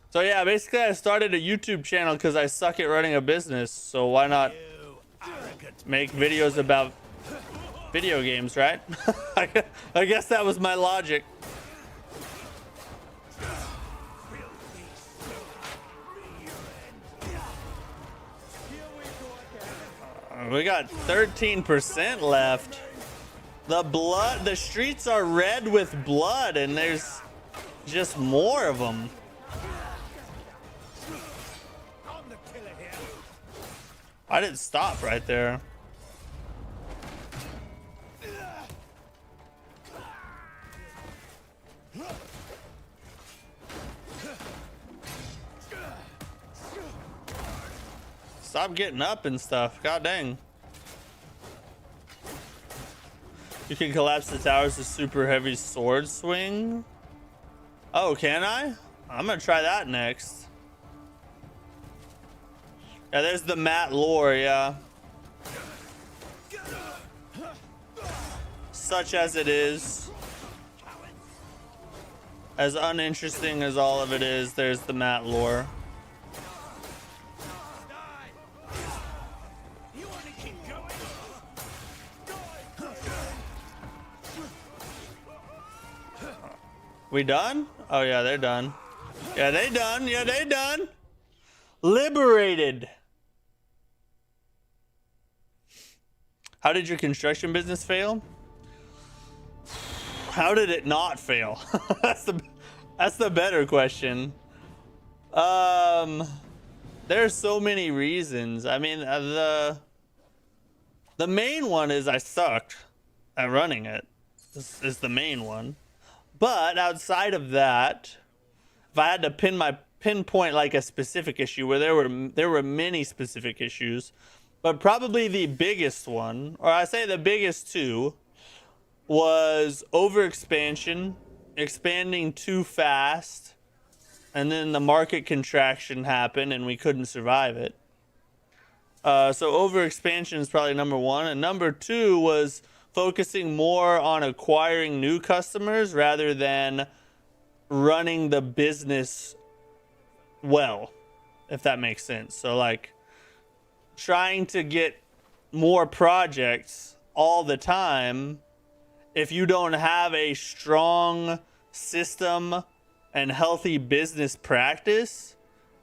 So yeah, basically I started a YouTube channel because I suck at running a business. So why not make videos about video games, right? I guess that was my logic. We got 13% left. The streets are red with blood, and there's just more of them. I didn't stop right there. Stop getting up and stuff. God dang. You can collapse the towers with super heavy sword swing. Oh, can I? I'm gonna try that next. Yeah, there's the Matt lore, yeah. Such as it is. As uninteresting as all of it is, there's the Matt lore. We done? Oh yeah, they're done. Yeah, they done. Yeah, they done. Liberated. How did your construction business fail? How did it not fail? that's the better question. There's so many reasons. I mean, the main one is I sucked at running it. This is the main one. But outside of that, if I had to pinpoint like a specific issue, where there were many specific issues, but probably the biggest one, or I say the biggest two, was overexpansion, expanding too fast, and then the market contraction happened and we couldn't survive it. So overexpansion is probably number one, and number two was focusing more on acquiring new customers rather than running the business well, if that makes sense. So like trying to get more projects all the time, if you don't have a strong system and healthy business practice,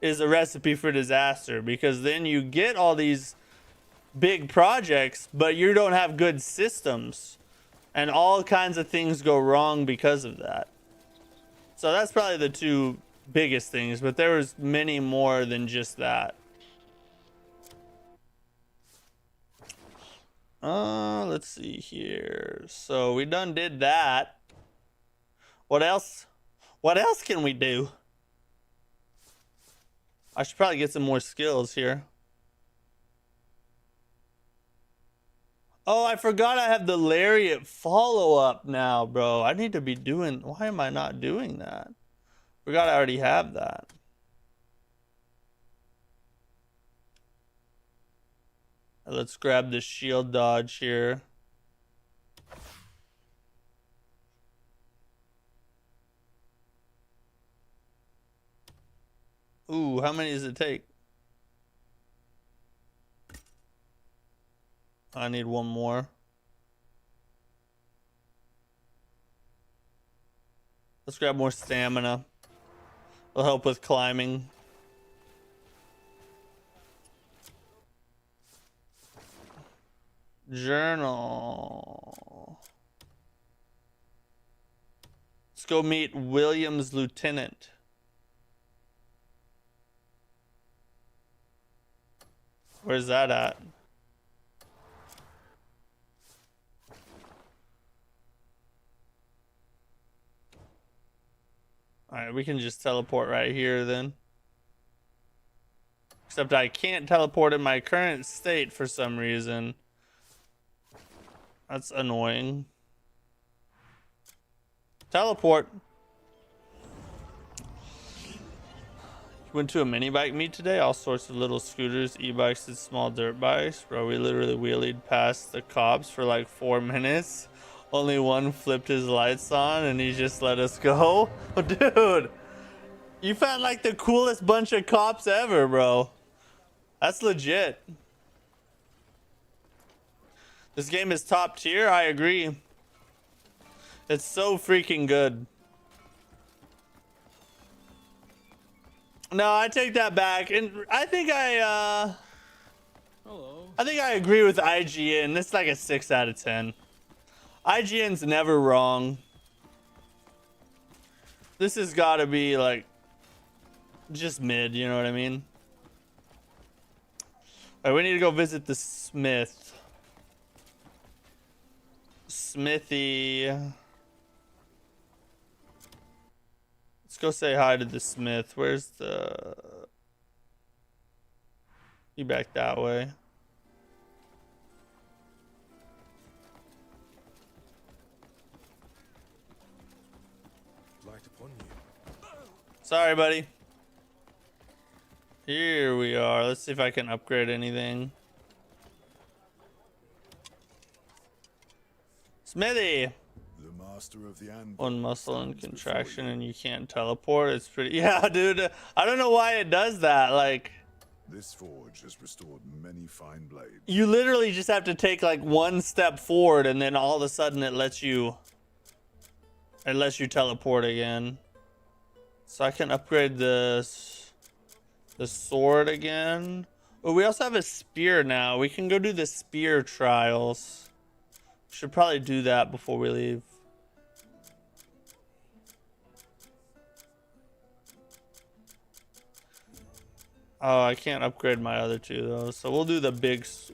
is a recipe for disaster, because then you get all these big projects, but you don't have good systems, and all kinds of things go wrong because of that. So that's probably the two biggest things, but there was many more than just that. Let's see here. So we done did that. What else? What else can we do? I should probably get some more skills here. Oh, I forgot I have the lariat follow-up now, bro. I need to be doing... Why am I not doing that? Forgot I already have that. Let's grab the shield dodge here. Ooh, how many does it take? I need one more. Let's grab more stamina. It'll help with climbing. Journal. Let's go meet William's lieutenant. Where's that at? Alright, we can just teleport right here then. Except I can't teleport in my current state for some reason. That's annoying. Teleport. Went to a mini bike meet today. All sorts of little scooters, e-bikes, and small dirt bikes. Bro, we literally wheelied past the cops for like 4 minutes. Only one flipped his lights on and he just let us go. Oh, dude, you found like the coolest bunch of cops ever, bro. That's legit. This game is top tier. I agree. It's so freaking good. No, I take that back, and I think I agree with IGN. It's like a 6 out of 10. IGN's never wrong. This has got to be like just mid, you know what I mean? All right, we need to go visit the Smith. Smithy. Let's go say hi to the Smith. Where's the... You back that way. Light upon you. Sorry, buddy. Here we are. Let's see if I can upgrade anything. Smithy. The master of the anvil. One muscle and contraction and you can't teleport. It's pretty... Yeah, dude. I don't know why it does that. Like... This forge has restored many fine blades. You literally just have to take like one step forward and then all of a sudden it lets you teleport again. So I can upgrade the sword again. Oh, we also have a spear now. We can go do the spear trials. Should probably do that before we leave. Oh, I can't upgrade my other two though. So we'll do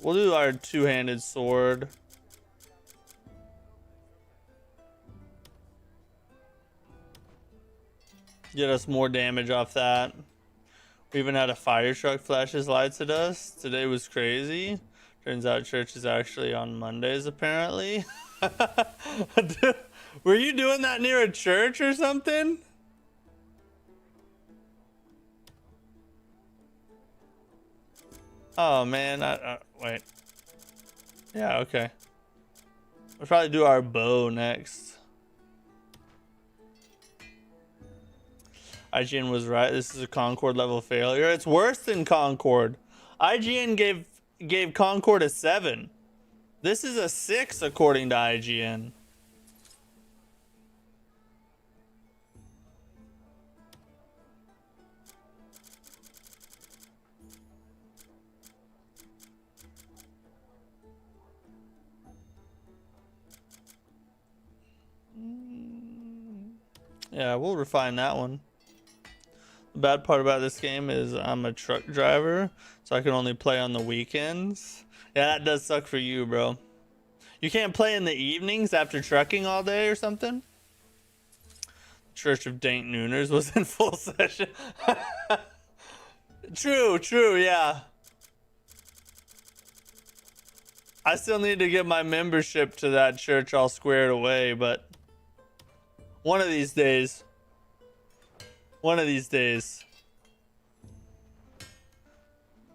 we'll do our two-handed sword. Get us more damage off that. We even had a fire truck flash his lights at us. Today was crazy. Turns out church is actually on Mondays apparently. Dude, were you doing that near a church or something? Oh man, wait. Yeah, okay. We'll probably do our bow next. IGN was right. This is a Concord level failure. It's worse than Concord. IGN gave Concord a 7. This is a 6 according to IGN. Yeah, we'll refine that one. The bad part about this game is I'm a truck driver, so I can only play on the weekends. Yeah, that does suck for you, bro. You can't play in the evenings after trucking all day or something? Church of Dank Nooners was in full session. True, yeah. I still need to get my membership to that church all squared away, but one of these days. One of these days.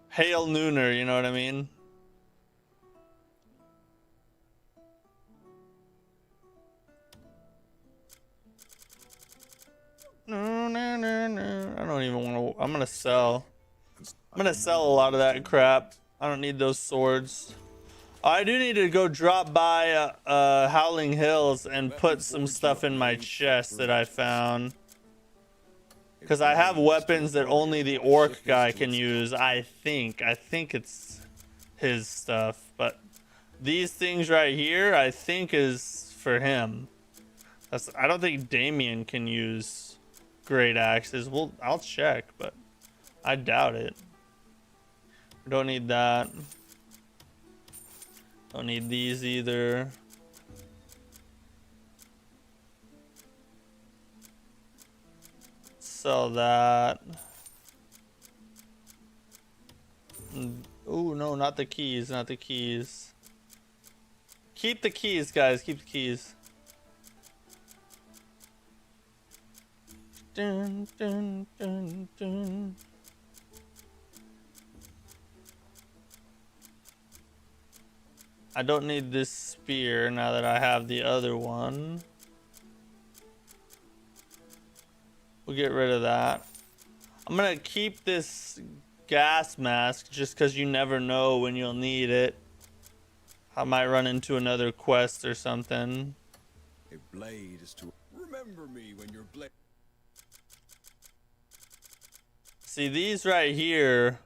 Hail Nooner, you know what I mean? No. I don't even want to. I'm gonna sell. I'm gonna sell a lot of that crap. I don't need those swords. I do need to go drop by Howling Hills and put some stuff in my chest that I found. Because I have weapons that only the orc guy can use, I think. I think it's his stuff. But these things right here, I think is for him. I don't think Damien can use great axes. Well, I'll check, but I doubt it. Don't need that. Don't need these either. Sell that. Oh no, not the keys, not the keys. Keep the keys, guys, keep the keys. Dun, dun, dun, dun. I don't need this spear now that I have the other one. We'll get rid of that. I'm gonna keep this gas mask just because you never know when you'll need it. I might run into another quest or something. A blade is to remember me when your blade. See these right here.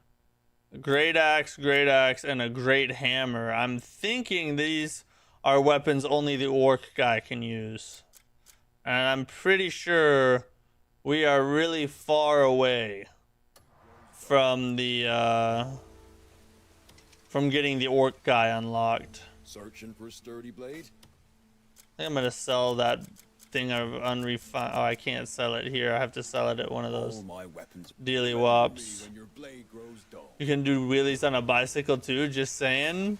A great axe, and a great hammer. I'm thinking these are weapons only the orc guy can use. And I'm pretty sure we are really far away from the from getting the orc guy unlocked. Searching for a sturdy blade? I think I'm gonna sell that thing of unrefined. Oh, I can't sell it here. I have to sell it at one of those dealy wops. You can do wheelies on a bicycle too, just saying.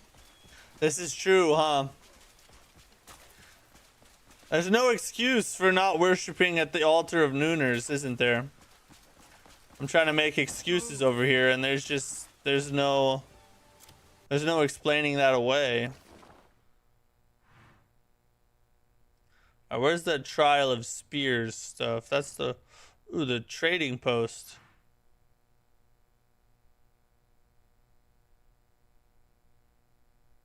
This is true, huh? There's no excuse for not worshiping at the altar of Nooners, isn't there? I'm trying to make excuses over here, and there's no explaining that away. Where's that trial of spears stuff? That's the trading post.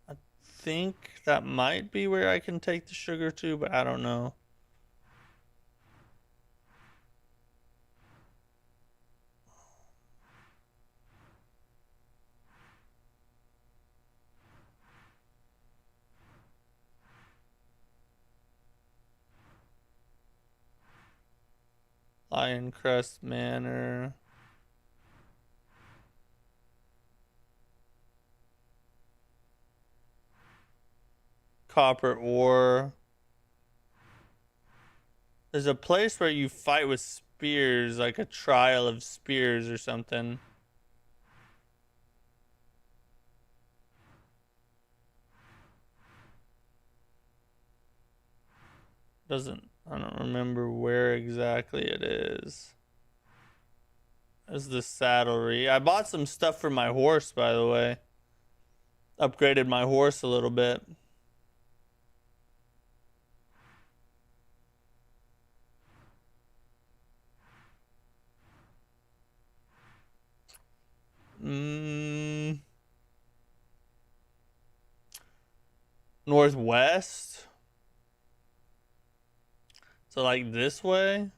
I think that might be where I can take the sugar to, but I don't know. Lioncrest Manor. Copper ore. There's a place where you fight with spears, like a trial of spears or something. I don't remember where exactly it is. There's the saddlery. I bought some stuff for my horse, by the way. Upgraded my horse a little bit. Northwest? So like this way?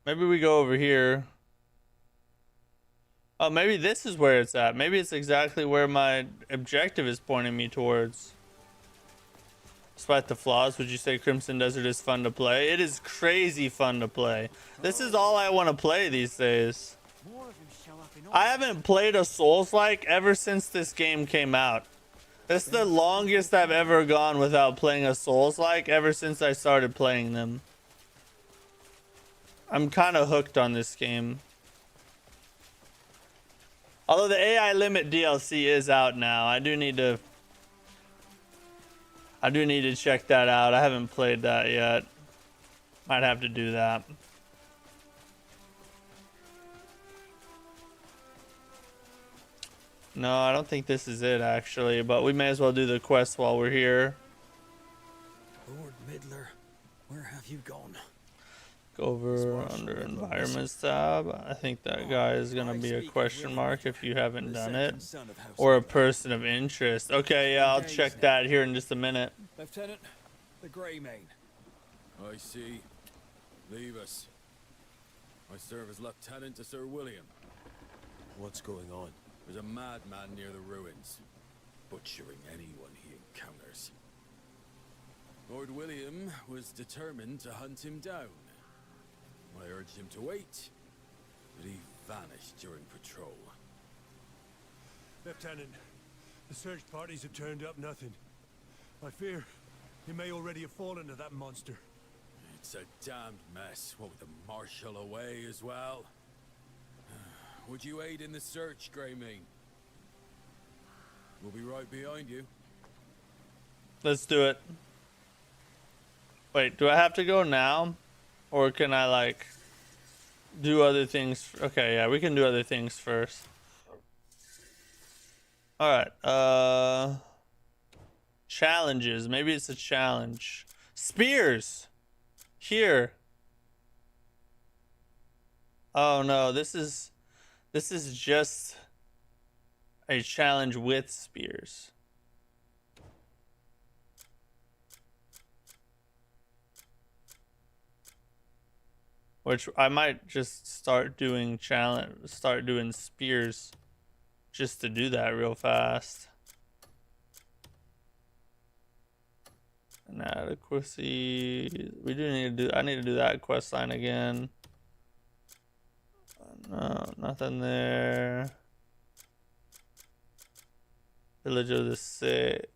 Maybe we go over here. Oh, maybe this is where it's at. Maybe it's exactly where my objective is pointing me towards. Despite the flaws, would you say Crimson Desert is fun to play? It is crazy fun to play. This is all I want to play these days. I haven't played a Souls-like ever since this game came out. It's the longest I've ever gone without playing a Souls-like ever since I started playing them. I'm kind of hooked on this game. Although the AI Limit DLC is out now, I do need to check that out. I haven't played that yet. Might have to do that. No, I don't think this is it actually, but we may as well do the quest while we're here. Lord Midler, where have you gone? Go over under environments tab. I think that guy is gonna be a question mark if you haven't done it, or a person of interest. Okay, yeah, I'll check that here in just a minute. Lieutenant, the Grey Mane. I see. Leave us. I serve as lieutenant to Sir William. What's going on? There's a madman near the ruins, butchering anyone he encounters. Lord William was determined to hunt him down. I urged him to wait, but he vanished during patrol. Lieutenant, the search parties have turned up nothing. I fear he may already have fallen to that monster. It's a damned mess, what with the Marshal away as well. Would you aid in the search, Greymane? We'll be right behind you. Let's do it. Wait, do I have to go now? Or can I, like, do other things? Okay, yeah, we can do other things first. Alright, challenges. Maybe it's a challenge. Spears! Here. Oh no, this is just a challenge with spears. Which I might just start doing spears just to do that real fast. Inadequacy. We do need to do. I need to do that quest line again. No, nothing there. Village of the Sick.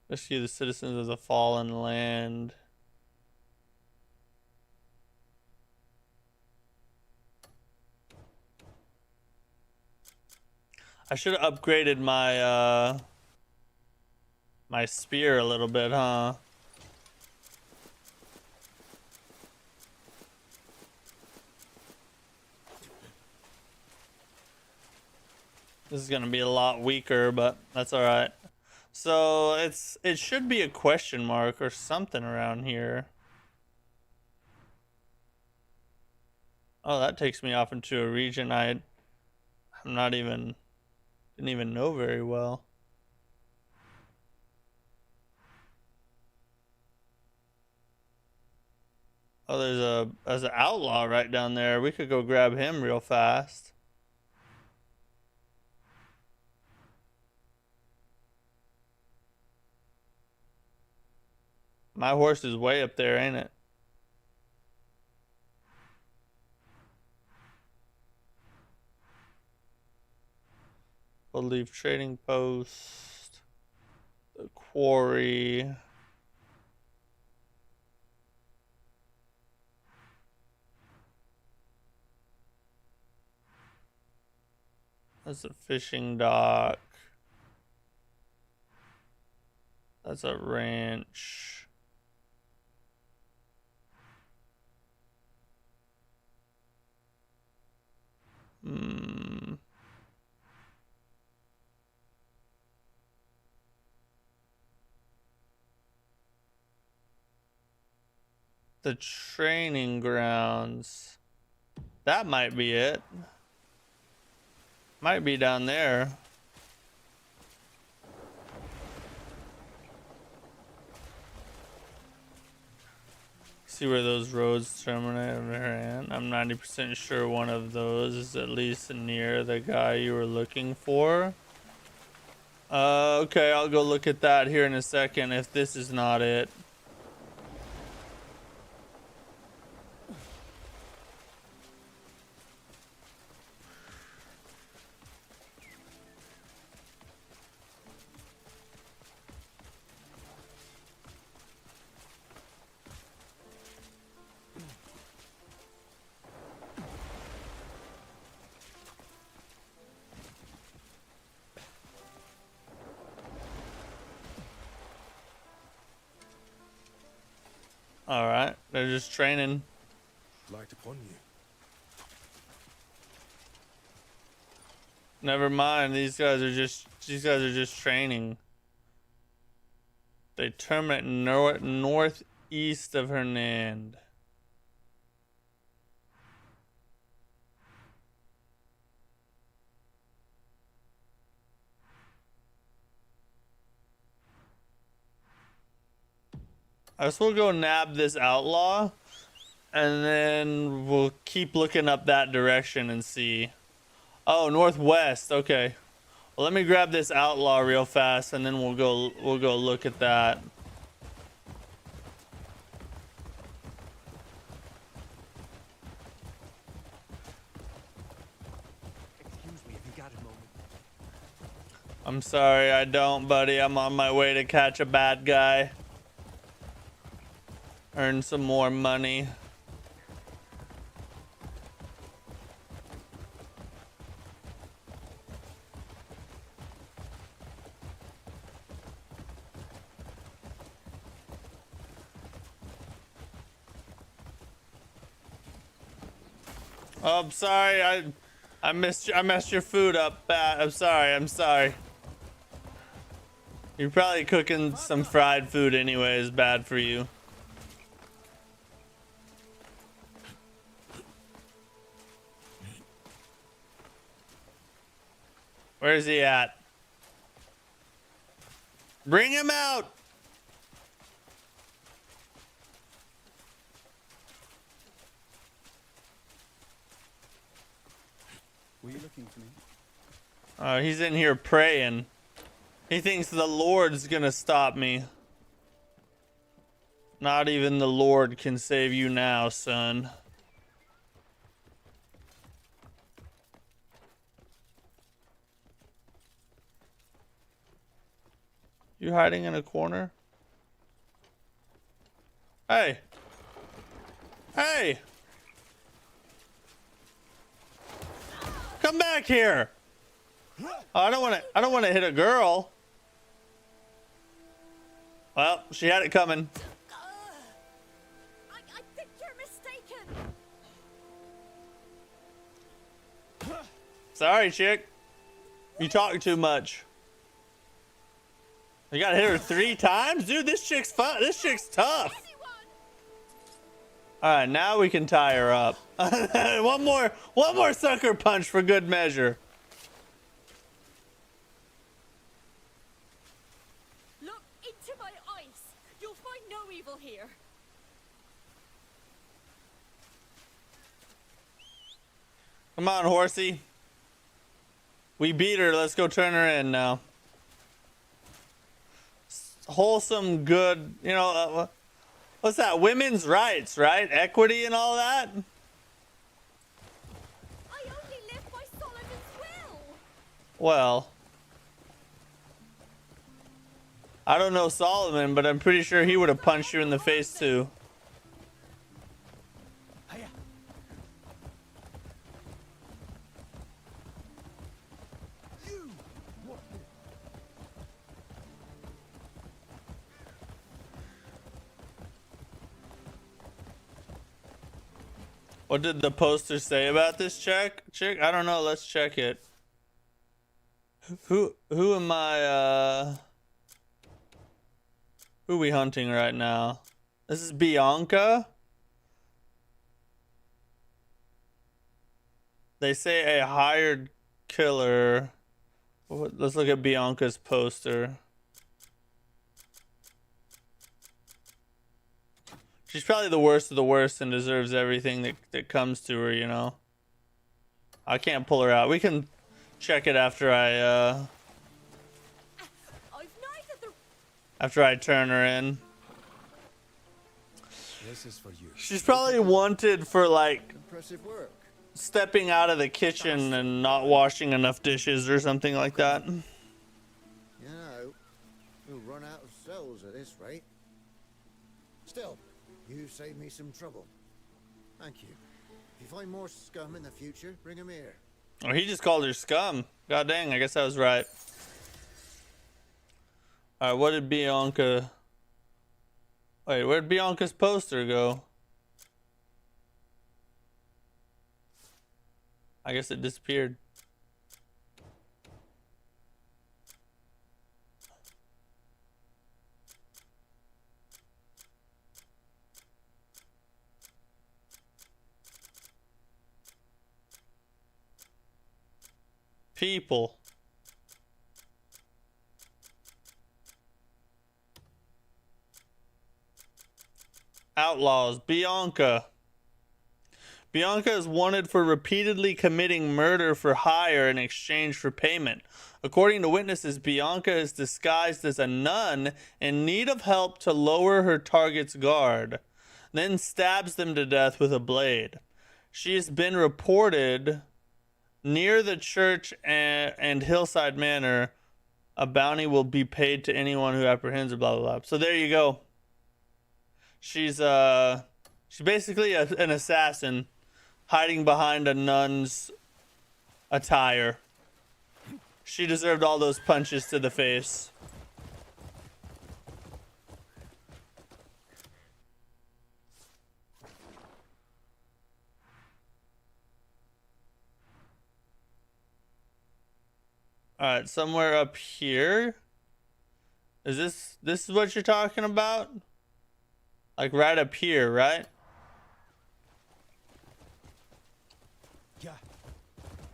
Rescue the citizens of the fallen land. I should have upgraded my my spear a little bit, huh? This is gonna be a lot weaker, but that's all right. So it should be a question mark or something around here. Oh, that takes me off into a region didn't even know very well. Oh, there's an outlaw right down there. We could go grab him real fast. My horse is way up there, ain't it? We'll leave trading post. The quarry. That's a fishing dock. That's a ranch. The training grounds. That might be it. Might be down there. See where those roads terminate over here. I'm 90% sure one of those is at least near the guy you were looking for. Okay, I'll go look at that here in a second if this is not it. All right, they're just training. Light upon you. Never mind. These guys are just training. They terminate northeast of Hernand. I guess we'll go nab this outlaw, and then we'll keep looking up that direction and see. Oh, northwest. Okay. Well, let me grab this outlaw real fast, and then we'll go look at that. Excuse me if you got a moment. I'm sorry, I don't, buddy. I'm on my way to catch a bad guy. Earn some more money. Oh, I'm sorry. I messed your food up bad. I'm sorry. You're probably cooking some fried food anyways, bad for you. Where's he at? Bring him out. Were you looking for me? He's in here praying. He thinks the Lord's gonna stop me. Not even the Lord can save you now, son. You hiding in a corner? Hey. Hey. Come back here. Oh, I don't want to hit a girl. Well, she had it coming. I think you're mistaken. Sorry, chick. You talk too much. You gotta hit her 3 times? Dude, this chick's fun. This chick's tough. Alright, now we can tie her up. one more sucker punch for good measure. Look into my eyes. You'll find no evil here. Come on, horsey. We beat her. Let's go turn her in now. Wholesome, good, you know, what's that? Women's rights, right? Equity and all that? I only live by Solomon's will. Well, I don't know Solomon, but I'm pretty sure he would have punched you in the face too. What did the poster say about this chick? I don't know. Let's check it. Who am I? Who are we hunting right now? This is Bianca. They say a hired killer. Let's look at Bianca's poster. She's probably the worst of the worst and deserves everything that comes to her, you know. I can't pull her out. We can check it after I turn her in. This is for you. She's probably wanted for like Impressive work. stepping out of the kitchen and not washing enough dishes or something like that. You know, we'll run out of cells at this rate. Still, you saved me some trouble. Thank you. If you find more scum in the future, bring them here. Oh, he just called her scum. God dang, I guess I was right. Alright, what did Bianca... Wait, where'd Bianca's poster go? I guess it disappeared. People. Outlaws. Bianca. Bianca is wanted for repeatedly committing murder for hire in exchange for payment. According to witnesses, Bianca is disguised as a nun in need of help to lower her target's guard, then stabs them to death with a blade. She has been reported near the church and Hillside Manor. A bounty will be paid to anyone who apprehends her, blah, blah, blah. So there you go. She's basically an assassin hiding behind a nun's attire. She deserved all those punches to the face. All right, somewhere up here. Is this is what you're talking about? Like right up here, right? Yeah.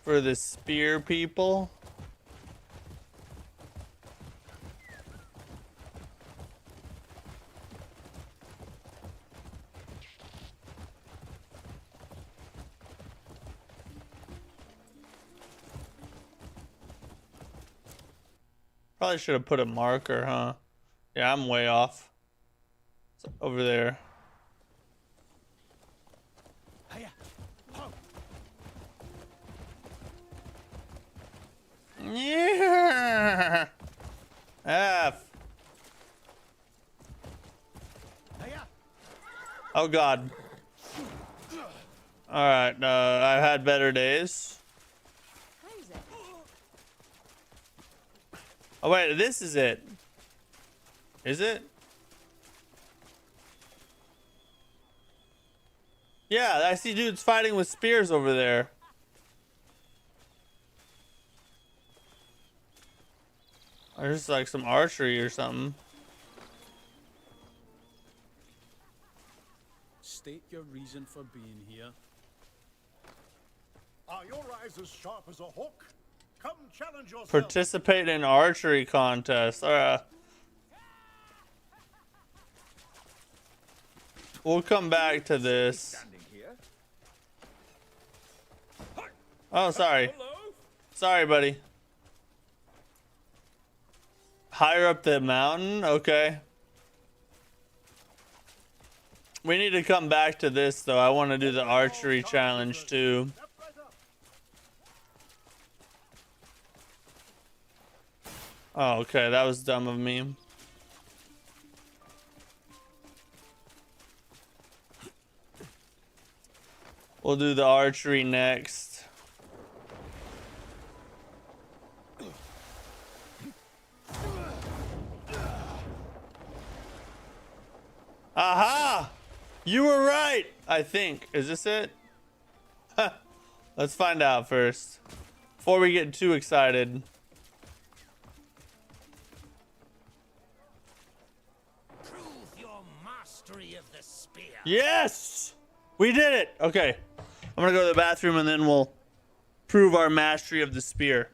For the spear people. Probably should have put a marker, huh? Yeah, I'm way off. It's over there. Yeah. F. Oh God. All right. I've had better days. Oh wait, this is it. Is it? Yeah, I see dudes fighting with spears over there. There's like some archery or something. State your reason for being here. Are your eyes as sharp as a hook? Come challenge yourself. Participate in archery contest. We'll come back to this. Oh, sorry. Sorry, buddy. Higher up the mountain? Okay. We need to come back to this, though. I want to do the archery challenge, too. Oh, okay. That was dumb of me. We'll do the archery next. Aha! You were right, I think. Is this it? Let's find out first. Before we get too excited. Prove your mastery of the spear. Yes! We did it! Okay. I'm gonna go to the bathroom and then we'll prove our mastery of the spear.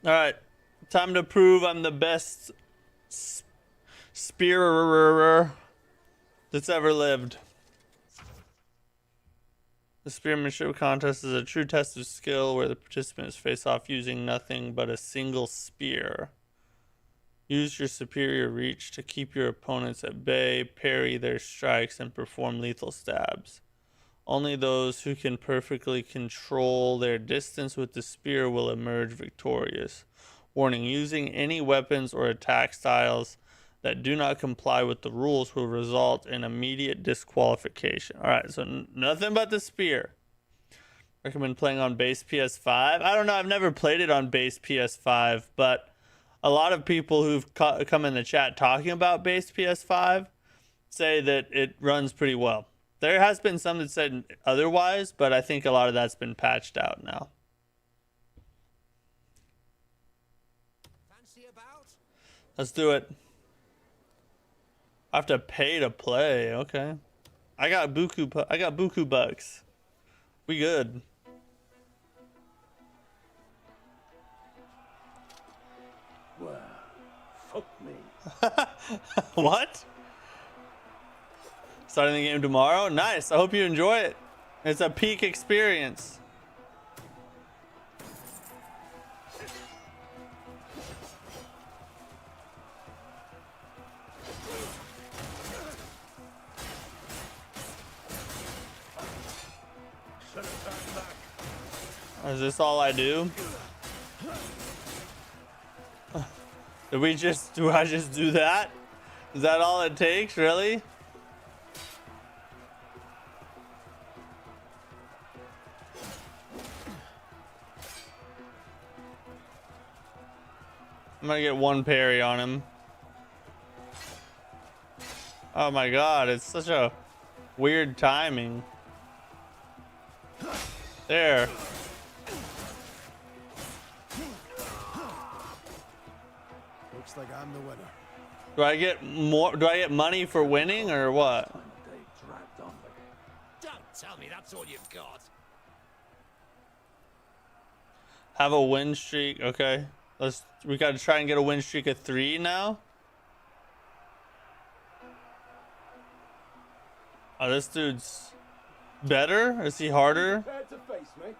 All right, time to prove I'm the best spearer that's ever lived. The spearmanship contest is a true test of skill where the participants face off using nothing but a single spear. Use your superior reach to keep your opponents at bay, parry their strikes, and perform lethal stabs. Only those who can perfectly control their distance with the spear will emerge victorious. Warning, using any weapons or attack styles that do not comply with the rules will result in immediate disqualification. Alright, so nothing but the spear. Recommend playing on base PS5. I don't know, I've never played it on base PS5, but a lot of people who've come in the chat talking about base PS5 say that it runs pretty well. There has been some that said otherwise, but I think a lot of that's been patched out now. Fancy about? Let's do it. I have to pay to play. Okay. I got buku bucks. We good. Well, fuck me. What? Starting the game tomorrow? Nice. I hope you enjoy it. It's a peak experience. Is this all I do? Do I just do that? Is that all it takes, really? I'm gonna get one parry on him. Oh my god, it's such a weird timing. There. Looks like I'm the winner. Do I get more? Do I get money for winning or what? Don't tell me that's all you've got. Have a win streak. Okay. We gotta try and get a win streak of 3 now. Oh, this dude's better? Is he harder? Prepared to face me?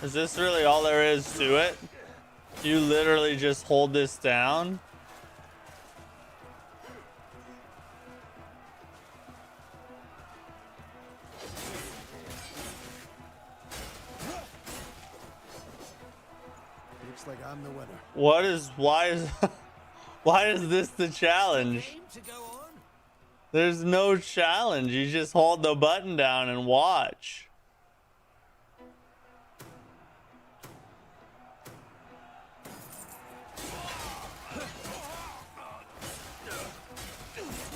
Is this really all there is to it? You literally just hold this down? Looks like I'm the winner. Why is this the challenge? There's no challenge. You just hold the button down and watch.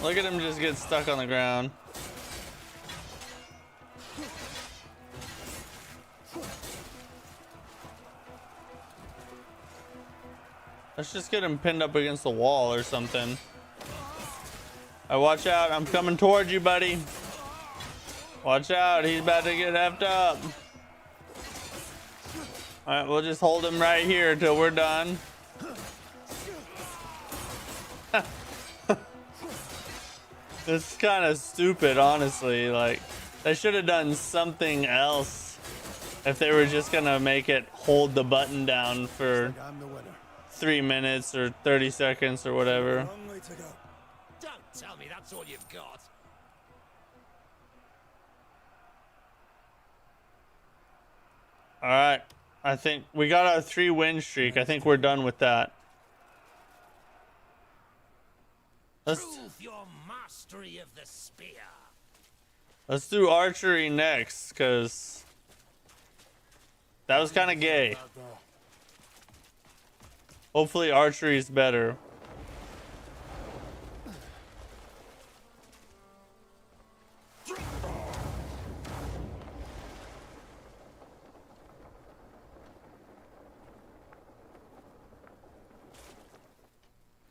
Look at him just get stuck on the ground. Let's just get him pinned up against the wall or something. Watch out, I'm coming towards you, buddy. Watch out, he's about to get effed up. Alright, we'll just hold him right here till we're done. This is kind of stupid, honestly. Like, they should have done something else if they were just gonna make it hold the button down for 3 minutes or 30 seconds or whatever. Don't tell me that's all you've got. All right, I think we got our 3 win streak. I think we're done with that. Prove your mastery of the spear. Let's do archery next, because that was kind of gay. Hopefully archery is better.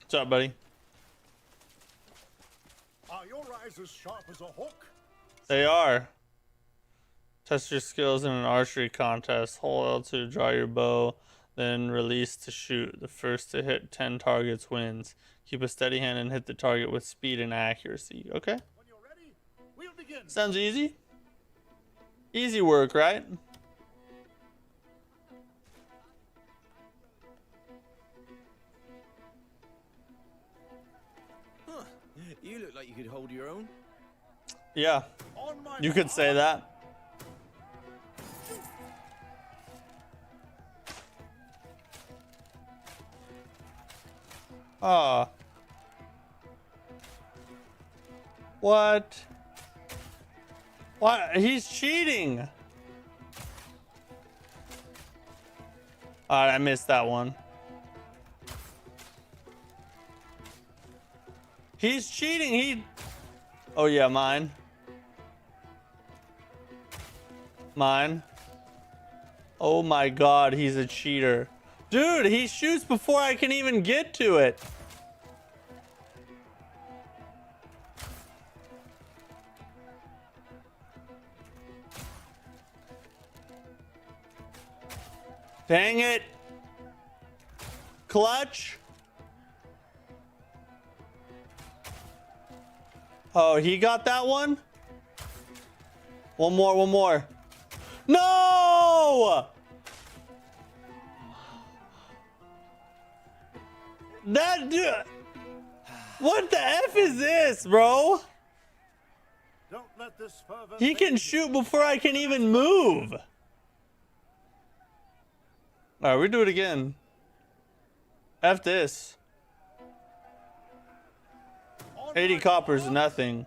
What's up, buddy? Are your eyes as sharp as a hook? They are. Test your skills in an archery contest. Hold L2 to draw your bow, then release to shoot. The first to hit 10 targets wins. Keep a steady hand and hit the target with speed and accuracy. Okay. When you're ready, we'll begin. Sounds easy. Easy work, right? Huh. You look like you could hold your own. Yeah. You could say that. Ah. What? What? He's cheating. Alright, I missed that one. He's cheating. Oh yeah, mine. Mine. Oh my god, he's a cheater. Dude, he shoots before I can even get to it. Dang it. Clutch. Oh, he got that one? One more. No! That dude. What the F is this, bro? Don't let this fervor He can shoot before I can even move. Alright, we do it again. F this. 80 coppers is nothing.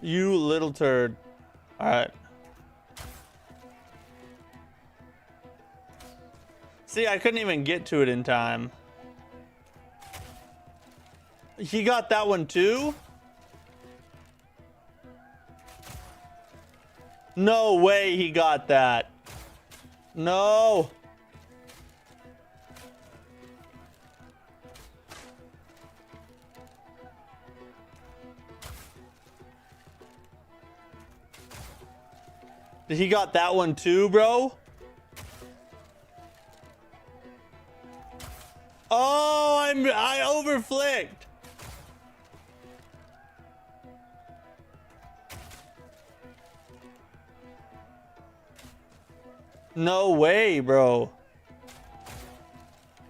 You little turd. Alright. See, I couldn't even get to it in time. He got that one too? No way he got that. No. He got that one too, bro? Oh, I overflicked. No way, bro.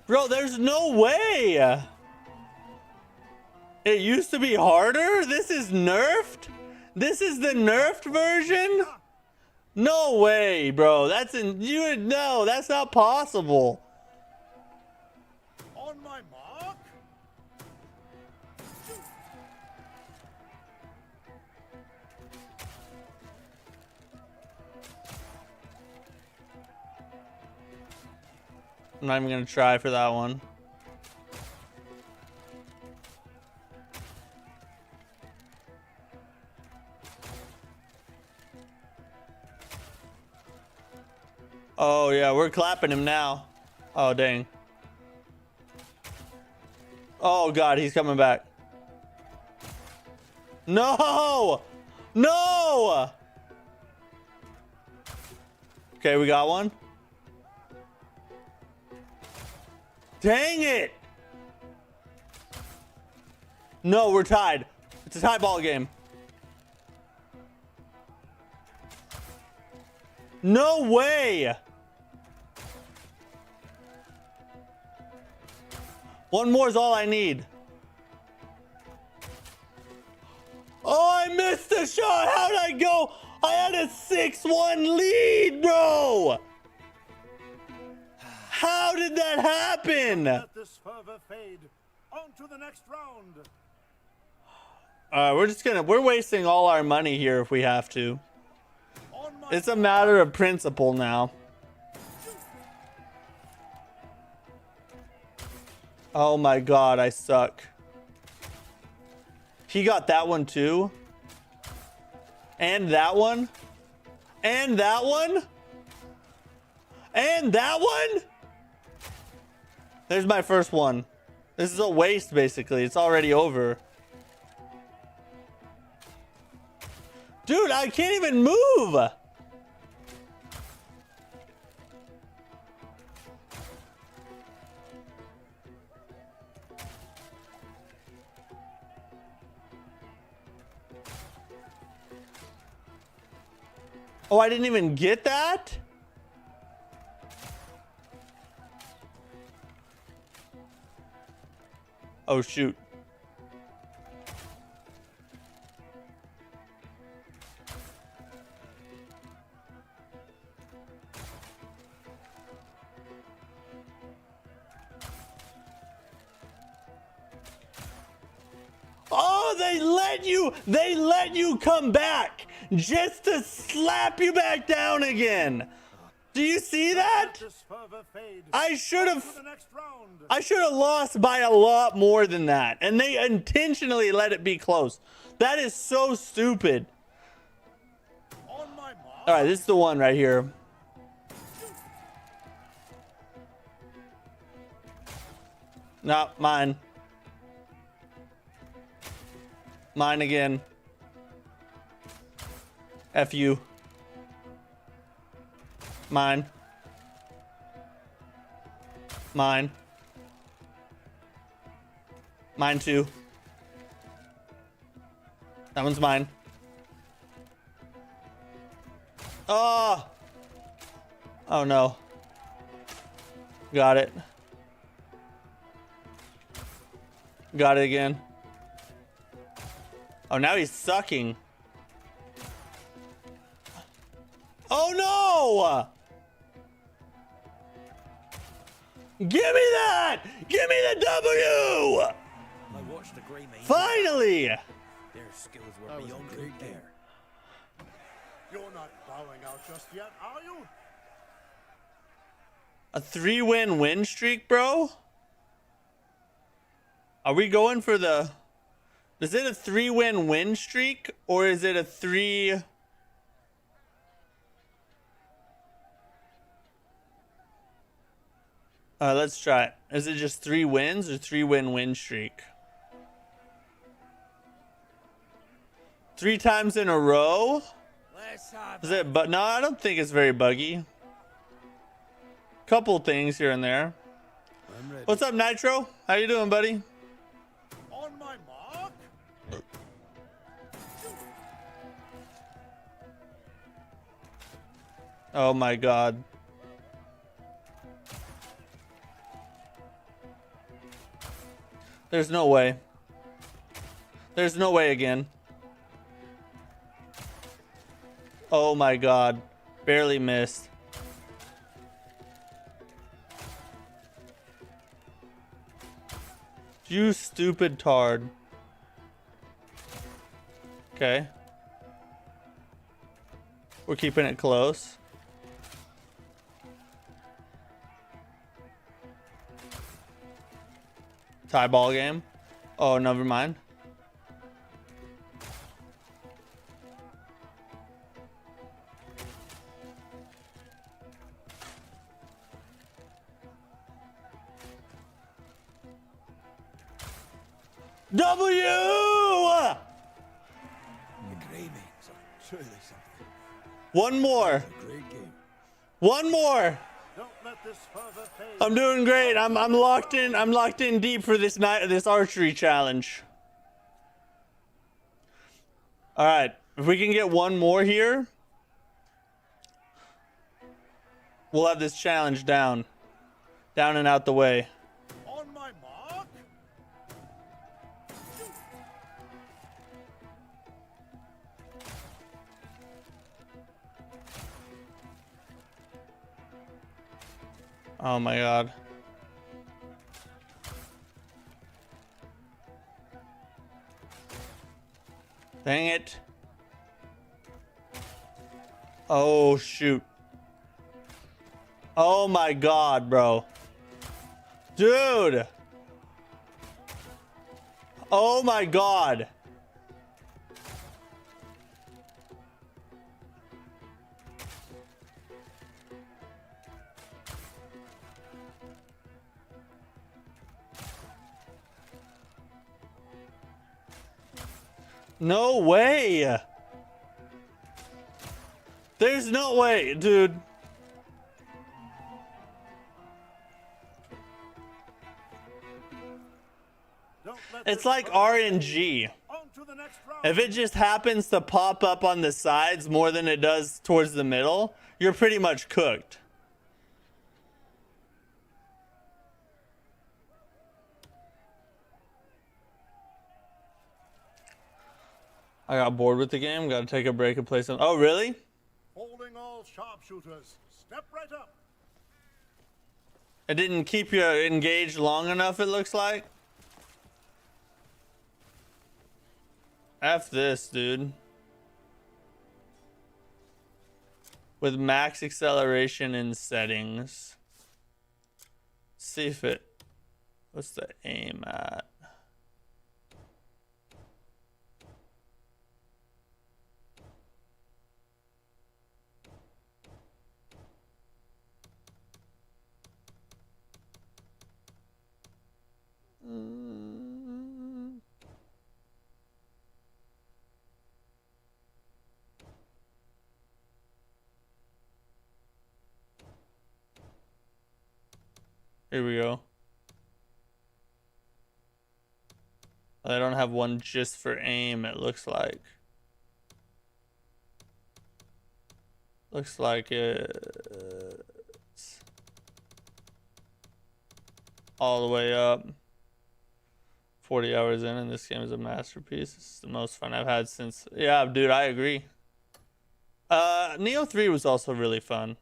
Bro, there's no way. It used to be harder? This is nerfed? This is the nerfed version? No way, bro. That's not possible. On my mark. I'm not even gonna try for that one. Oh yeah, we're clapping him now. Oh dang. Oh god, he's coming back. No! No! Okay, we got one. Dang it! No, we're tied. It's a tie ball game. No way! One more is all I need. Oh, I missed the shot. How'd I go? I had a 6-1 lead, bro. How did that happen? Let this fervor fade. On to the next round. We're wasting all our money here if we have to. It's a matter of principle now. Oh my god, I suck. He got that one too. And that one. And that one. And that one? There's my first one. This is a waste, basically. It's already over. Dude, I can't even move. Oh, I didn't even get that? Oh, shoot. Oh, they let you come back just to slap you back down again. Do you see that? I should have lost by a lot more than that. And they intentionally let it be close. That is so stupid. All right, this is the one right here. No, mine. Mine again. F you. Mine. Mine. Mine too. That one's mine. Oh! Oh no. Got it. Got it again. Oh, now he's sucking. Oh no! Give me that! Give me the W! I watched the Grey Mane. Finally! Their skills were beyond compare. You're not bowing out just yet, are you? A 3-win win streak, bro? Are we going for the... Is it a 3-win win streak? Or is it a 3... let's try it. Is it just 3 wins or 3-win win streak? 3 times in a row? Is it? But no, I don't think it's very buggy. Couple things here and there. What's up, Nitro? How you doing, buddy? On my mark. Oh my god. There's no way. There's no way again. Oh my god. Barely missed. You stupid tard. Okay. We're keeping it close. Tie ball game. Oh, never mind. W! The Grey Manes are surely something. One more. Great game. One more. Don't let this further fade. I'm doing great. I'm locked in. I'm locked in deep for this archery challenge. All right. If we can get one more here, we'll have this challenge down and out the way. On my mark. Oh my god. Dang it. Oh shoot. Oh my god, bro. Dude. Oh my god. No way. There's no way, dude. It's like RNG. If it just happens to pop up on the sides more than it does towards the middle, you're pretty much cooked. I got bored with the game. Got to take a break and play some. Oh, really? Holding all sharpshooters. Step right up. It didn't keep you engaged long enough, it looks like. F this, dude. With max acceleration in settings. See if it... What's the aim at? Here we go. I don't have one just for aim, it looks like. Looks like it's all the way up. 40 hours in, and this game is a masterpiece. This is the most fun I've had since... Yeah, dude, I agree. Neo 3 was also really fun.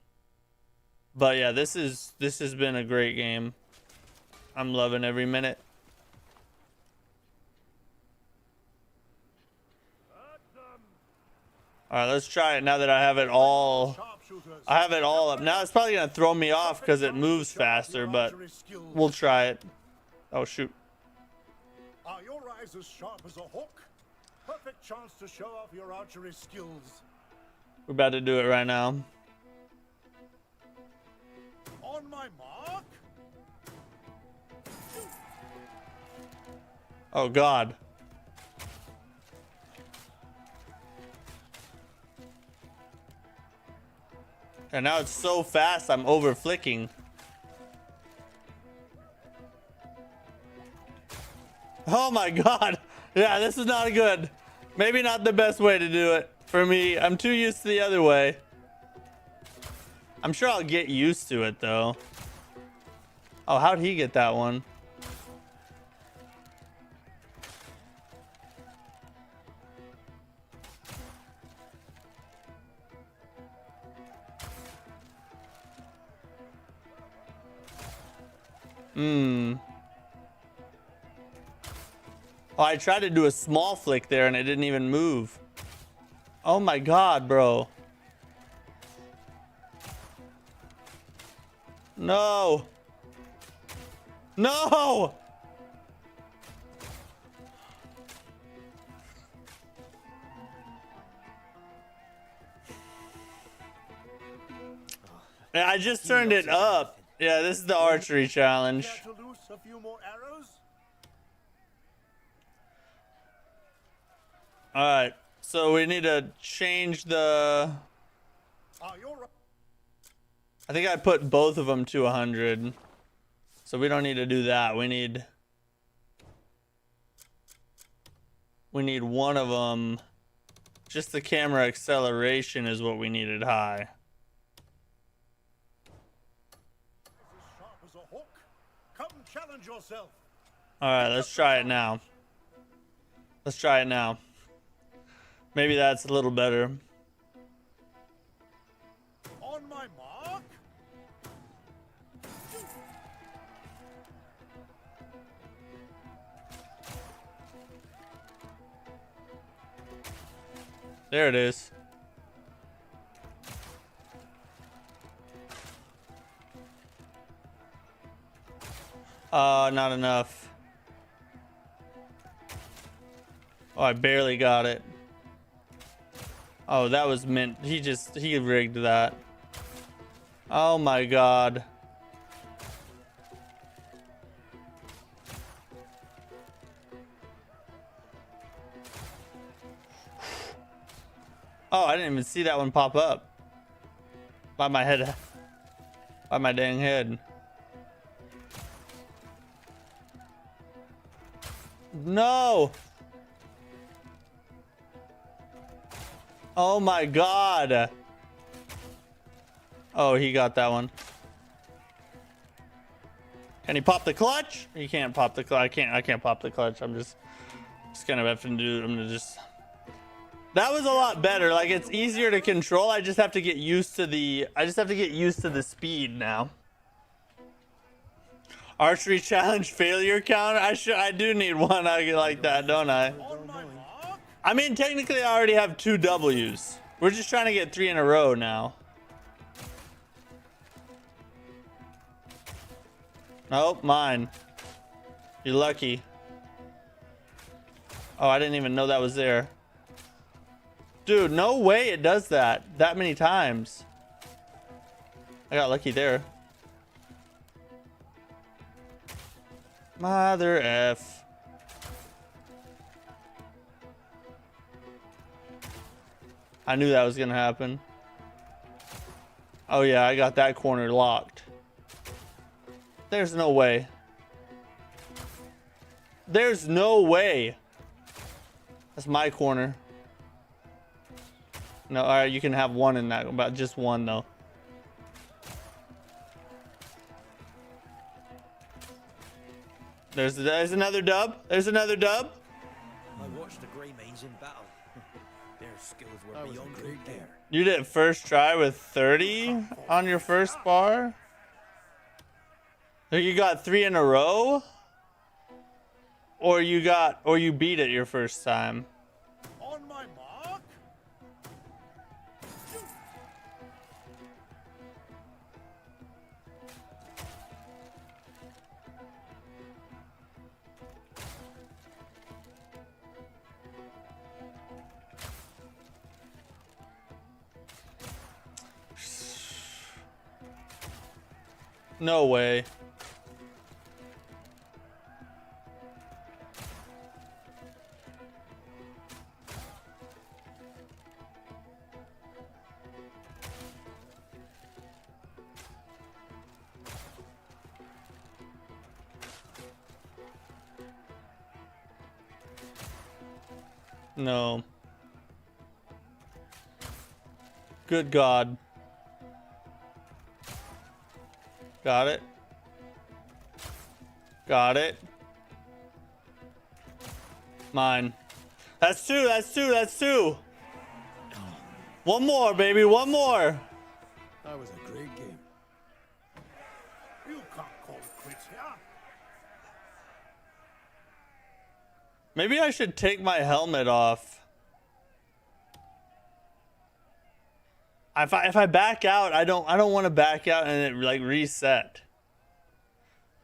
But yeah, this has been a great game. I'm loving every minute. Alright, let's try it now that I have it all. I have it all up. Now it's probably gonna throw me off because it moves faster, but we'll try it. Oh shoot. Are your eyes as sharp as a hawk? Perfect chance to show off your archery skills. We're about to do it right now. On my mark. Oh god. And now it's so fast I'm over flicking. Oh my god. Yeah, this is not good. Maybe not the best way to do it for me. I'm too used to the other way. I'm sure I'll get used to it though. Oh, how'd he get that one? Oh, I tried to do a small flick there and it didn't even move. Oh my god, bro. No. No. Yeah, I just turned it up. Yeah, this is the archery challenge. Care to loose a few more arrows? All right, so we need to change the... I think I put both of them to 100. So we don't need to do that. We need one of them. Just the camera acceleration is what we needed high. As sharp as a hawk. Come challenge yourself. All right, let's try it now. Let's try it now. Maybe that's a little better. On my mark. There it is. Not enough. Oh, I barely got it. Oh, that was meant. He rigged that. Oh my god. didn't even see that one pop up. By my head. By my dang head. No! Oh my god! Oh, he got that one. Can he pop the clutch? He can't pop the clutch. I can't pop the clutch. I'm just kind of having to do. I'm gonna just. That was a lot better. Like, it's easier to control. I just have to get used to the. I just have to get used to the speed now. Archery challenge failure counter. I do need one. I like that, don't I? I mean, technically, I already have 2 W's. We're just trying to get 3 in a row now. Nope, mine. You're lucky. Oh, I didn't even know that was there. Dude, no way it does that many times. I got lucky there. Mother F. I knew that was gonna happen. Oh yeah, I got that corner locked. There's no way. There's no way. That's my corner. No, all right, you can have one in that, about just one though. There's another dub. There's another dub. I watched the Grey Mains in battle. Their skills were beyond compare. You did it first try with 30 on your first bar? You got 3 in a row? Or you beat it your first time? On my mark. No way. No. Good God. Got it. Got it. Mine. That's 2. That's 2. That's 2. One more, baby. One more. That was a great game. You can't call it quits here. Maybe I should take my helmet off. If I back out, I don't want to back out and it like reset.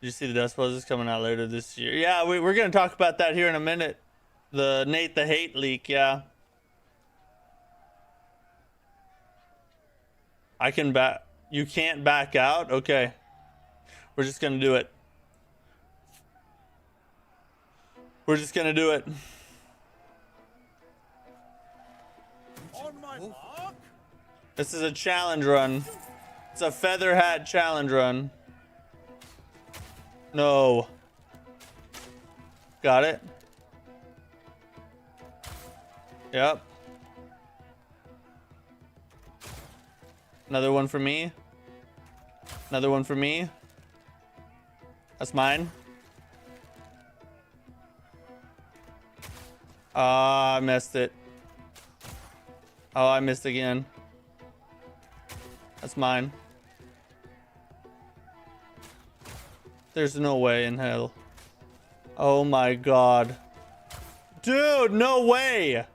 Did you see the Dust Poses coming out later this year? Yeah, we're gonna talk about that here in a minute. The Nate the Hate leak, yeah. I can back. You can't back out? Okay. We're just gonna do it. We're just gonna do it. On my mark. This is a challenge run. It's a feather hat challenge run. No. Got it. Yep. Another one for me. Another one for me. That's mine. Ah, I missed it. Oh, I missed again. That's mine. There's no way in hell. Oh my God. Dude, no way.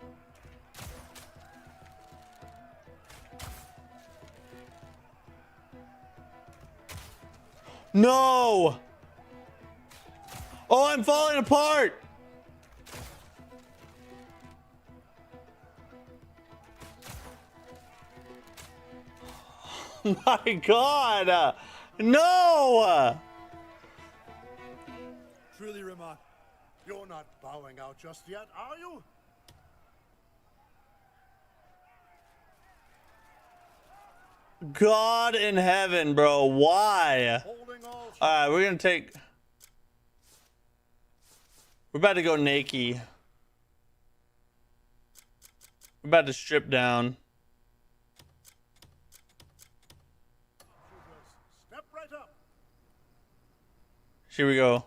No. Oh, I'm falling apart. My God. No. Truly remarkable. You're not bowing out just yet, are you? God in heaven, bro. Why? Alright, we're gonna take... We're about to go naked. We're about to strip down. Step right up. Here we go.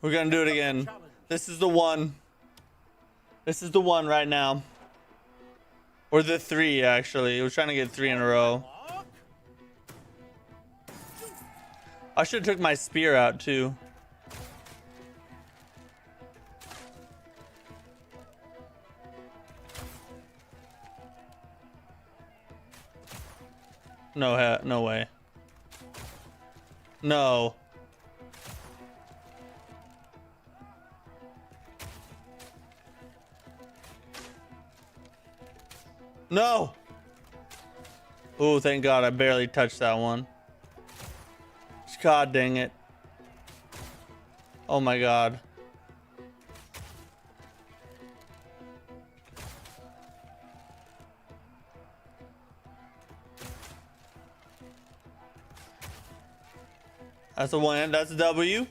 We're gonna do it again. This is the one. This is the one right now. Or the 3, actually. We're trying to get 3 in a row. I should have took my spear out, too. No, no way. No. No. Oh, thank God I barely touched that one. God dang it. Oh my God. That's a win. That's a W.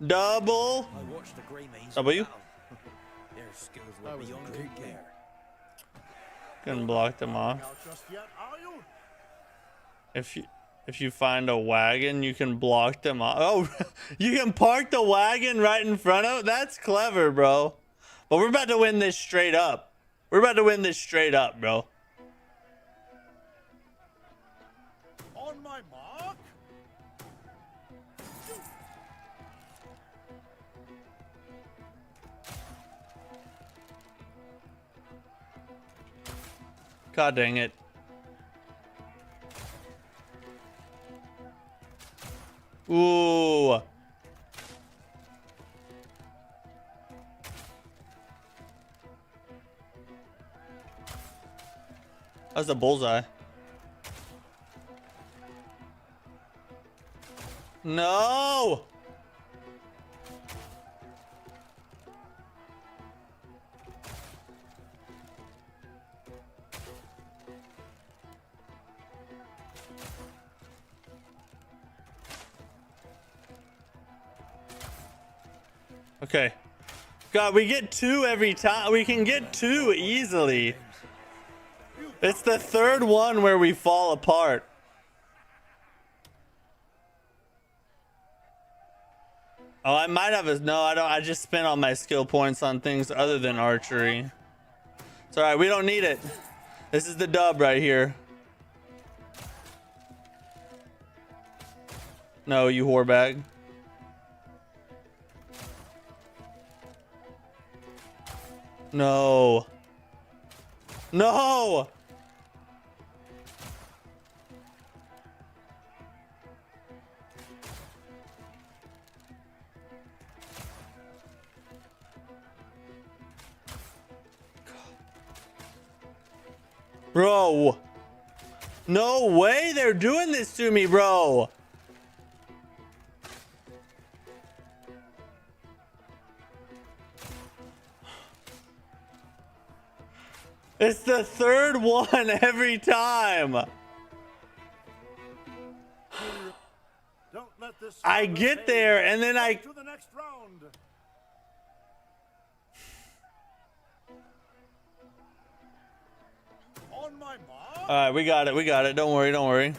Double. I watched the Grey Mains W. battle. Their skills were beyond compare. Couldn't block them off. If you find a wagon, you can block them off. Oh, you can park the wagon right in front of it? That's clever, bro. But we're about to win this straight up. We're about to win this straight up, bro. On my mark. God dang it. Ooh. That's a bullseye. No. Okay. God, we get 2 every time. We can get 2 easily. It's the 3rd one where we fall apart. Oh, I might have a... No, I don't. I just spent all my skill points on things other than archery. It's alright. We don't need it. This is the dub right here. No, you whore bag. No. No. Bro. No way they're doing this to me, bro. It's the 3rd one every time. Don't let this I get there and then I... to the next round. On my mark. Alright, we got it. We got it. Don't worry. Don't worry.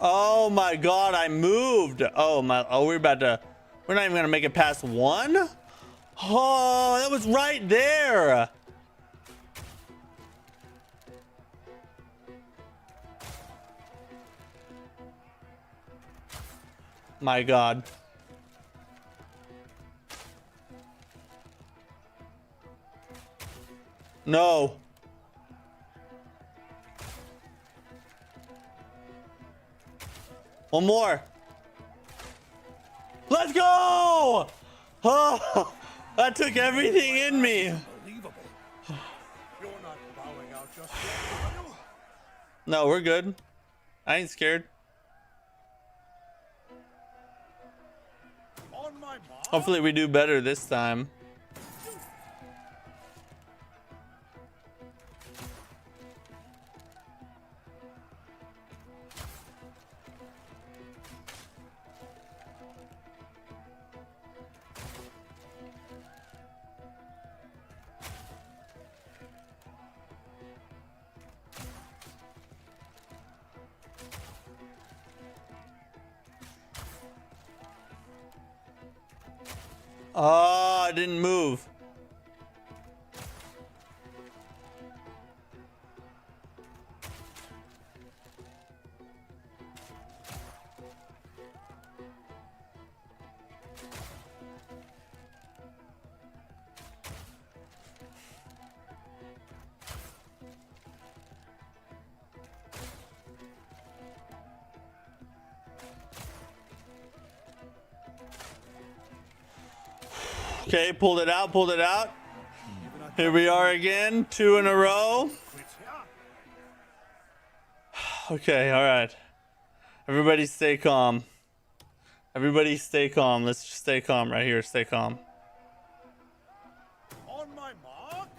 Oh my God, I moved. Oh my, oh, we're not even gonna make it past 1. Oh, that was right there. My God. No. One more. Let's go! Oh, that took everything in me. Unbelievable. You're not bowing out just yet, are you? No, we're good. I ain't scared. On my mark. Hopefully we do better this time. Oh, I didn't move. Okay, pulled it out, pulled it out. Here we are again, 2 in a row. Okay, all right. Everybody stay calm. Everybody stay calm. Let's just stay calm right here. Stay calm. On my mark.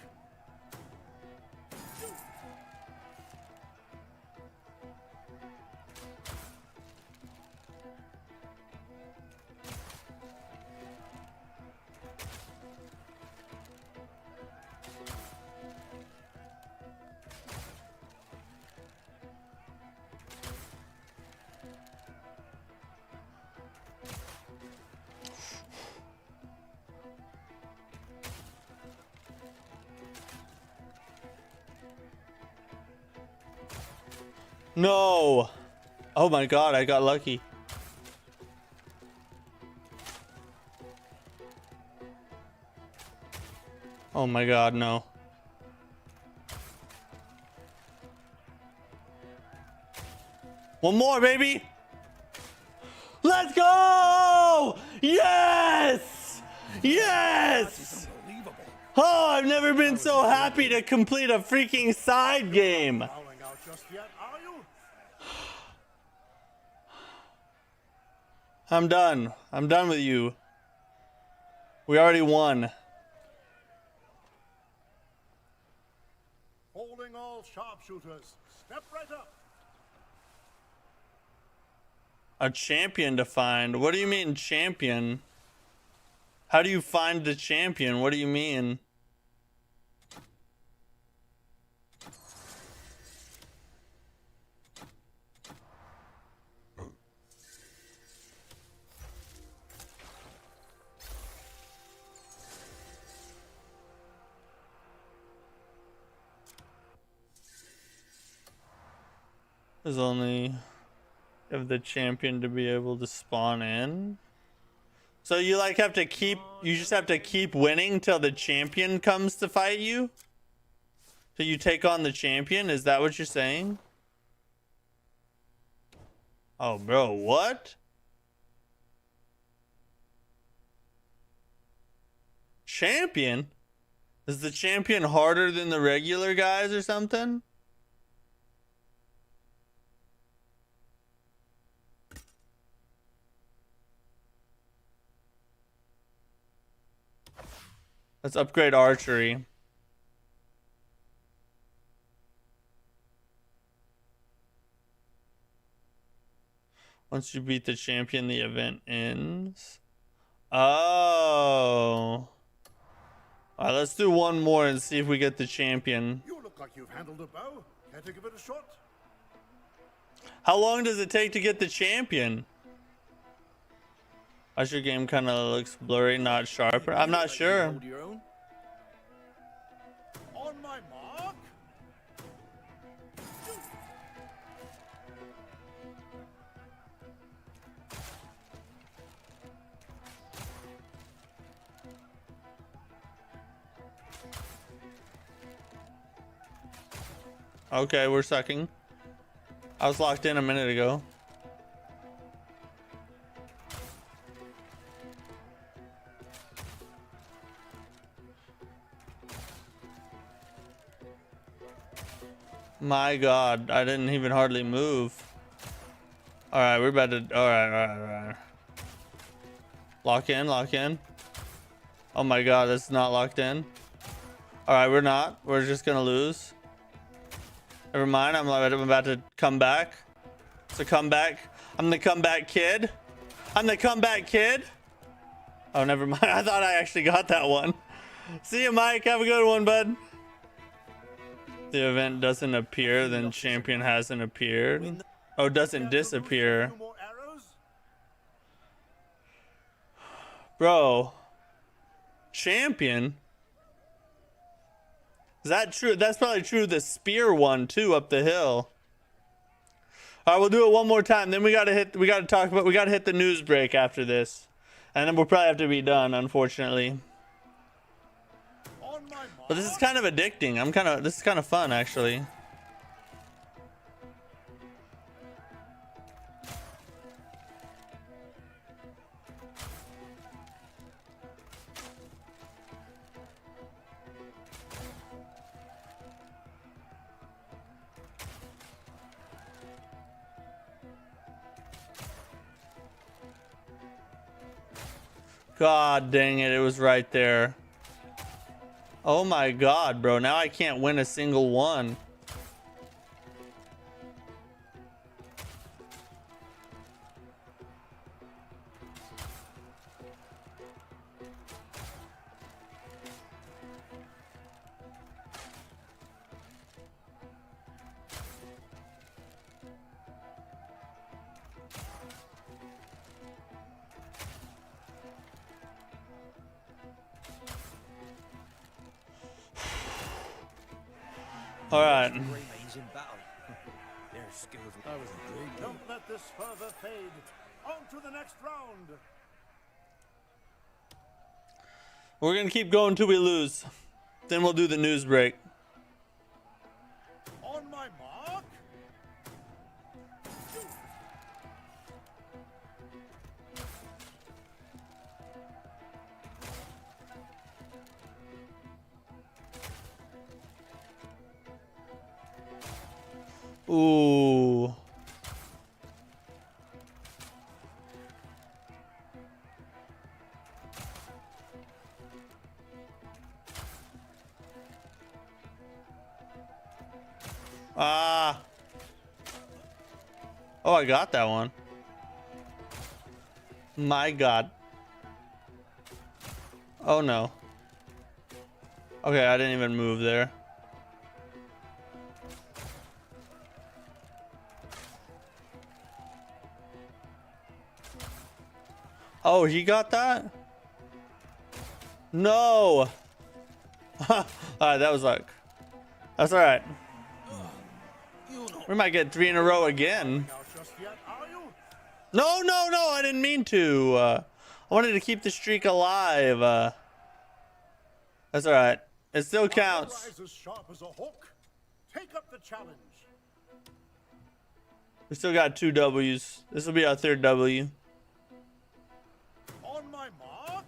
No. Oh my God, I got lucky. Oh my God, no. One more, baby. Let's go! Yes! Yes! Oh, I've never been so happy to complete a freaking side game. Bowing out just yet, are you? I'm done. I'm done with you. We already won. Holding all sharpshooters. Step right up. A champion to find. What do you mean champion? How do you find the champion? What do you mean? There's only of the champion to be able to spawn in. So you like have to keep, you just have to keep winning till the champion comes to fight you? So you take on the champion? Is that what you're saying? Oh, bro, what? Champion? Is the champion harder than the regular guys or something? Let's upgrade archery. Once you beat the champion, the event ends. Oh. All right, let's do one more and see if we get the champion. You look like you've handled a bow. Care to give it a shot? How long does it take to get the champion? Your game kind of looks blurry, not sharper. I'm not sure. On my mark. Okay, we're sucking. I was locked in a minute ago. My God, I didn't even hardly move. All right, we're about to. All right. Lock in, lock in. Oh my God, this is not locked in. All right, we're not. We're just gonna lose. Never mind. I'm about to come back. It's a comeback. I'm the comeback kid. I'm the comeback kid. Oh, never mind. I thought I actually got that one. See you, Mike. Have a good one, bud. The event doesn't appear, then champion hasn't appeared. Oh, doesn't disappear. Bro. Champion? Is that true? That's probably true. The spear one too up the hill. All right, we'll do it one more time. Then we gotta hit the news break after this. And then we'll probably have to be done, unfortunately. But this is kind of addicting. This is kind of fun, actually. God dang it, it was right there. Oh my God, bro. Now I can't win a single one. All right. Don't let this further fade. On to the next round. We're gonna keep going till we lose. Then we'll do the news break. On my mark. Ooh. Ah. Oh, I got that one. My God. Oh no. Okay, I didn't even move there. Oh, he got that? No. All right, that was luck. That's all right. We might get 3 in a row again. No, I didn't mean to. I wanted to keep the streak alive. That's all right. It still counts. As sharp as a hawk. Take up the challenge. We still got 2 W's. This will be our 3rd W. On my mark.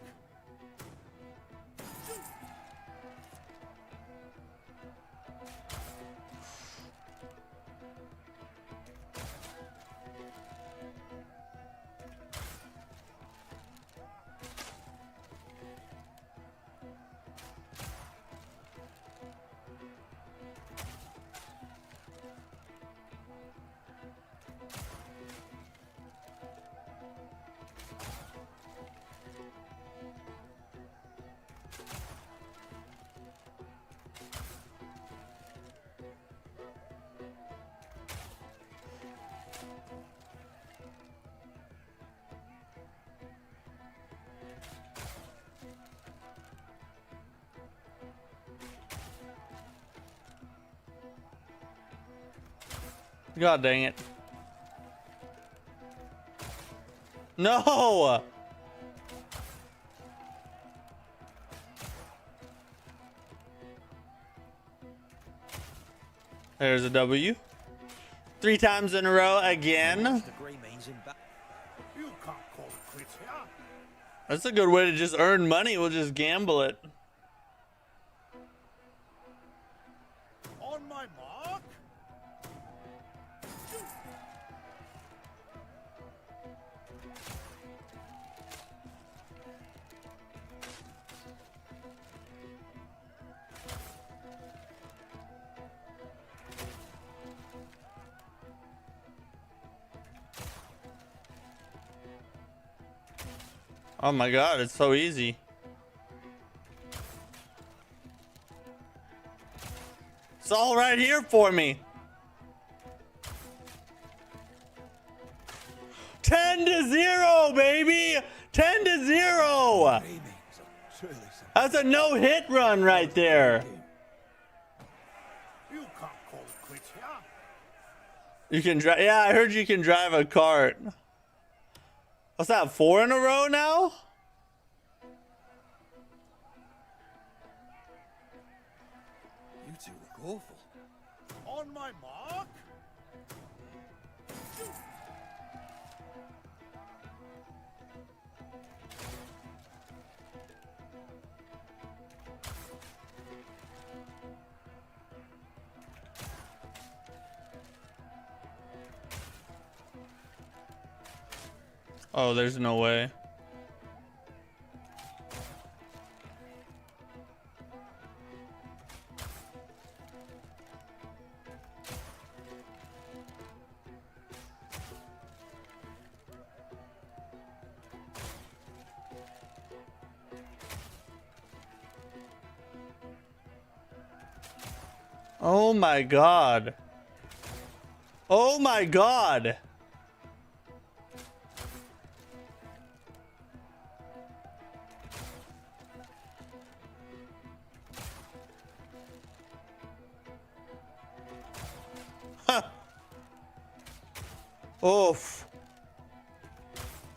God dang it. No! There's a W. 3 times in a row again. You can't call it quits here. That's a good way to just earn money. We'll just gamble it. On my mark. Oh my god, it's so easy. It's all right here for me. 10-0, baby. 10-0. That's a no-hit run right there. You can't call it quits here. You can drive. Yeah, I heard you can drive a cart. What's that? 4 in a row now? You two look awful. On my mark. Oh, there's no way. Oh my god. Oh my god. Huh. Oof.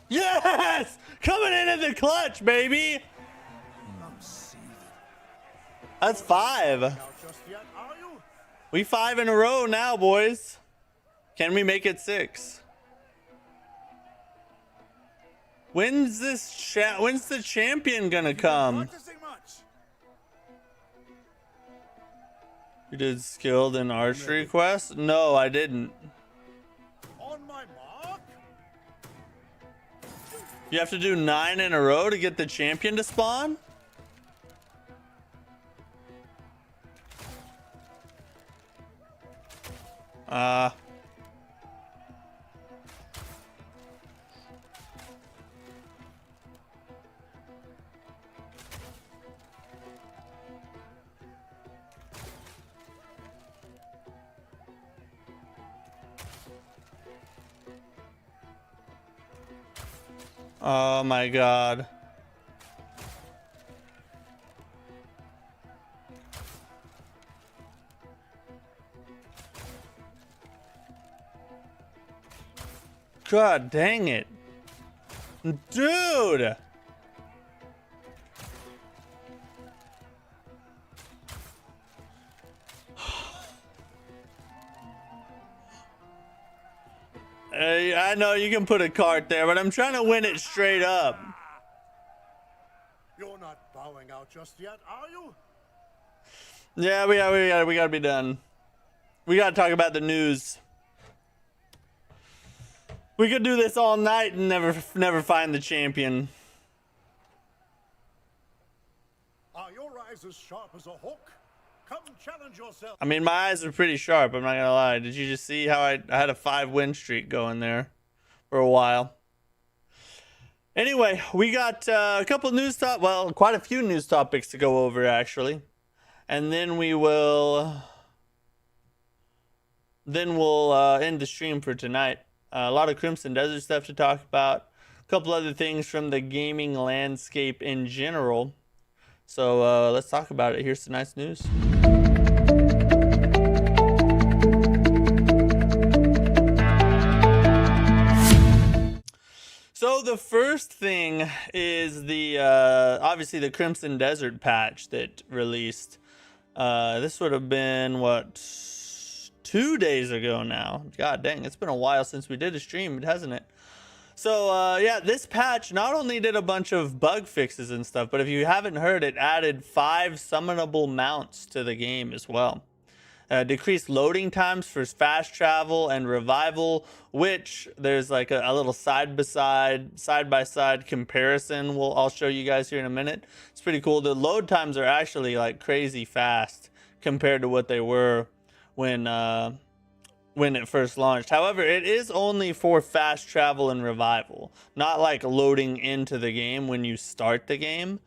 Yes! Coming in at the clutch, baby. That's 5. Now just yet, are you? We 5 in a row now, boys. Can we make it 6? When's the champion gonna come? Practicing much? You did skilled in archery quest? No, I didn't. On my mark. You have to do 9 in a row to get the champion to spawn? Oh my god. God dang it. Dude. I know you can put a cart there, but I'm trying to win it straight up. You're not bowing out just yet, are you? Yeah, we gotta be done. We gotta talk about the news. We could do this all night and never find the champion. Are your eyes as sharp as a hook? Come challenge yourself. I mean, my eyes are pretty sharp, I'm not gonna lie. Did you just see how I had a 5-win streak going there for a while? Anyway, we got a couple news quite a few news topics to go over actually. And then we'll end the stream for tonight. A lot of Crimson Desert stuff to talk about. A couple other things from the gaming landscape in general. So let's talk about it. Here's tonight's news. So the first thing is the obviously the Crimson Desert patch that released. This would have been what, 2 days ago now. God dang, it's been a while since we did a stream, hasn't it? So yeah, this patch not only did a bunch of bug fixes and stuff, but if you haven't heard, it added 5 summonable mounts to the game as well. Decreased loading times for fast travel and revival, which there's like a little side-by-side comparison I'll show you guys here in a minute. It's pretty cool. The load times are actually like crazy fast compared to what they were when when it first launched. However, it is only for fast travel and revival, not like loading into the game when you start the game.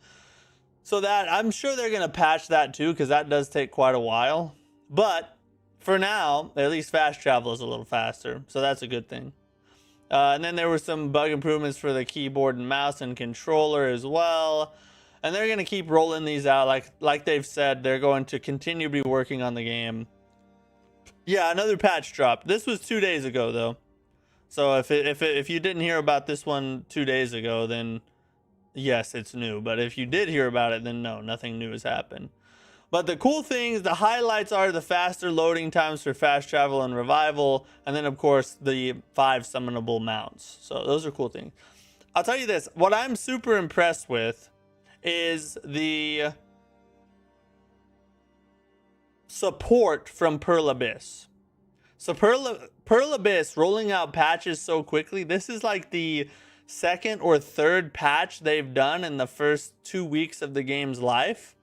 So that, I'm sure they're going to patch that too, because that does take quite a while. But for now, at least fast travel is a little faster, so that's a good thing. And then there were some bug improvements for the keyboard and mouse and controller as well. And they're going to keep rolling these out. Like they've said, they're going to continue to be working on the game. Yeah, another patch dropped. This was 2 days ago, though. So if you didn't hear about this one 2 days ago, then yes, it's new. But if you did hear about it, then no, nothing new has happened. But the cool things, the highlights are the faster loading times for fast travel and revival. And then, of course, the 5 summonable mounts. So those are cool things. I'll tell you this. What I'm super impressed with is the support from Pearl Abyss. So Pearl Abyss rolling out patches so quickly. This is like the second or third patch they've done in the first 2 weeks of the game's life.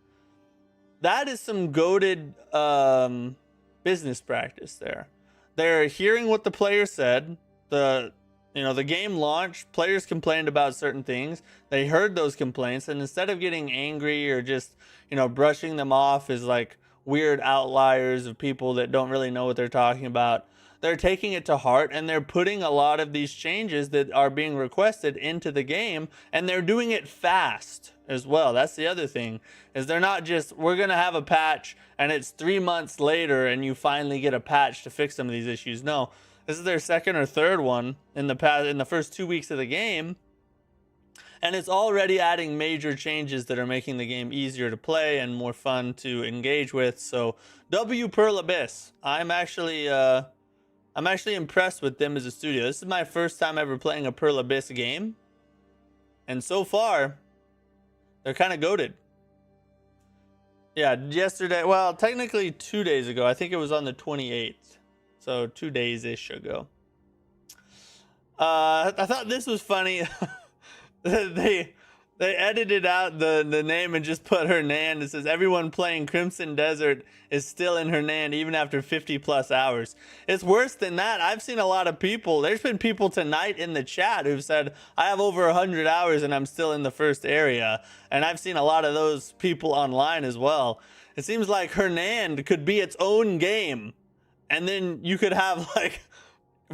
That is some goated business practice there. They're hearing what the player said. The game launched, players complained about certain things. They heard those complaints, and instead of getting angry or just, brushing them off as like weird outliers of people that don't really know what they're talking about, they're taking it to heart, and they're putting a lot of these changes that are being requested into the game, and they're doing it fast as well. That's the other thing, is they're not just, we're going to have a patch and it's 3 months later and you finally get a patch to fix some of these issues. No, this is their second or third one in the first 2 weeks of the game, and it's already adding major changes that are making the game easier to play and more fun to engage with. So W Pearl Abyss. I'm actually impressed with them as a studio. This is my first time ever playing a Pearl Abyss game, and so far they're kind of goated. Yeah, yesterday, well, technically 2 days ago. I think it was on the 28th. So 2 days-ish ago. I thought this was funny. They edited out the name and just put Hernan. It says, everyone playing Crimson Desert is still in Hernan even after 50 plus hours. It's worse than that. I've seen a lot of people. There's been people tonight in the chat who've said, I have over 100 hours and I'm still in the first area. And I've seen a lot of those people online as well. It seems like Hernan could be its own game. And then you could have like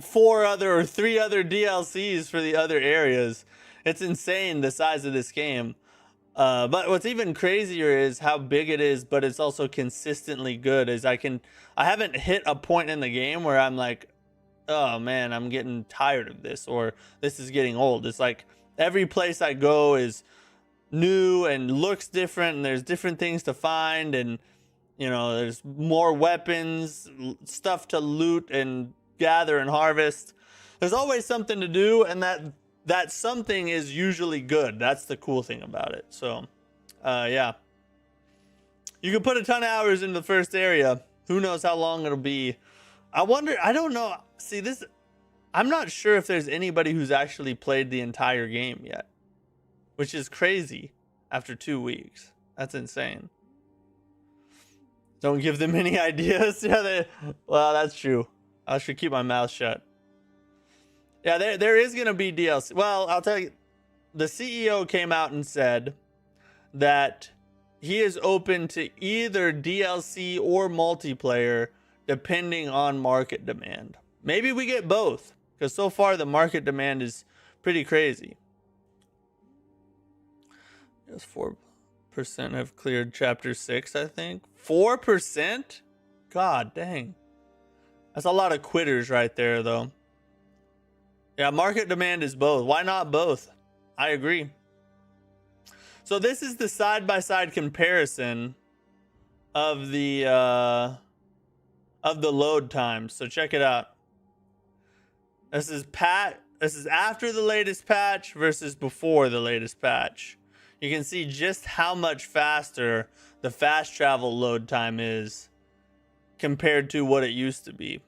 3 other DLCs for the other areas. It's insane, the size of this game. But what's even crazier is how big it is, but it's also consistently good. I haven't hit a point in the game where I'm like, oh man, I'm getting tired of this, or this is getting old. It's like every place I go is new and looks different, and there's different things to find, and there's more weapons, stuff to loot and gather and harvest. There's always something to do, and that something is usually good. That's the cool thing about it. So, yeah. You can put a ton of hours into the first area. Who knows how long it'll be. I don't know. See, I'm not sure if there's anybody who's actually played the entire game yet, which is crazy after 2 weeks. That's insane. Don't give them any ideas. Well, that's true. I should keep my mouth shut. Yeah, there is going to be DLC. Well, I'll tell you, the CEO came out and said that he is open to either DLC or multiplayer depending on market demand. Maybe we get both, because so far the market demand is pretty crazy. Just 4% have cleared Chapter 6, I think. 4%? God dang. That's a lot of quitters right there, though. Yeah, market demand is both. Why not both? I agree. So this is the side-by-side comparison of the load times. So check it out. This is after the latest patch versus before the latest patch. You can see just how much faster the fast travel load time is compared to what it used to be.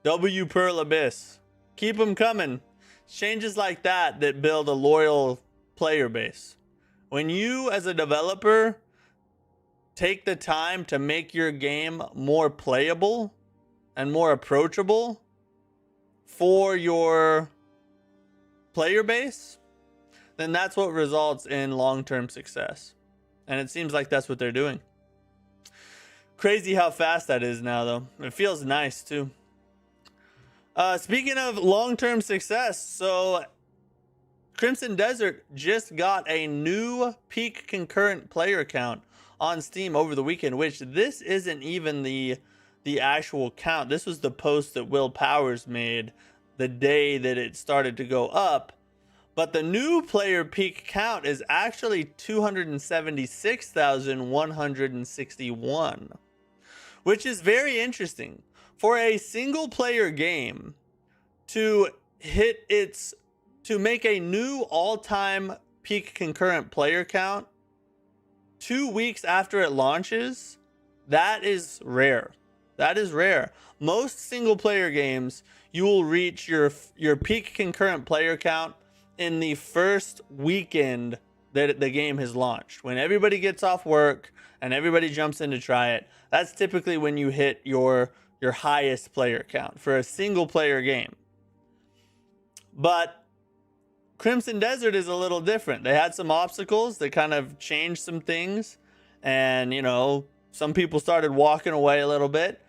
W Pearl Abyss. Keep them coming. Changes like that build a loyal player base. When you, as a developer, take the time to make your game more playable and more approachable for your player base, then that's what results in long-term success. And it seems like that's what they're doing. Crazy how fast that is now, though. It feels nice, too. Speaking of long-term success, so Crimson Desert just got a new peak concurrent player count on Steam over the weekend, which this isn't even the actual count. This was the post that Will Powers made the day that it started to go up. But the new player peak count is actually 276,161, which is very interesting. For a single player game to make a new all-time peak concurrent player count 2 weeks after it launches, that is rare. That is rare. Most single player games, you will reach your peak concurrent player count in the first weekend that the game has launched. When everybody gets off work and everybody jumps in to try it, that's typically when you hit your highest player count for a single player game. But Crimson Desert is a little different. They had some obstacles that kind of changed some things, and you know, some people started walking away a little bit.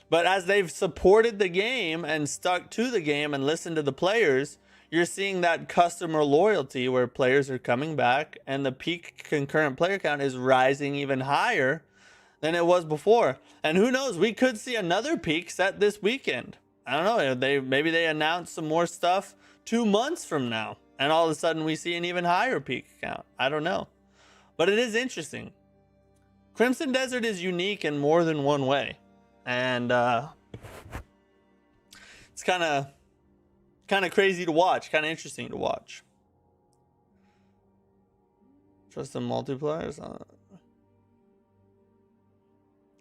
But as they've supported the game and stuck to the game and listened to the players, you're seeing that customer loyalty where players are coming back and the peak concurrent player count is rising even higher than it was before. And who knows, we could see another peak set this weekend. I don't know, maybe they announce some more stuff 2 months from now and all of a sudden we see an even higher peak count. I don't know. But it is interesting. Crimson Desert is unique in more than one way. And it's kind of crazy to watch, kind of interesting to watch. Trust the multipliers.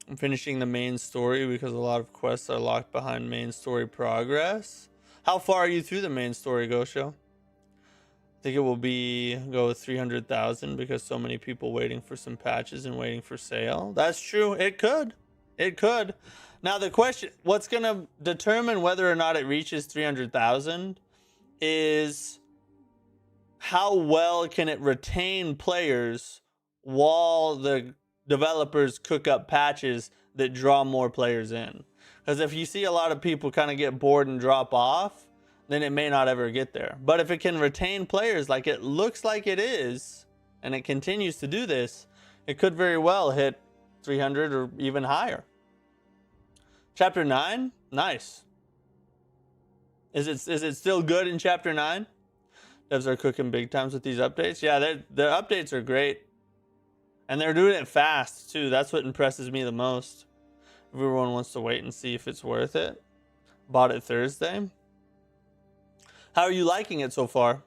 I'm finishing the main story because a lot of quests are locked behind main story progress. How far are you through the main story, Gosho? I think it will go with 300,000 because so many people waiting for some patches and waiting for sale. That's true. It could. It could. Now the question, what's going to determine whether or not it reaches 300,000 is how well can it retain players while the developers cook up patches that draw more players in. Because if you see a lot of people kind of get bored and drop off, then it may not ever get there. But if it can retain players like it looks like it is, and it continues to do this, it could very well hit 300 or even higher. Chapter 9, nice. Is it still good in Chapter 9? Devs are cooking big times with these updates. Yeah, the updates are great. And they're doing it fast, too. That's what impresses me the most. Everyone wants to wait and see if it's worth it. Bought it Thursday. How are you liking it so far?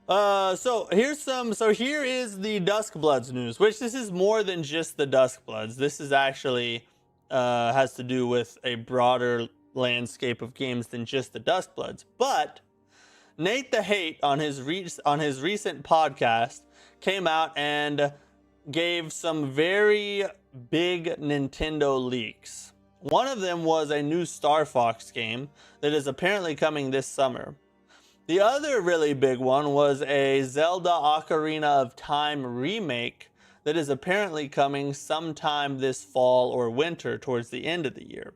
So here is the Duskbloods news, which this is more than just the Duskbloods. This is actually has to do with a broader landscape of games than just the Duskbloods. But Nate the Hate on his recent podcast came out and gave some very big Nintendo leaks. One of them was a new Star Fox game that is apparently coming this summer. The other really big one was a Zelda Ocarina of Time remake that is apparently coming sometime this fall or winter towards the end of the year.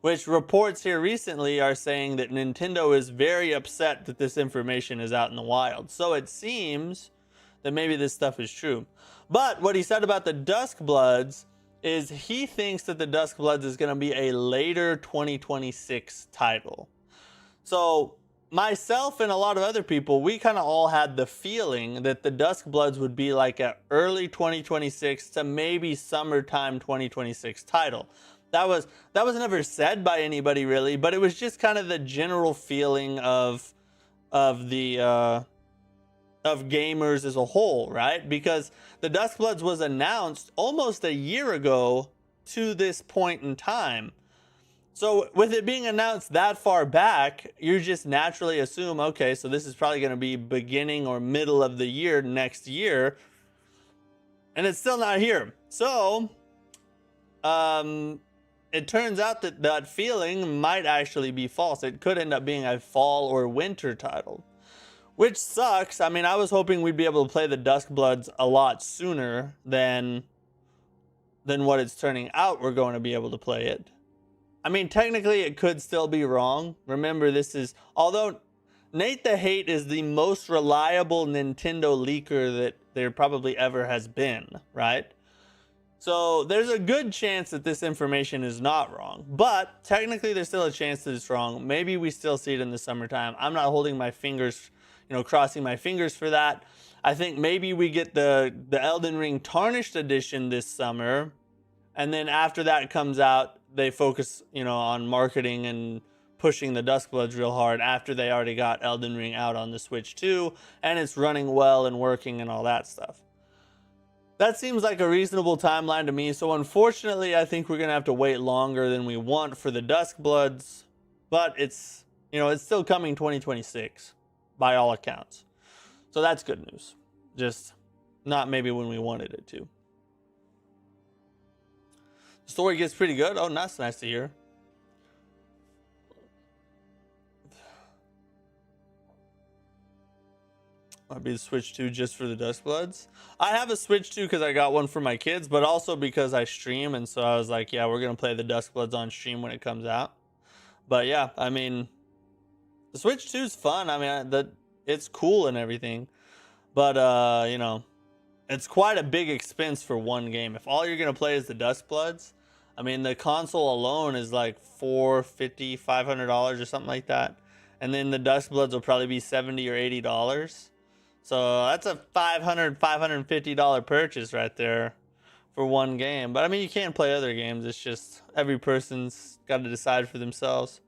Which reports here recently are saying that Nintendo is very upset that this information is out in the wild. So it seems that maybe this stuff is true. But what he said about the Duskbloods is he thinks that the Duskbloods is going to be a later 2026 title. So myself and a lot of other people, we kind of all had the feeling that the Duskbloods would be like an early 2026 to maybe summertime 2026 title. That was never said by anybody really, but it was just kind of the general feeling of gamers as a whole, right? Because the Duskbloods was announced almost a year ago to this point in time. So with it being announced that far back, you just naturally assume, okay, so this is probably going to be beginning or middle of the year next year. And it's still not here. So, it turns out that that feeling might actually be false. It could end up being a fall or winter title, which sucks. I mean, I was hoping we'd be able to play the Duskbloods a lot sooner than what it's turning out we're going to be able to play it. I mean, technically it could still be wrong. Remember, this is, although Nate the Hate is the most reliable Nintendo leaker that there probably ever has been, right? So there's a good chance that this information is not wrong, but technically there's still a chance that it's wrong. Maybe we still see it in the summertime. I'm not holding my fingers, crossing my fingers for that. I think maybe we get the Elden Ring Tarnished Edition this summer, and then after that comes out, they focus, on marketing and pushing the Duskbloods real hard after they already got Elden Ring out on the Switch 2, and it's running well and working and all that stuff. That seems like a reasonable timeline to me, so unfortunately, I think we're going to have to wait longer than we want for the Duskbloods, but it's, it's still coming 2026, by all accounts. So that's good news. Just not maybe when we wanted it to. The story gets pretty good. Oh, that's nice to hear. Might be the Switch 2 just for the Duskbloods. I have a Switch 2 because I got one for my kids, but also because I stream, and so I was like, yeah, we're going to play the Duskbloods on stream when it comes out. But yeah, I mean, the Switch 2 is fun. I mean, it's cool and everything. But, it's quite a big expense for one game. If all you're going to play is the Duskbloods, I mean, the console alone is like $450, $500 or something like that. And then the Duskbloods will probably be $70 or $80. So that's a $500, $550 purchase right there for one game. But I mean, you can't play other games. It's just every person's got to decide for themselves.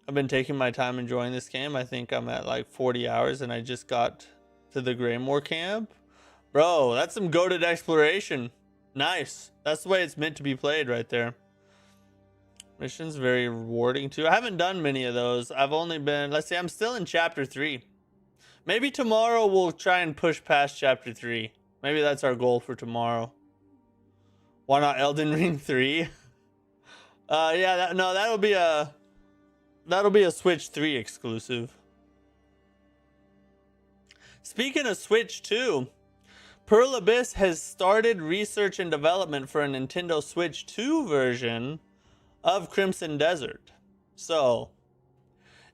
I've been taking my time enjoying this game. I think I'm at like 40 hours and I just got to the Greymore camp. Bro, that's some goated exploration. Nice. That's the way it's meant to be played right there. Mission's very rewarding too. I haven't done many of those. I've only been, let's see, I'm still in chapter 3. Maybe tomorrow we'll try and push past chapter 3. Maybe that's our goal for tomorrow. Why not Elden Ring 3? Yeah, that'll be a Switch 3 exclusive. Speaking of Switch 2, Pearl Abyss has started research and development for a Nintendo Switch 2 version of Crimson Desert. So,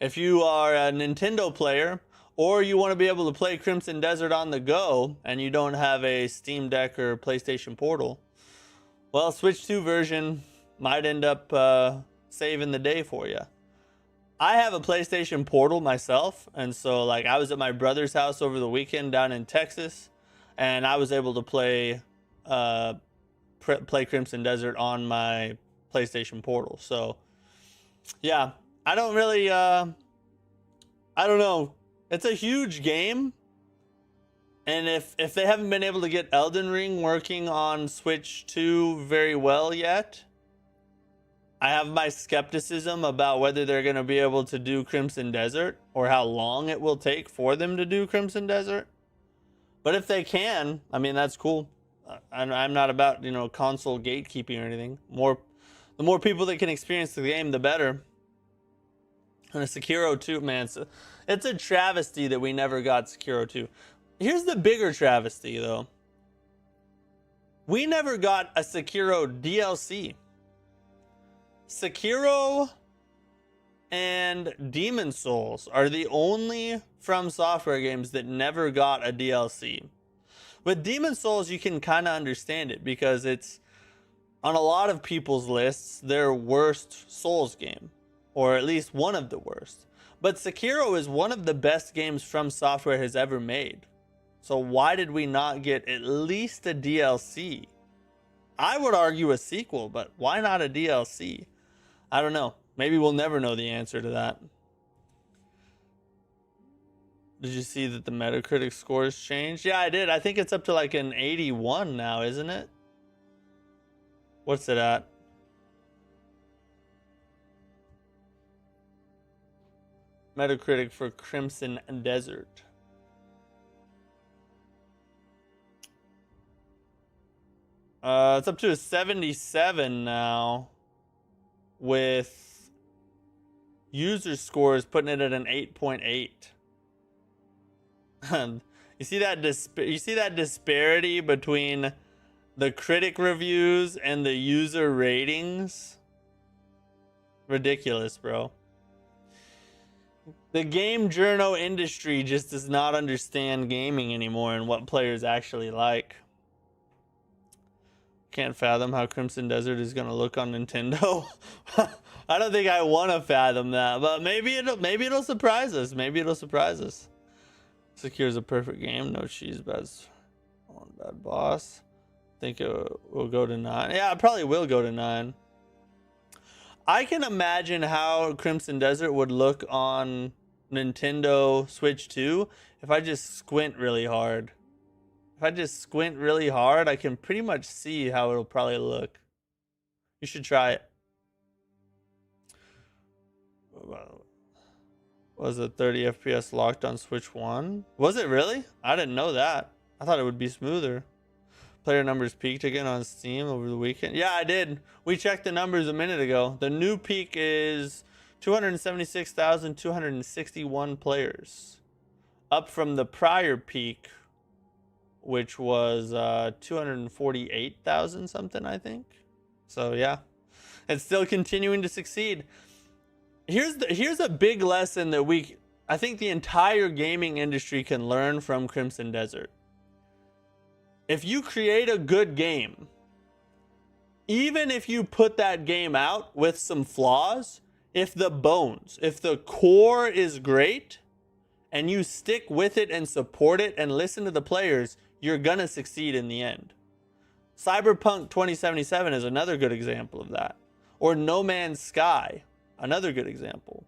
if you are a Nintendo player, or you want to be able to play Crimson Desert on the go, and you don't have a Steam Deck or PlayStation Portal, well, Switch 2 version might end up saving the day for you. I have a PlayStation Portal myself, and so like I was at my brother's house over the weekend down in Texas, and I was able to play Crimson Desert on my PlayStation Portal. So yeah, I don't really I don't know. It's a huge game, and if they haven't been able to get Elden Ring working on Switch 2 very well yet, I have my skepticism about whether they're going to be able to do Crimson Desert or how long it will take for them to do Crimson Desert. But if they can, I mean, that's cool. I'm not about, console gatekeeping or anything. The more people that can experience the game, the better. And a Sekiro 2, man, it's a travesty that we never got Sekiro 2. Here's the bigger travesty, though. We never got a Sekiro DLC. Sekiro and Demon Souls are the only From Software games that never got a DLC. With Demon Souls, you can kind of understand it because it's on a lot of people's lists their worst Souls game, or at least one of the worst. But Sekiro is one of the best games From Software has ever made. So why did we not get at least a DLC? I would argue a sequel, but why not a DLC? I don't know. Maybe we'll never know the answer to that. Did you see that the Metacritic scores changed? Yeah, I did. I think it's up to like an 81 now, isn't it? What's it at? Metacritic for Crimson Desert. It's up to a 77 now. with user scores putting it at an 8.8. You see that disparity between the critic reviews and the user ratings? Ridiculous, bro. The game journo industry just does not understand gaming anymore and what players actually like. Can't fathom how Crimson Desert is gonna look on Nintendo. I don't think I want to fathom that, but maybe it'll surprise us. Maybe it'll surprise us. Secures a perfect game. No cheese beds. One bad boss. Think it will go to 9. Yeah, it probably will go to 9. I can imagine how Crimson Desert would look on Nintendo Switch 2 if I just squint really hard. If I just squint really hard, I can pretty much see how it'll probably look. You should try it. Was it 30 FPS locked on Switch 1? Was it really? I didn't know that. I thought it would be smoother. Player numbers peaked again on Steam over the weekend. Yeah, I did. We checked the numbers a minute ago. The new peak is 276,261 players. Up from the prior peak, which was 248,000 something, I think. So yeah, it's still continuing to succeed. Here's a big lesson that I think the entire gaming industry can learn from Crimson Desert. If you create a good game, even if you put that game out with some flaws, if the core is great, and you stick with it and support it and listen to the players, you're gonna succeed in the end. Cyberpunk 2077 is another good example of that. Or No Man's Sky, another good example.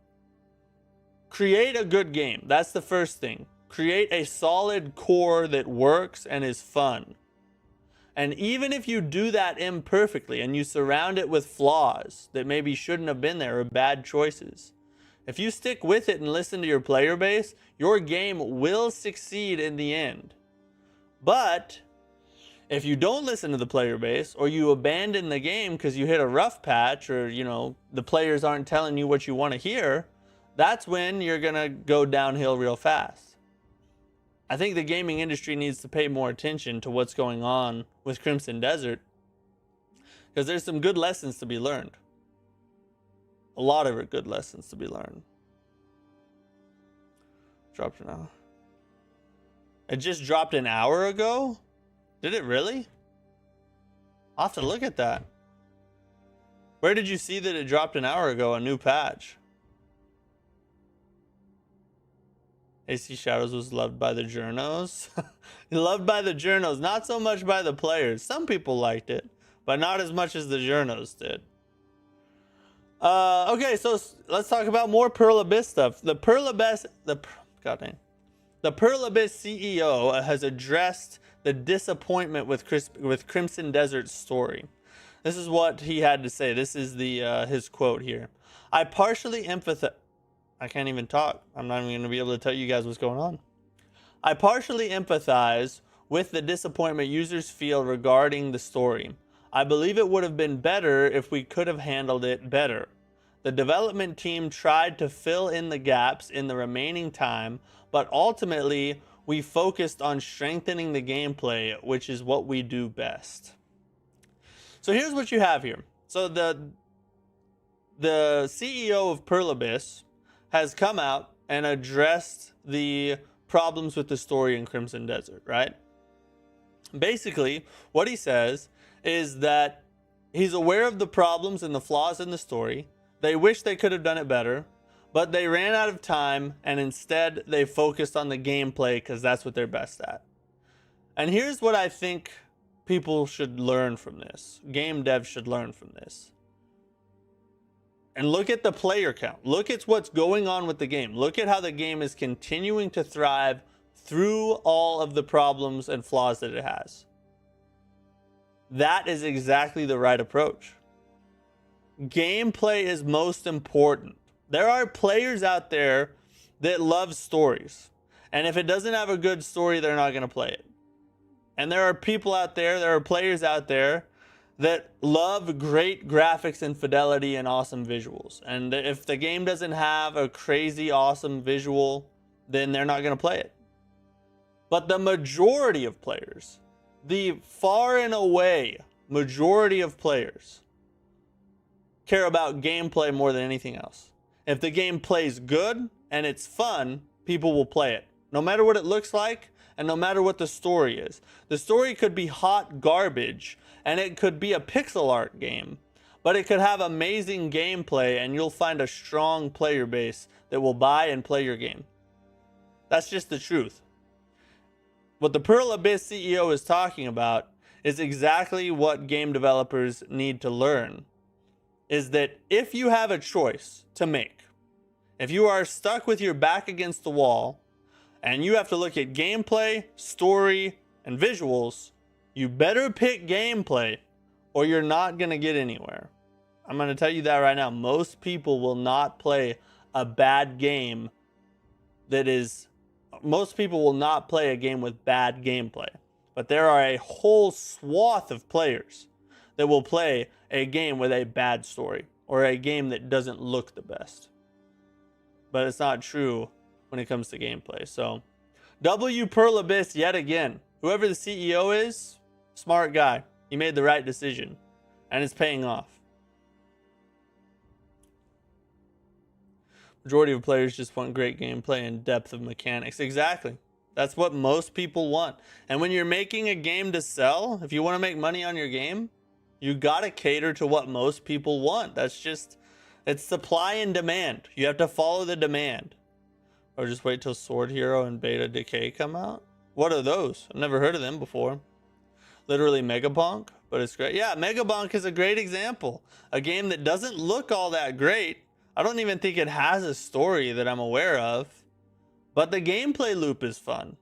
Create a good game. That's the first thing. Create a solid core that works and is fun. And even if you do that imperfectly and you surround it with flaws that maybe shouldn't have been there or bad choices, if you stick with it and listen to your player base, your game will succeed in the end. But if you don't listen to the player base, or you abandon the game because you hit a rough patch, or the players aren't telling you what you want to hear, that's when you're gonna go downhill real fast. I think the gaming industry needs to pay more attention to what's going on with Crimson Desert, because there's some good lessons to be learned. A lot of good lessons to be learned. Dropped an hour. It just dropped an hour ago? Did it really? I'll have to look at that. Where did you see that it dropped an hour ago, a new patch? AC Shadows was loved by the journos. Loved by the journos, not so much by the players. Some people liked it, but not as much as the journos did. Okay, so let's talk about more Pearl Abyss stuff. The Pearl Abyss CEO has addressed the disappointment with Crimson Desert's story. This is what he had to say. This is his quote here. I can't even talk. I'm not even going to be able to tell you guys what's going on. I partially empathize with the disappointment users feel regarding the story. I believe it would have been better if we could have handled it better. The development team tried to fill in the gaps in the remaining time, but ultimately we focused on strengthening the gameplay, which is what we do best. So here's what you have here. So the CEO of Pearl Abyss has come out and addressed the problems with the story in Crimson Desert, right? Basically, what he says is that he's aware of the problems and the flaws in the story. They wish they could have done it better, but they ran out of time, and instead they focused on the gameplay because that's what they're best at. And here's what I think people should learn from this. Game devs should learn from this. And look at the player count. Look at what's going on with the game. Look at how the game is continuing to thrive through all of the problems and flaws that it has. That is exactly the right approach. Gameplay is most important. There are players out there that love stories. And if it doesn't have a good story, they're not going to play it. And there are people out there, there are players out there that love great graphics and fidelity and awesome visuals. And if the game doesn't have a crazy awesome visual, then they're not going to play it. But the majority of players, the far and away majority of players, care about gameplay more than anything else. If the game plays good and it's fun, people will play it. No matter what it looks like and no matter what the story is. The story could be hot garbage and it could be a pixel art game, but it could have amazing gameplay and you'll find a strong player base that will buy and play your game. That's just the truth. What the Pearl Abyss CEO is talking about is exactly what game developers need to learn. Is that if you have a choice to make, if you are stuck with your back against the wall and you have to look at gameplay, story, and visuals, you better pick gameplay or you're not going to get anywhere. I'm going to tell you that right now. Most people will not play a bad game most people will not play a game with bad gameplay. But there are a whole swath of players that will play a game with a bad story or a game that doesn't look the best. But it's not true when it comes to gameplay. So, W Pearl Abyss yet again. Whoever the CEO is, smart guy. He made the right decision. And it's paying off. Majority of players just want great gameplay and depth of mechanics. Exactly. That's what most people want. And when you're making a game to sell, if you want to make money on your game, you got to cater to what most people want. That's just, it's supply and demand. You have to follow the demand. Or just wait till Sword Hero and Beta Decay come out. What are those? I've never heard of them before. Literally Megabonk, but it's great. Yeah, Megabonk is a great example. A game that doesn't look all that great. I don't even think it has a story that I'm aware of. But the gameplay loop is fun.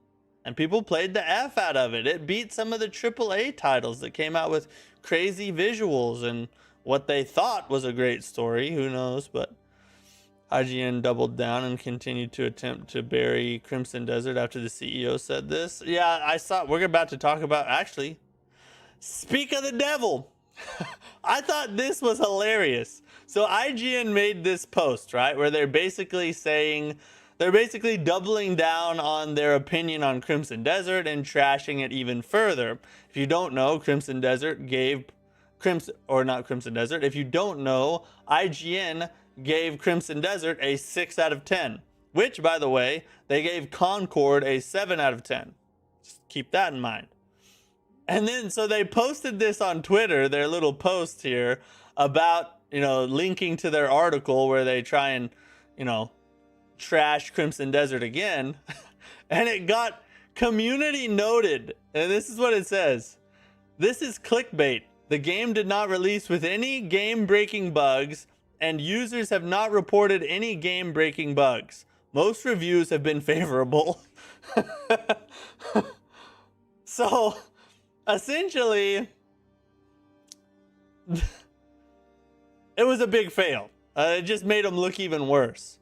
And people played the F out of it. It beat some of the AAA titles that came out with crazy visuals and what they thought was a great story. Who knows? But IGN doubled down and continued to attempt to bury Crimson Desert after the CEO said this. Yeah, I saw. We're about to talk about, actually, speak of the devil. I thought this was hilarious. So IGN made this post, right, where they're basically saying, they're basically doubling down on their opinion on Crimson Desert and trashing it even further. If you don't know, Crimson Desert gave if you don't know, IGN gave Crimson Desert a 6 out of 10, which, by the way, they gave Concord a 7 out of 10. Just keep that in mind. And then, so they posted this on Twitter, their little post here about, linking to their article where they try and, trash Crimson Desert again. And it got community noted. And this is what it says. This is clickbait. The game did not release with any game-breaking bugs, and users have not reported any game-breaking bugs. Most reviews have been favorable. So, essentially, it was a big fail. It just made them look even worse.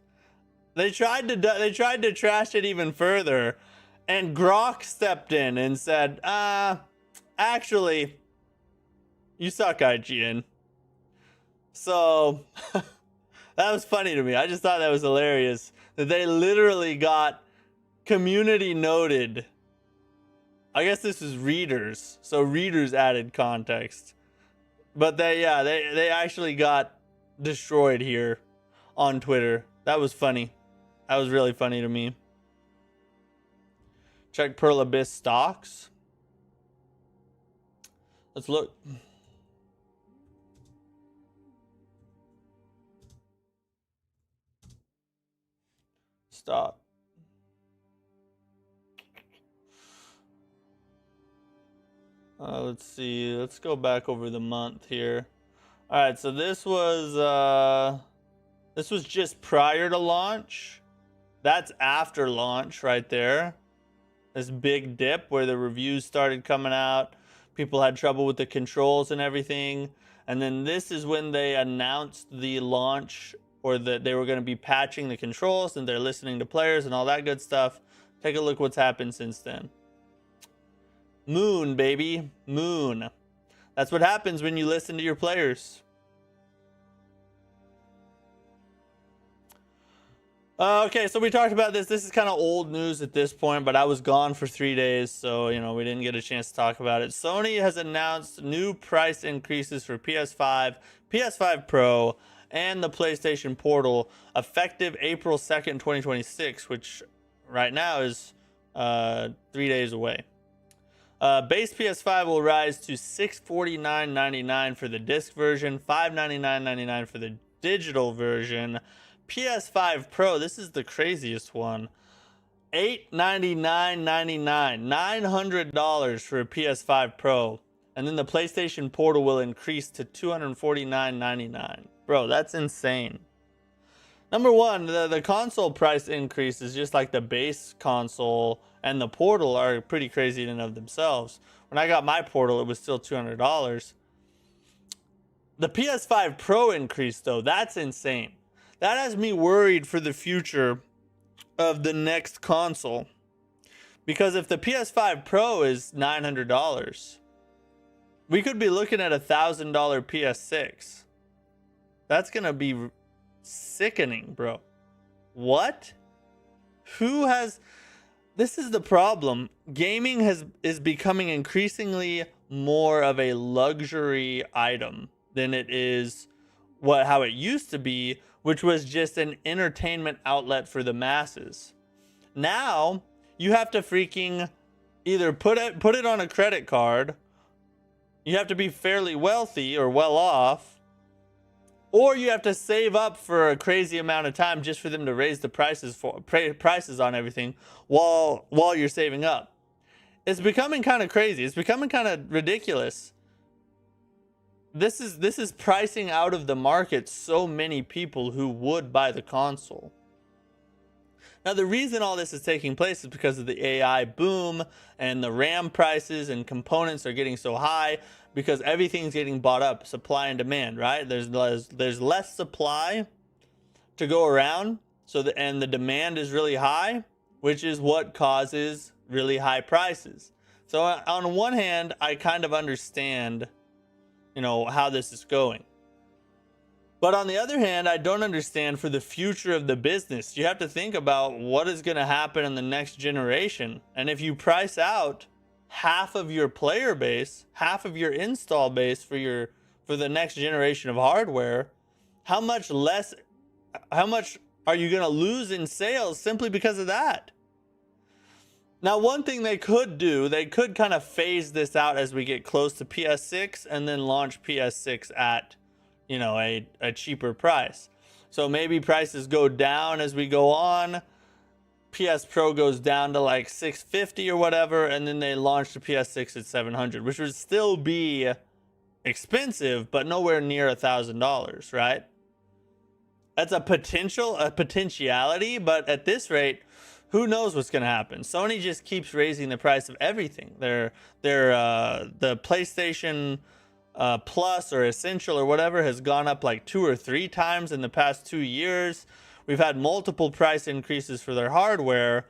They tried to trash it even further, and Grok stepped in and said, actually, you suck, IGN. So, that was funny to me. I just thought that was hilarious. That they literally got community noted. I guess this is readers. So readers added context. But they actually got destroyed here on Twitter. That was funny. That was really funny to me. Check Pearl Abyss stocks. Let's look. Stop. Let's see. Let's go back over the month here. All right, so this was just prior to launch. That's after launch right there. This big dip where the reviews started coming out. People had trouble with the controls and everything. And then this is when they announced the launch, or that they were going to be patching the controls and they're listening to players and all that good stuff. Take a look what's happened since then. Moon, baby. Moon. That's what happens when you listen to your players. Okay, so we talked about this. This is kind of old news at this point, but I was gone for 3 days, so, you know, we didn't get a chance to talk about it. Sony has announced new price increases for PS5, PS5 Pro, and the PlayStation Portal effective April 2nd, 2026, which right now is 3 days away. Base PS5 will rise to $649.99 for the disc version, $599.99 for the digital version. PS5 Pro, this is the craziest one, $899.99, $900 for a PS5 Pro, and then the PlayStation Portal will increase to $249.99. Bro, that's insane. Number one, the console price increase is just like the base console and the Portal are pretty crazy in and of themselves. When I got my Portal, it was still $200. The PS5 Pro increase, though, that's insane. That has me worried for the future of the next console. Because if the PS5 Pro is $900, we could be looking at a $1,000 PS6. That's going to be sickening, bro. What? Who has... This is the problem. Gaming is becoming increasingly more of a luxury item than it is how it used to be, which was just an entertainment outlet for the masses. Now, you have to freaking either put it on a credit card, you have to be fairly wealthy or well off, or you have to save up for a crazy amount of time just for them to raise the prices on everything while you're saving up. It's becoming kind of crazy. It's becoming kind of ridiculous. This is pricing out of the market so many people who would buy the console. Now, the reason all this is taking place is because of the AI boom and the RAM prices and components are getting so high because everything's getting bought up, supply and demand, right? There's less supply to go around, and the demand is really high, which is what causes really high prices. So on one hand, I kind of understand, you know, how this is going. But on the other hand, I don't understand for the future of the business. You have to think about what is going to happen in the next generation. And if you price out half of your player base, half of your install base for the next generation of hardware, how much are you going to lose in sales simply because of that? Now, one thing they could do, they could kind of phase this out as we get close to PS6 and then launch PS6 at, you know, a cheaper price. So maybe prices go down as we go on. PS Pro goes down to like $650 or whatever, and then they launch the PS6 at $700, which would still be expensive, but nowhere near $1,000, right? That's a potentiality, but at this rate, who knows what's going to happen? Sony just keeps raising the price of everything. The PlayStation Plus or Essential or whatever has gone up like 2 or 3 times in the past 2 years. We've had multiple price increases for their hardware.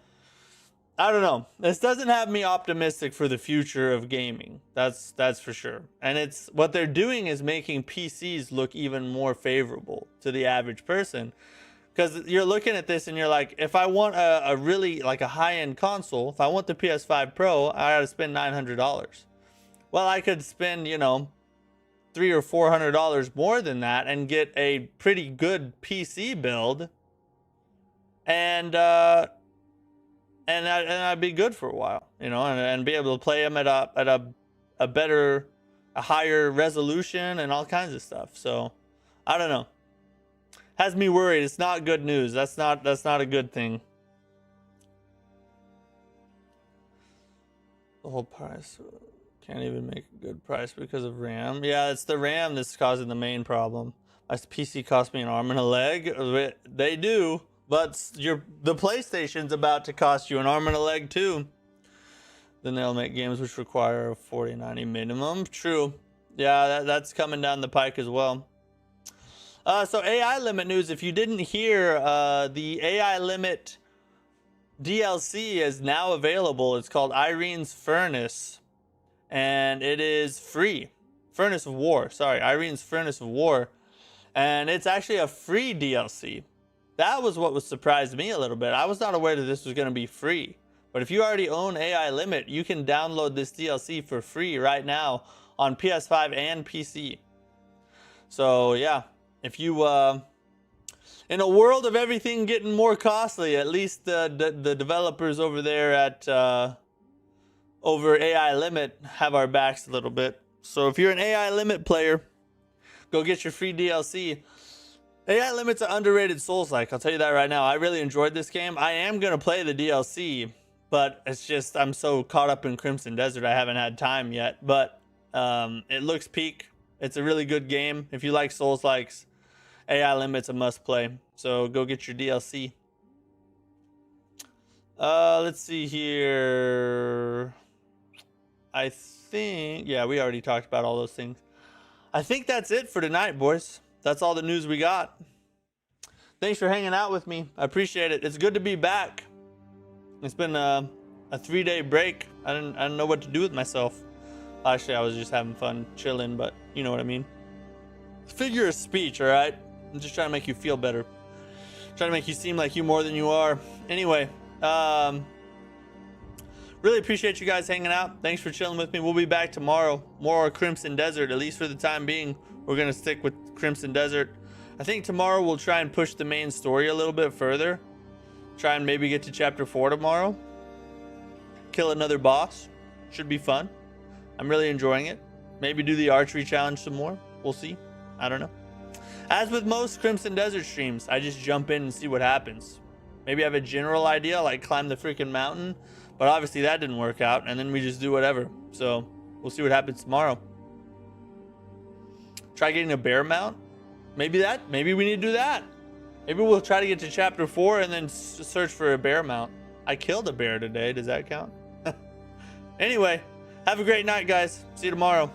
I don't know. This doesn't have me optimistic for the future of gaming. That's for sure. And it's what they're doing is making PCs look even more favorable to the average person. Because you're looking at this and you're like, if I want a really like a high-end console, if I want the PS5 Pro, I gotta spend $900. Well, I could spend, you know, $300 or $400 more than that and get a pretty good PC build, and I'd be good for a while, you know, and be able to play them at a better, a higher resolution and all kinds of stuff. So I don't know. Has me worried. It's not good news. That's not a good thing. The whole price. Can't even make a good price because of RAM. Yeah, it's the RAM that's causing the main problem. My PC cost me an arm and a leg. They do, but the PlayStation's about to cost you an arm and a leg too. Then they'll make games which require a 4090 minimum. True. Yeah, that's coming down the pike as well. So AI Limit news, if you didn't hear, the AI Limit DLC is now available. It's called Irene's Furnace, and it is free Furnace of War. Sorry, Irene's Furnace of War. And it's actually a free DLC. That was what surprised me a little bit. I was not aware that this was going to be free. But if you already own AI Limit, you can download this DLC for free right now on PS5 and PC. So yeah, if you in a world of everything getting more costly, at least the developers over there at over AI Limit have our backs a little bit. So if you're an AI Limit player, go get your free DLC. AI Limit's an underrated Souls-like, I'll tell you that right now. I really enjoyed this game. I am going to play the DLC, but it's just I'm so caught up in Crimson Desert I haven't had time yet. But it looks peak. It's a really good game. If you like Souls-likes, AI Limit's a must-play. So go get your DLC. Let's see here. I think, yeah, we already talked about all those things. I think that's it for tonight, boys. That's all the news we got. Thanks for hanging out with me. I appreciate it. It's good to be back. It's been a 3-day break. I didn't know what to do with myself. Actually, I was just having fun chilling, but you know what I mean. Figure of speech, all right? I'm just trying to make you feel better. Trying to make you seem like you more than you are. Anyway, really appreciate you guys hanging out. Thanks for chilling with me. We'll be back tomorrow. More Crimson Desert, at least for the time being. We're going to stick with Crimson Desert. I think tomorrow we'll try and push the main story a little bit further. Try and maybe get to chapter 4 tomorrow. Kill another boss. Should be fun. I'm really enjoying it. Maybe do the archery challenge some more. We'll see. I don't know. As with most Crimson Desert streams, I just jump in and see what happens. Maybe I have a general idea, like climb the freaking mountain. But obviously that didn't work out, and then we just do whatever. So we'll see what happens tomorrow. Try getting a bear mount. Maybe we need to do that. Maybe we'll try to get to chapter 4 and then search for a bear mount. I killed a bear today. Does that count? Anyway, have a great night, guys. See you tomorrow.